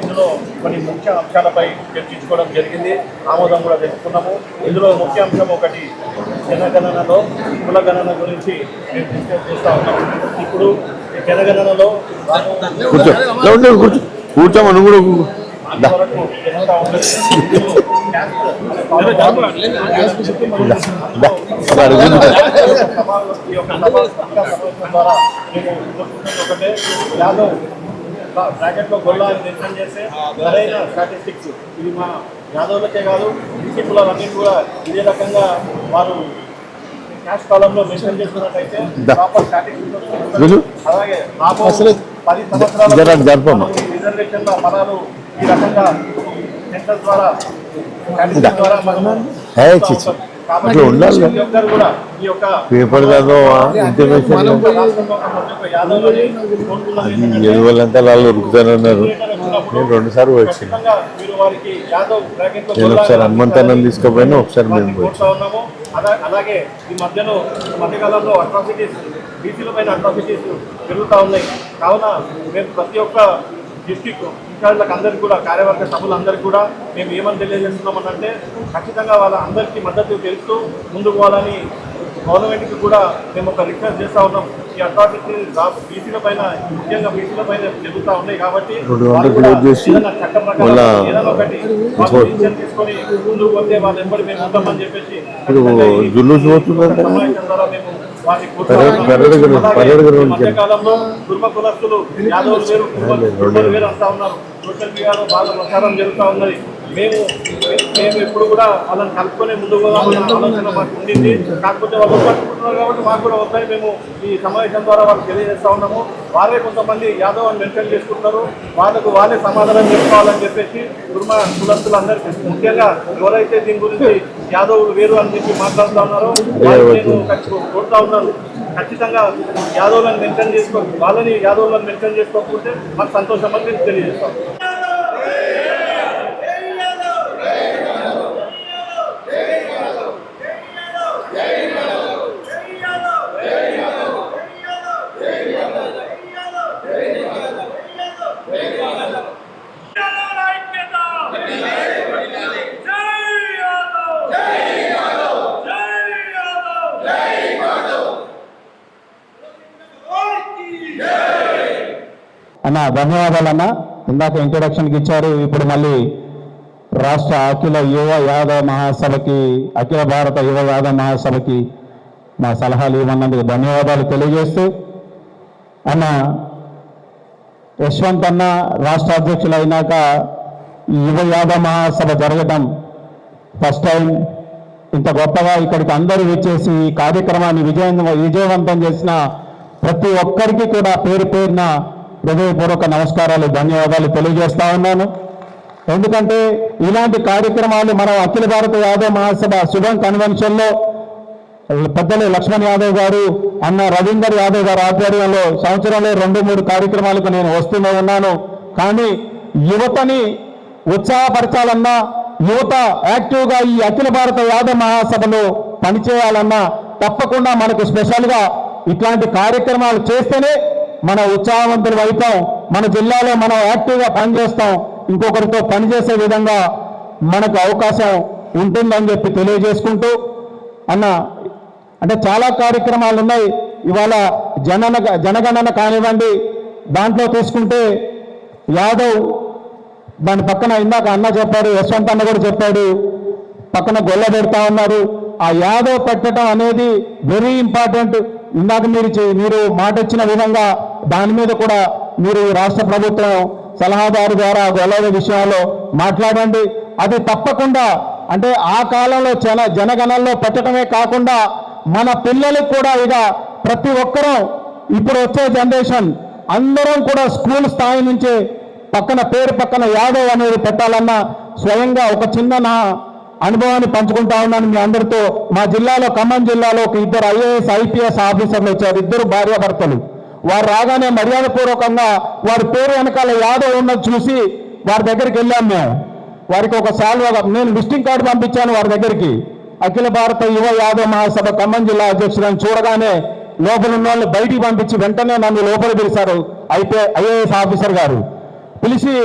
ఇందులో కొన్ని ముఖ్య అంశాలపై చర్చించుకోవడం జరిగింది, ఆమోదం కూడా తెలుసుకున్నాము. ఇందులో ముఖ్య అంశం ఒకటి జనగణనలో కుల గణన గురించి మేము డిస్కస్ చేస్తూ ఉన్నాము. ఇప్పుడు ఈ జనగణనలో కూర్చోమని కూడా బ్రాకెట్లో గొల్ల అని మెన్షన్ చేస్తే సరైన స్టాటిస్టిక్స్ ఇది మా యాదవులకే కాదు బీసీ కులాలన్నీ కూడా ఇదే రకంగా వారు క్యాష్ కాలంలో మెన్షన్ చేస్తున్నట్టయితే ప్రాపర్ స్టాటిస్టిక్స్. అలాగే 10 సంవత్సరాల రిజర్వేషన్ల ఫలాలు ఈ రకంగా సెంటర్ ద్వారా ఎదువలంతా వాళ్ళు ఉరుకుతానన్నారు. నేను 2 సార్లు వచ్చింది. నేను ఒకసారి హనుమంతన్నం తీసుకోపోయినా, ఒకసారి మేము అలాగే ఈ మధ్యకాలంలో అట్రాసిటీస్ బీసీల పైన అట్రాసిటీస్ పెరుగుతూ ఉన్నాయి. కావున మేము ప్రతి ఒక్క డిస్ట్రిక్ట్ ఇన్ఛార్జ్లకు అందరికీ కూడా కార్యవర్గ సభ్యులందరికీ కూడా మేము ఏమని తెలియజేస్తున్నామనంటే ఖచ్చితంగా వాళ్ళ అందరికీ మద్దతు తెలుస్తూ ముందుకు పోవాలని గవర్నమెంట్కి కూడా మేము ఒక రిక్వెస్ట్ చేస్తూ ఉన్నాం. ఈ అట్రాసిటీ బీసీల పైన ముఖ్యంగా బీసీల పైన జరుగుతూ ఉన్నాయి కాబట్టి చట్ట ప్రకారం ఏదైనా ఒకటి డిసిషన్ తీసుకొని ముందుకు పోతే వాళ్ళ ఎంబడి మేము ఉంటామని చెప్పేసి సమావేశం ద్వారా మేము మధ్యకాలంలో కుర్మ కులస్తులు యాదవులు వేరు కుర్మలు వేరు అంటా ఉన్నారు. సోషల్ మీడియాలో బాగా ప్రచారం జరుగుతూ ఉన్నది. మేము ఎప్పుడు కూడా వాళ్ళని కలుపుకొని ముందుకు ఆలోచన మాకు ఉండింది. కాకపోతే వాళ్ళు పట్టుకుంటున్నారు కాబట్టి మాకు కూడా ఒకసారి మేము ఈ సమావేశం ద్వారా వాళ్ళకి తెలియజేస్తూ ఉన్నాము. వాళ్ళే కొంతమంది యాదవ్ అని మెన్షన్ చేసుకుంటున్నారు, వాళ్ళే సమాధానం చెప్పుకోవాలని చెప్పేసి కులస్తులందరికీ, ముఖ్యంగా ఎవరైతే దీని గురించి యాదవులు వేరు అని చెప్పి మాట్లాడుతూ ఉన్నారో నేను కోరుతా ఉన్నాను, ఖచ్చితంగా యాదవులను మెన్షన్ వాళ్ళని యాదవులను మెన్షన్ చేసుకోకపోతే మాకు సంతోషం అని నేను తెలియజేస్తాను. అన్న ధన్యవాదాలన్న. ఇందాక ఇంట్రొడక్షన్కి ఇచ్చారు, ఇప్పుడు మళ్ళీ రాష్ట్ర అఖిల యువ యాదవ మహాసభకి, అఖిల భారత యువ యాదవ మహాసభకి మా సలహాలు ఇవ్వనందుకు ధన్యవాదాలు తెలియజేస్తూ, అన్న యశ్వంత్ అన్న రాష్ట్ర అధ్యక్షులు అయినాక యువ యాదవ మహాసభ జరగటం ఫస్ట్ టైం. ఇంత గొప్పగా ఇక్కడికి అందరూ వచ్చేసి ఈ కార్యక్రమాన్ని విజయవంతం చేసిన ప్రతి ఒక్కరికి కూడా పేరు పేరున హృదయపూర్వక నమస్కారాలు, ధన్యవాదాలు తెలియజేస్తా ఉన్నాను. ఎందుకంటే ఇలాంటి కార్యక్రమాలు మనం అఖిల భారత యాదవ మహాసభ శుభం కన్వెన్షన్లో పెద్దలు లక్ష్మణ్ యాదవ్ గారు, అన్న రవీందర్ యాదవ్ గారు ఆధ్వర్యంలో సంవత్సరంలో 2-3 కార్యక్రమాలకు నేను వస్తూనే ఉన్నాను. కానీ యువతని ఉత్సాహపరచాలన్నా, యువత యాక్టివ్గా ఈ అఖిల భారత యాదవ మహాసభలో పనిచేయాలన్నా తప్పకుండా మనకు స్పెషల్గా ఇట్లాంటి కార్యక్రమాలు చేస్తేనే మన ఉత్సాహవంతులు అవుతాం, మన జిల్లాలో మనం యాక్టివ్గా పనిచేస్తాం, ఇంకొకరితో పనిచేసే విధంగా మనకు అవకాశం ఉంటుందని చెప్పి తెలియజేసుకుంటూ, అన్న అంటే చాలా కార్యక్రమాలు ఉన్నాయి. ఇవాళ జనగణన కానివ్వండి, దాంట్లో తీసుకుంటే యాదవ్, దాని పక్కన ఇందాక అన్న చెప్పాడు, యశ్వంత్ అన్న కూడా చెప్పాడు, పక్కన గొల్ల పెడతా ఉన్నారు. ఆ యాదవ్ పెట్టడం అనేది వెరీ ఇంపార్టెంట్. ఇందాక మీరు మాట ఇచ్చిన విధంగా దాని మీద కూడా మీరు రాష్ట్ర ప్రభుత్వం సలహాదారు ద్వారా గొల్లల విషయంలో మాట్లాడండి. అది తప్పకుండా అంటే ఆ కాలంలో జనగణనలో పెట్టడమే కాకుండా మన పిల్లలకు కూడా ఇక ప్రతి ఒక్కరూ ఇప్పుడు వచ్చే జనరేషన్ అందరం కూడా స్కూల్ స్థాయి నుంచే పేరు పక్కన యాదవ్ అనేది పెట్టాలన్న స్వయంగా ఒక చిన్న నా అనుభవాన్ని పంచుకుంటా ఉన్నాను మీ అందరితో. మా జిల్లాలో, ఖమ్మం జిల్లాలో ఒక 2 IAS IPS ఆఫీసర్లు వచ్చారు, 2 భార్యాభర్తలు. వారు రాగానే మర్యాదపూర్వకంగా వారి పేరు వెనకాల యాదవ్ ఉన్నది చూసి వారి దగ్గరికి వెళ్ళాము మేము. వారికి ఒక సాల్వగా నేను విజిటింగ్ కార్డు పంపించాను వారి దగ్గరికి. అఖిల భారత యువ యాదవ మహాసభ ఖమ్మం జిల్లా అధ్యక్షులను చూడగానే లోపల ఉన్న వాళ్ళు బయటికి పంపించి వెంటనే నన్ను లోపల పిలిచారు IAS ఆఫీసర్ గారు. పిలిచి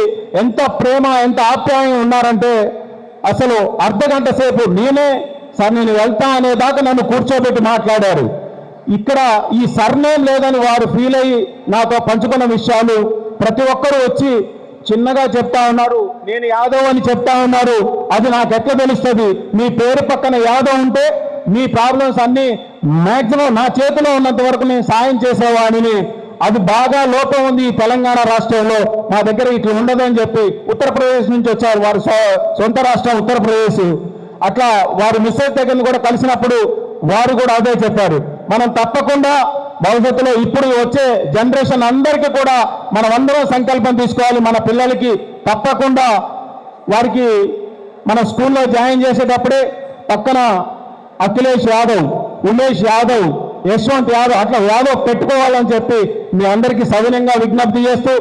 ఎంత ప్రేమ, ఎంత ఆప్యాయం ఉన్నారంటే అసలు అర్ధగంట సేపు నేనే సార్ నేను వెళ్తా అనేదాకా నన్ను కూర్చోబెట్టి మాట్లాడారు. ఇక్కడ ఈ సర్నేమ్ లేదని వారు ఫీల్ అయ్యి నాతో పంచుకున్న విషయాలు ప్రతి ఒక్కరూ వచ్చి చిన్నగా చెప్తా ఉన్నారు. నేను యాదవ్ అని చెప్తా ఉన్నారు. అది నాకు ఎట్లా తెలుస్తుంది? మీ పేరు పక్కన యాదవ్ ఉంటే మీ ప్రాబ్లమ్స్ అన్నీ మ్యాక్సిమం నా చేతిలో ఉన్నంత వరకు నేను సాయం చేసేవాడిని. అది బాగా లోపం ఉంది ఈ తెలంగాణ రాష్ట్రంలో, మా దగ్గర ఇట్లా ఉండదని చెప్పి ఉత్తరప్రదేశ్ నుంచి వచ్చారు, వారు సొంత రాష్ట్రం ఉత్తరప్రదేశ్. అట్లా వారు మిస్సెస్ దగ్గర కూడా కలిసినప్పుడు వారు కూడా అదే చెప్పారు. మనం తప్పకుండా భవిష్యత్తులో ఇప్పుడు వచ్చే జనరేషన్ అందరికీ కూడా మనమందరం సంకల్పం తీసుకోవాలి. మన పిల్లలకి తప్పకుండా వారికి మన స్కూల్లో జాయిన్ చేసేటప్పుడే పక్కన అఖిలేష్ యాదవ్, ఉమేష్ యాదవ్, యశ్వంత్ యాదవ్ అట్లా యాదవ్ పెట్టుకోవాలని చెప్పి మీ అందరికీ సవినంగా విజ్ఞప్తి చేస్తూ,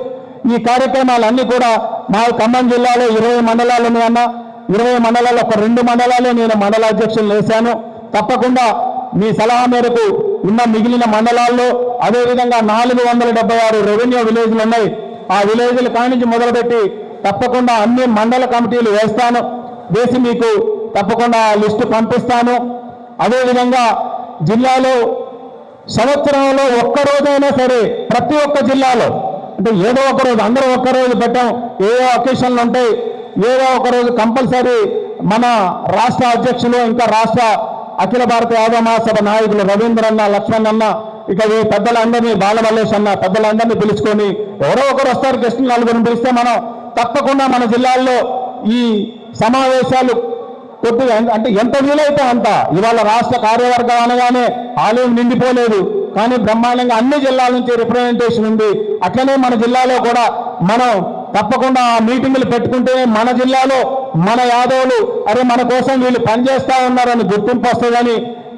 ఈ కార్యక్రమాలన్నీ కూడా మా ఖమ్మం జిల్లాలో 20 మండలాలు ఉన్నాయన్న. 20 మండలాల్లో ఒక 2 మండలాలే నేను మండలాధ్యక్షులు వేశాను. తప్పకుండా మీ సలహా మేరకు ఉన్న మిగిలిన మండలాల్లో అదేవిధంగా 476 రెవెన్యూ విలేజ్లు ఉన్నాయి. ఆ విలేజ్ల కానించి మొదలుపెట్టి తప్పకుండా అన్ని మండల కమిటీలు వేస్తాను, వేసి మీకు తప్పకుండా ఆ లిస్టు పంపిస్తాను. అదేవిధంగా జిల్లాలో సంవత్సరంలో ఒక్కరోజైనా సరే ప్రతి ఒక్క జిల్లాలో అంటే ఏదో ఒక రోజు, అందరూ ఒక్కరోజు పెట్టాం, ఏదో అకేషన్లు ఉంటాయి, ఏదో ఒక రోజు కంపల్సరీ మన రాష్ట్ర అధ్యక్షులు ఇంకా రాష్ట్ర అఖిల భారత యాదవ మహాసభ నాయకులు రవీంద్రన్న, లక్ష్మణ్ అన్న, ఇక ఈ పెద్దలందరినీ, బాలమల్లేష్ అన్న పెద్దలందరినీ పిలుచుకొని ఎవరో ఒకరు వస్తారు, గెస్టులు 4 పిలిస్తే మనం తప్పకుండా మన జిల్లాల్లో ఈ సమావేశాలు కొద్దిగా అంటే ఎంత వీలైతే అంత. ఇవాళ రాష్ట్ర కార్యవర్గం అనగానే ఆలయం నిండిపోలేదు, కానీ బ్రహ్మాండంగా అన్ని జిల్లాల నుంచి రిప్రజెంటేషన్ ఉంది. అట్లనే మన జిల్లాలో కూడా మనం తప్పకుండా ఆ మీటింగులు పెట్టుకుంటే మన జిల్లాలో మన యాదవులు అరే మన కోసం వీళ్ళు పనిచేస్తా ఉన్నారని గుర్తింపు వస్తుందని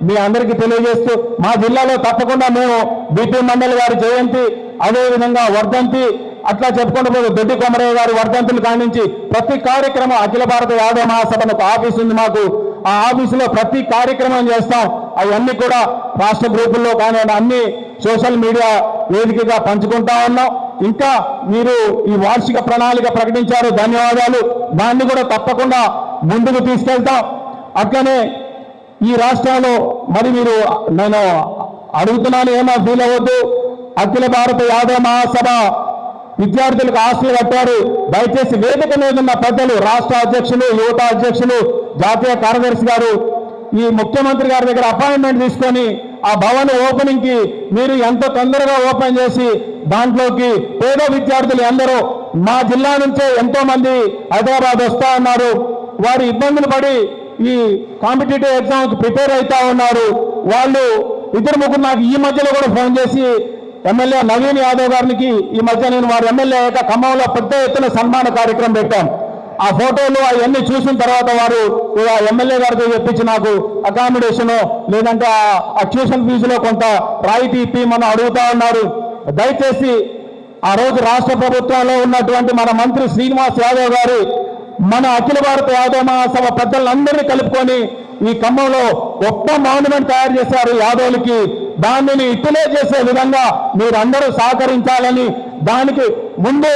మీ అందరికీ తెలియజేస్తూ, మా జిల్లాలో తప్పకుండా మేము బీపీ మండలి గారి జయంతి, అదేవిధంగా వర్ధంతి, అట్లా చెప్పుకుంటూ పోతే దొడ్డి కొమరయ్య గారి వర్ధంతులు కానించి ప్రతి కార్యక్రమం, అఖిల భారత యాదవ మహాసభను ఒక ఆఫీస్ ఉంది మాకు, ఆ ఆఫీసులో ప్రతి కార్యక్రమం చేస్తాం. అవన్నీ కూడా రాష్ట్ర గ్రూపుల్లో కానీ అన్ని సోషల్ మీడియా వేదికగా పంచుకుంటా ఉన్నాం. ఇంకా మీరు ఈ వార్షిక ప్రణాళిక ప్రకటించారు, ధన్యవాదాలు. దాన్ని కూడా తప్పకుండా ముందుకు తీసుకెళ్తాం. అట్లనే ఈ రాష్ట్రంలో మరి మీరు నేను అడుగుతున్నాను, ఏమో ఫీల్ అవ్వద్దు, అఖిల భారత యాదవ మహాసభ విద్యార్థులకు ఆస్తులు కట్టారు. దయచేసి వేదిక మీద ఉన్న పెద్దలు, రాష్ట్ర అధ్యక్షులు, యువత అధ్యక్షులు, జాతీయ కార్యదర్శి గారు ఈ ముఖ్యమంత్రి గారి దగ్గర అపాయింట్మెంట్ తీసుకొని ఆ భవన్ ఓపెనింగ్ కి మీరు ఎంత తొందరగా ఓపెన్ చేసి దాంట్లోకి పేద విద్యార్థులు అందరూ మా జిల్లా నుంచే ఎంతో మంది హైదరాబాద్ వస్తా ఉన్నారు. వారు ఇబ్బందులు పడి ఈ కాంపిటేటివ్ ఎగ్జామ్కి ప్రిపేర్ అవుతా ఉన్నారు. వాళ్ళు ఇద్దరు ముగ్గురు నాకు ఈ మధ్యలో కూడా ఫోన్ చేసి ఎమ్మెల్యే నవీన్ యాదవ్ గారికి ఈ మధ్య నేను వారు ఎమ్మెల్యే అయ్యాక ఖమ్మంలో పెద్ద ఎత్తున సన్మాన కార్యక్రమం పెట్టాం. ఆ ఫోటోలు అవన్నీ చూసిన తర్వాత వారు ఎమ్మెల్యే గారితో చెప్పించి నాకు అకామిడేషన్ లేదంటే ఆ ట్యూషన్ ఫీజులో కొంత రాయితీ ఇప్పిమని అడుగుతా ఉన్నారు. దయచేసి ఆ రోజు రాష్ట్ర ప్రభుత్వంలో ఉన్నటువంటి మన మంత్రి శ్రీనివాస్ యాదవ్ గారు మన అఖిల భారత యాదవ మహాసభ పెద్దలందరినీ కలుపుకొని ఈ ఖమ్మంలో గొప్ప మాన్యుమెంట్ తయారు చేశారు యాదవులకి. దానిని ఇటులే చేసే విధంగా మీరందరూ సహకరించాలని, దానికి ముందు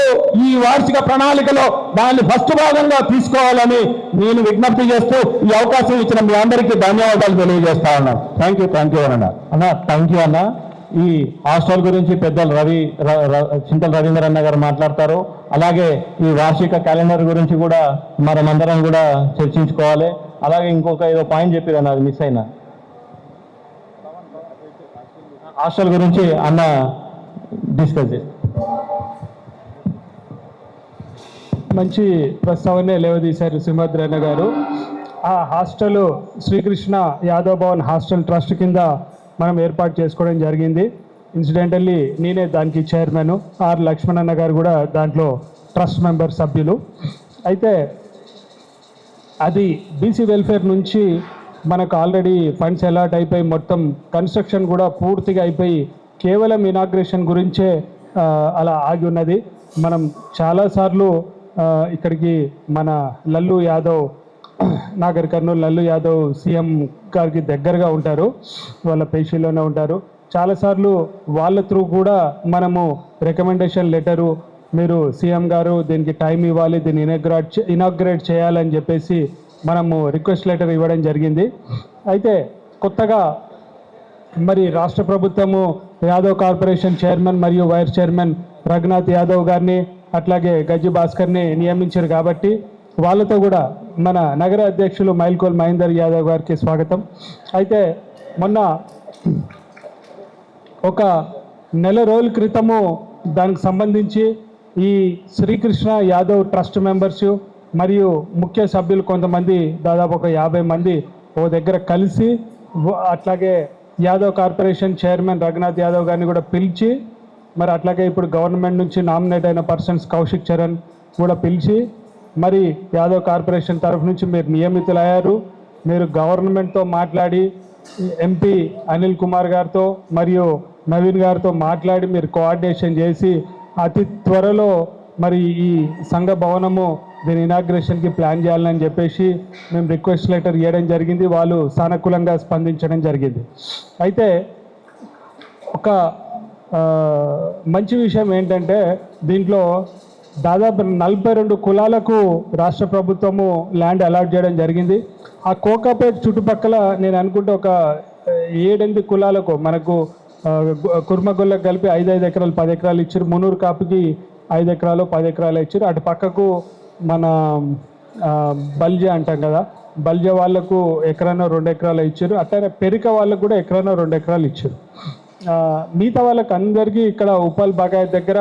ఈ వార్షిక ప్రణాళికలో దాన్ని ఫస్ట్ భాగంగా తీసుకోవాలని నేను విజ్ఞప్తి చేస్తూ ఈ అవకాశం ఇచ్చిన మీ అందరికీ ధన్యవాదాలు తెలియజేస్తా ఉన్నాను. థ్యాంక్ యూ అన్న. థ్యాంక్ యూ అన్న. ఈ హాస్టల్ గురించి పెద్దలు చింతల రవీంద్ర అన్న గారు మాట్లాడతారు. అలాగే ఈ వార్షిక క్యాలెండర్ గురించి కూడా మనమందరం కూడా చర్చించుకోవాలి. అలాగే ఇంకొక ఏదో పాయింట్ చెప్పిరన్న, అది మిస్ అయినా. హాస్టల్ గురించి అన్న డిస్కస్ చేసి మంచి ప్రస్తావనే లేవదీశారు సింహాద్రన్న గారు. ఆ hostel Srikrishna Yadav Bhavan hostel trust కింద మనం ఏర్పాటు చేసుకోవడం జరిగింది. ఇన్సిడెంటల్లీ నేనే దానికి చైర్మన్, ఆర్ లక్ష్మణన్న గారు కూడా దాంట్లో ట్రస్ట్ మెంబర్ సభ్యులు. అయితే అది బీసీ వెల్ఫేర్ నుంచి మనకు ఆల్రెడీ ఫండ్స్ అలాట్ అయిపోయి మొత్తం కన్స్ట్రక్షన్ కూడా పూర్తిగా అయిపోయి కేవలం ఇనాగ్రేషన్ గురించే అలా ఆగి ఉన్నది. మనం చాలాసార్లు ఇక్కడికి మన లల్లు యాదవ్, నాగర్ కర్నూలు లల్లు యాదవ్ సీఎం గారికి దగ్గరగా ఉంటారు, వాళ్ళ పేషీలోనే ఉంటారు. చాలాసార్లు వాళ్ళ త్రూ కూడా మనము రికమెండేషన్ లెటరు, మీరు సీఎం గారు దీనికి టైం ఇవ్వాలి, దీన్ని ఇనాగ్రేట్ చేయాలని చెప్పేసి మనము రిక్వెస్ట్ లెటర్ ఇవ్వడం జరిగింది. అయితే కొత్తగా మరి రాష్ట్ర ప్రభుత్వము యాదవ్ కార్పొరేషన్ చైర్మన్ మరియు వైస్ చైర్మన్ రఘునాథ్ యాదవ్ గారిని అట్లాగే గజ్జి భాస్కర్ని నియమించారు కాబట్టి వాళ్ళతో కూడా మన నగర అధ్యక్షులు మైల్కోల్ మహేందర్ యాదవ్ గారికి స్వాగతం. అయితే మొన్న ఒక నెల రోజుల క్రితము దానికి సంబంధించి ఈ శ్రీకృష్ణ యాదవ్ ట్రస్ట్ మెంబర్స్ మరియు ముఖ్య సభ్యులు కొంతమంది దాదాపు ఒక 50 మంది ఓ దగ్గర కలిసి, అట్లాగే యాదవ్ కార్పొరేషన్ చైర్మన్ రఘునాథ్ యాదవ్ గారిని కూడా పిలిచి, మరి అట్లాగే ఇప్పుడు గవర్నమెంట్ నుంచి నామినేట్ అయిన పర్సన్స్ కౌశిక్ చరణ్ కూడా పిలిచి, మరి యాదవ్ కార్పొరేషన్ తరఫు నుంచి మీరు నియమితులయ్యారు, మీరు గవర్నమెంట్తో మాట్లాడి ఎంపీ అనిల్ కుమార్ గారితో మరియు నవీన్ గారితో మాట్లాడి మీరు కోఆర్డినేషన్ చేసి అతి త్వరలో మరి ఈ సంఘ భవనము దీని ఇనాగ్రేషన్కి ప్లాన్ చేయాలని చెప్పేసి మేము రిక్వెస్ట్ లెటర్ ఇవ్వడం జరిగింది. వాళ్ళు సానుకూలంగా స్పందించడం జరిగింది. అయితే ఒక మంచి విషయం ఏంటంటే దీంట్లో దాదాపు 42 కులాలకు రాష్ట్ర ప్రభుత్వము ల్యాండ్ అలాట్ చేయడం జరిగింది. ఆ కోకాపేట్ చుట్టుపక్కల నేను అనుకుంటే ఒక 7-8 కులాలకు మనకు కుర్మగొల్లకు కలిపి 5 ఎకరాలు 10 ఎకరాలు ఇచ్చారు. మునూరు కాపుకి 5 ఎకరాలు 10 ఎకరాలు ఇచ్చారు. అటు పక్కకు మన బల్జ అంటాం కదా, బల్జ వాళ్ళకు ఎకరానో 2 ఎకరాలు ఇచ్చారు. అట్లనే పెరిక వాళ్ళకు కూడా ఎకరానో 2 ఎకరాలు ఇచ్చారు. మిగతా వాళ్ళకి అందరికీ ఇక్కడ ఉప్పల్ బాగాయ్ దగ్గర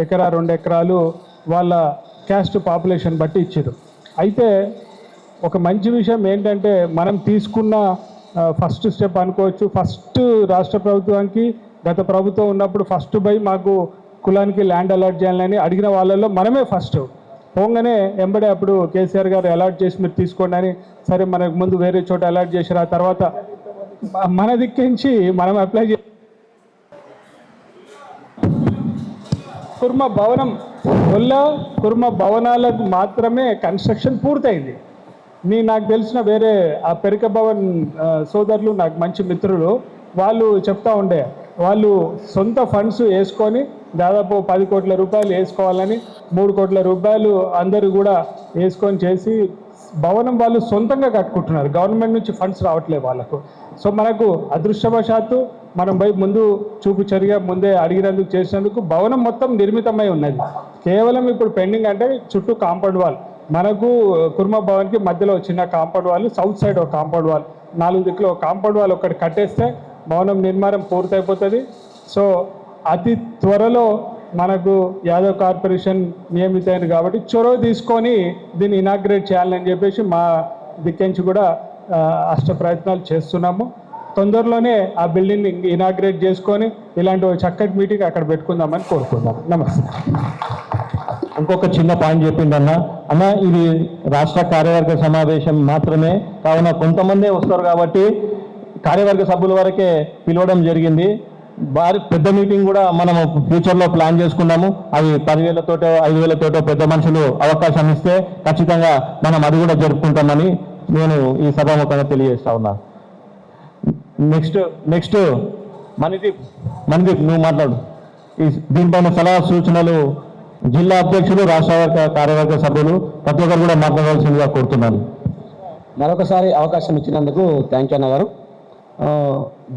1-2 ఎకరాలు వాళ్ళ క్యాస్ట్ పాపులేషన్ బట్టి ఇచ్చారు. అయితే ఒక మంచి విషయం ఏంటంటే మనం తీసుకున్న ఫస్ట్ స్టెప్ అనుకోవచ్చు. ఫస్ట్ రాష్ట్ర ప్రభుత్వానికి గత ప్రభుత్వం ఉన్నప్పుడు ఫస్ట్ బై మాకు కులానికి ల్యాండ్ అలాట్ చేయాలని అడిగిన వాళ్ళల్లో మనమే ఫస్ట్. పోగానే ఎంబడే అప్పుడు కేసీఆర్ గారు అలాట్ చేసి మీరు తీసుకోండి అని, సరే మనకు ముందు వేరే చోట అలాట్ చేశారు. ఆ తర్వాత మన దిక్కించి మనం అప్లై చే కుర్మ భవనం కుర్మ భవనాలకు మాత్రమే కన్స్ట్రక్షన్ పూర్తయింది. నాకు తెలిసిన వేరే ఆ పెరిక భవన్ సోదరులు నాకు మంచి మిత్రులు, వాళ్ళు చెప్తా ఉండే వాళ్ళు సొంత ఫండ్స్ వేసుకొని దాదాపు 10 కోట్ల రూపాయలు వేసుకోవాలని 3 కోట్ల రూపాయలు అందరూ కూడా వేసుకొని చేసి భవనం వాళ్ళు సొంతంగా కట్టుకుంటున్నారు. గవర్నమెంట్ నుంచి ఫండ్స్ రావట్లేదు వాళ్ళకు. సో మనకు అదృష్టవశాత్తు మనం పోయి ముందు చూపు చర్య ముందే అడిగినందుకు చేసినందుకు భవనం మొత్తం నిర్మితమై ఉన్నది. కేవలం ఇప్పుడు పెండింగ్ అంటే చుట్టూ కాంపౌండ్ వాల్, మనకు కుర్మ భవన్కి మధ్యలో చిన్న కాంపౌండ్ వాల్, సౌత్ సైడ్ ఒక కాంపౌండ్ వాల్, 4 దిక్కులో కాంపౌండ్ వాల్ ఒకటి కట్టేస్తే భవనం నిర్మాణం పూర్తయిపోతుంది. సో అతి త్వరలో మనకు యాదవ్ కార్పొరేషన్ నియమితమైంది కాబట్టి చొరవ తీసుకొని దీన్ని ఇనాగ్రేట్ చేయాలని చెప్పేసి మా దిక్కించి కూడా అష్ట ప్రయత్నాలు చేస్తున్నాము. తొందరలోనే ఆ బిల్డింగ్ ఇనాగ్రేట్ చేసుకొని ఇలాంటి చక్కటి మీటింగ్ అక్కడ పెట్టుకుందామని కోరుకుందాం. నమస్తే. ఇంకొక చిన్న పాయింట్ చెప్పిందన్న ఇది రాష్ట్ర కార్యవర్గ సమావేశం మాత్రమే కావున కొంతమందే వస్తారు కాబట్టి కార్యవర్గ సభ్యుల వరకే పిలవడం జరిగింది. భారీ పెద్ద మీటింగ్ కూడా మనం ఫ్యూచర్లో ప్లాన్ చేసుకున్నాము. అవి 10,000తోటో 5,000తోటో పెద్ద మనుషులు అవకాశం ఇస్తే ఖచ్చితంగా మనం అది కూడా జరుపుకుంటామని నేను ఈ సభాముఖంగా తెలియజేస్తా ఉన్నా. నెక్స్ట్ మనదీప్ నువ్వు మాట్లాడు. దీనిపైన సలహా సూచనలు జిల్లా అధ్యక్షులు, రాష్ట్ర కార్యవర్గ సభ్యులు ప్రతి ఒక్కరు కూడా మాట్లాడాల్సిందిగా కోరుతున్నాను. మరొకసారి అవకాశం ఇచ్చినందుకు థ్యాంక్ యూ అన్నగారు.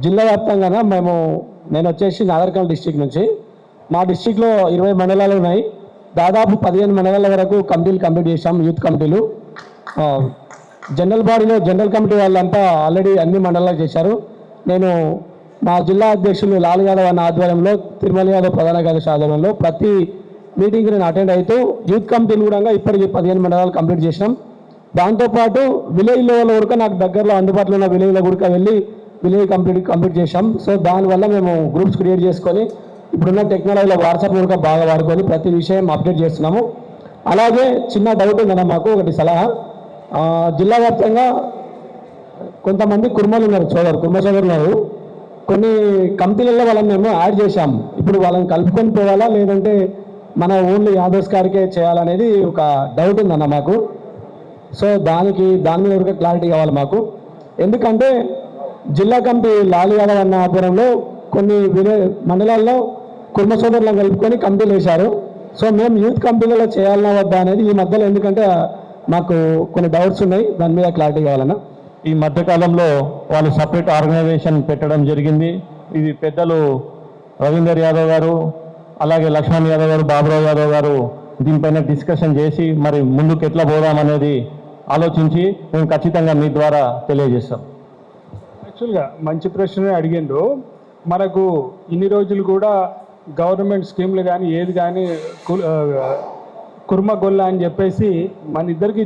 జిల్లా వ్యాప్తంగా నేను వచ్చేసి నాగర్కర్నూల్ డిస్టిక్ నుంచి, మా డిస్టిక్లో 20 మండలాలు ఉన్నాయి. దాదాపు 15 మండలాల వరకు కమిటీలు కంప్లీట్ చేశాం, యూత్ కమిటీలు. జనరల్ బాడీలో జనరల్ కమిటీ వాళ్ళంతా ఆల్రెడీ అన్ని మండలాలు చేశారు. నేను మా జిల్లా అధ్యక్షులు లాల్ యాదవ్ అన్న ఆధ్వర్యంలో, తిరుమల యాదవ్ ప్రధాన కార్యదర్శి ఆధ్వర్యంలో ప్రతి మీటింగ్కి నేను అటెండ్ అవుతూ యూత్ కమిటీలు కూడా ఇప్పటికీ 15 మండలాలు కంప్లీట్ చేసినాం. దాంతోపాటు విలేజ్ లెవెల్ వరకు నాకు దగ్గరలో అందుబాటులో ఉన్న విలేజ్లో కూడా వెళ్ళి విలేజ్ కంప్లీట్ చేశాం. సో దానివల్ల మేము గ్రూప్స్ క్రియేట్ చేసుకొని ఇప్పుడున్న టెక్నాలజీలో వాట్సాప్ కూడా బాగా వాడుకొని ప్రతి విషయం అప్డేట్ చేస్తున్నాము. అలాగే చిన్న డౌట్ ఉందన్న మాకు, ఒకటి సలహా. జిల్లా వ్యాప్తంగా కొంతమంది కుర్మలు ఉన్నారు, కుర్మ సోదరులు ఉన్నారు. కొన్ని కమిటీలలో వాళ్ళని మేము యాడ్ చేశాం. ఇప్పుడు వాళ్ళని కలుపుకొని పోవాలా లేదంటే మన ఓన్లీ యాదవ్స్ గారికే చేయాలనేది ఒక డౌట్ ఉందన్న మాకు. సో దాని మీద ఒక క్లారిటీ కావాలి మాకు. ఎందుకంటే జిల్లా కమిటీ లాల్ యాదవ్ అన్న ఆధ్వర్యంలో కొన్ని మండలాల్లో కుర్మ సోదరులను కలుపుకొని కమిటీలు వేశారు. సో మేము యూత్ కమిటీలలో చేయాలన్నా వద్దా అనేది ఈ మధ్యలో, ఎందుకంటే మాకు కొన్ని డౌట్స్ ఉన్నాయి, దాని మీద క్లారిటీ కావాలన్నా. ఈ మధ్యకాలంలో వాళ్ళు సపరేట్ ఆర్గనైజేషన్ పెట్టడం జరిగింది. ఇది పెద్దలు రవీందర్ యాదవ్ గారు, అలాగే లక్ష్మణ్ యాదవ్ గారు, బాబురావు యాదవ్ గారు దీనిపైన డిస్కషన్ చేసి మరి ముందుకు ఎట్లా పోదామనేది ఆలోచించి మేము ఖచ్చితంగా మీ ద్వారా తెలియజేస్తాం. యాక్చువల్గా మంచి ప్రశ్న అడిగిండ్రు. మనకు ఇన్ని రోజులు కూడా గవర్నమెంట్ స్కీమ్లు కానీ ఏది కానీ కుర్మ గొల్ల అని చెప్పేసి మన ఇద్దరికి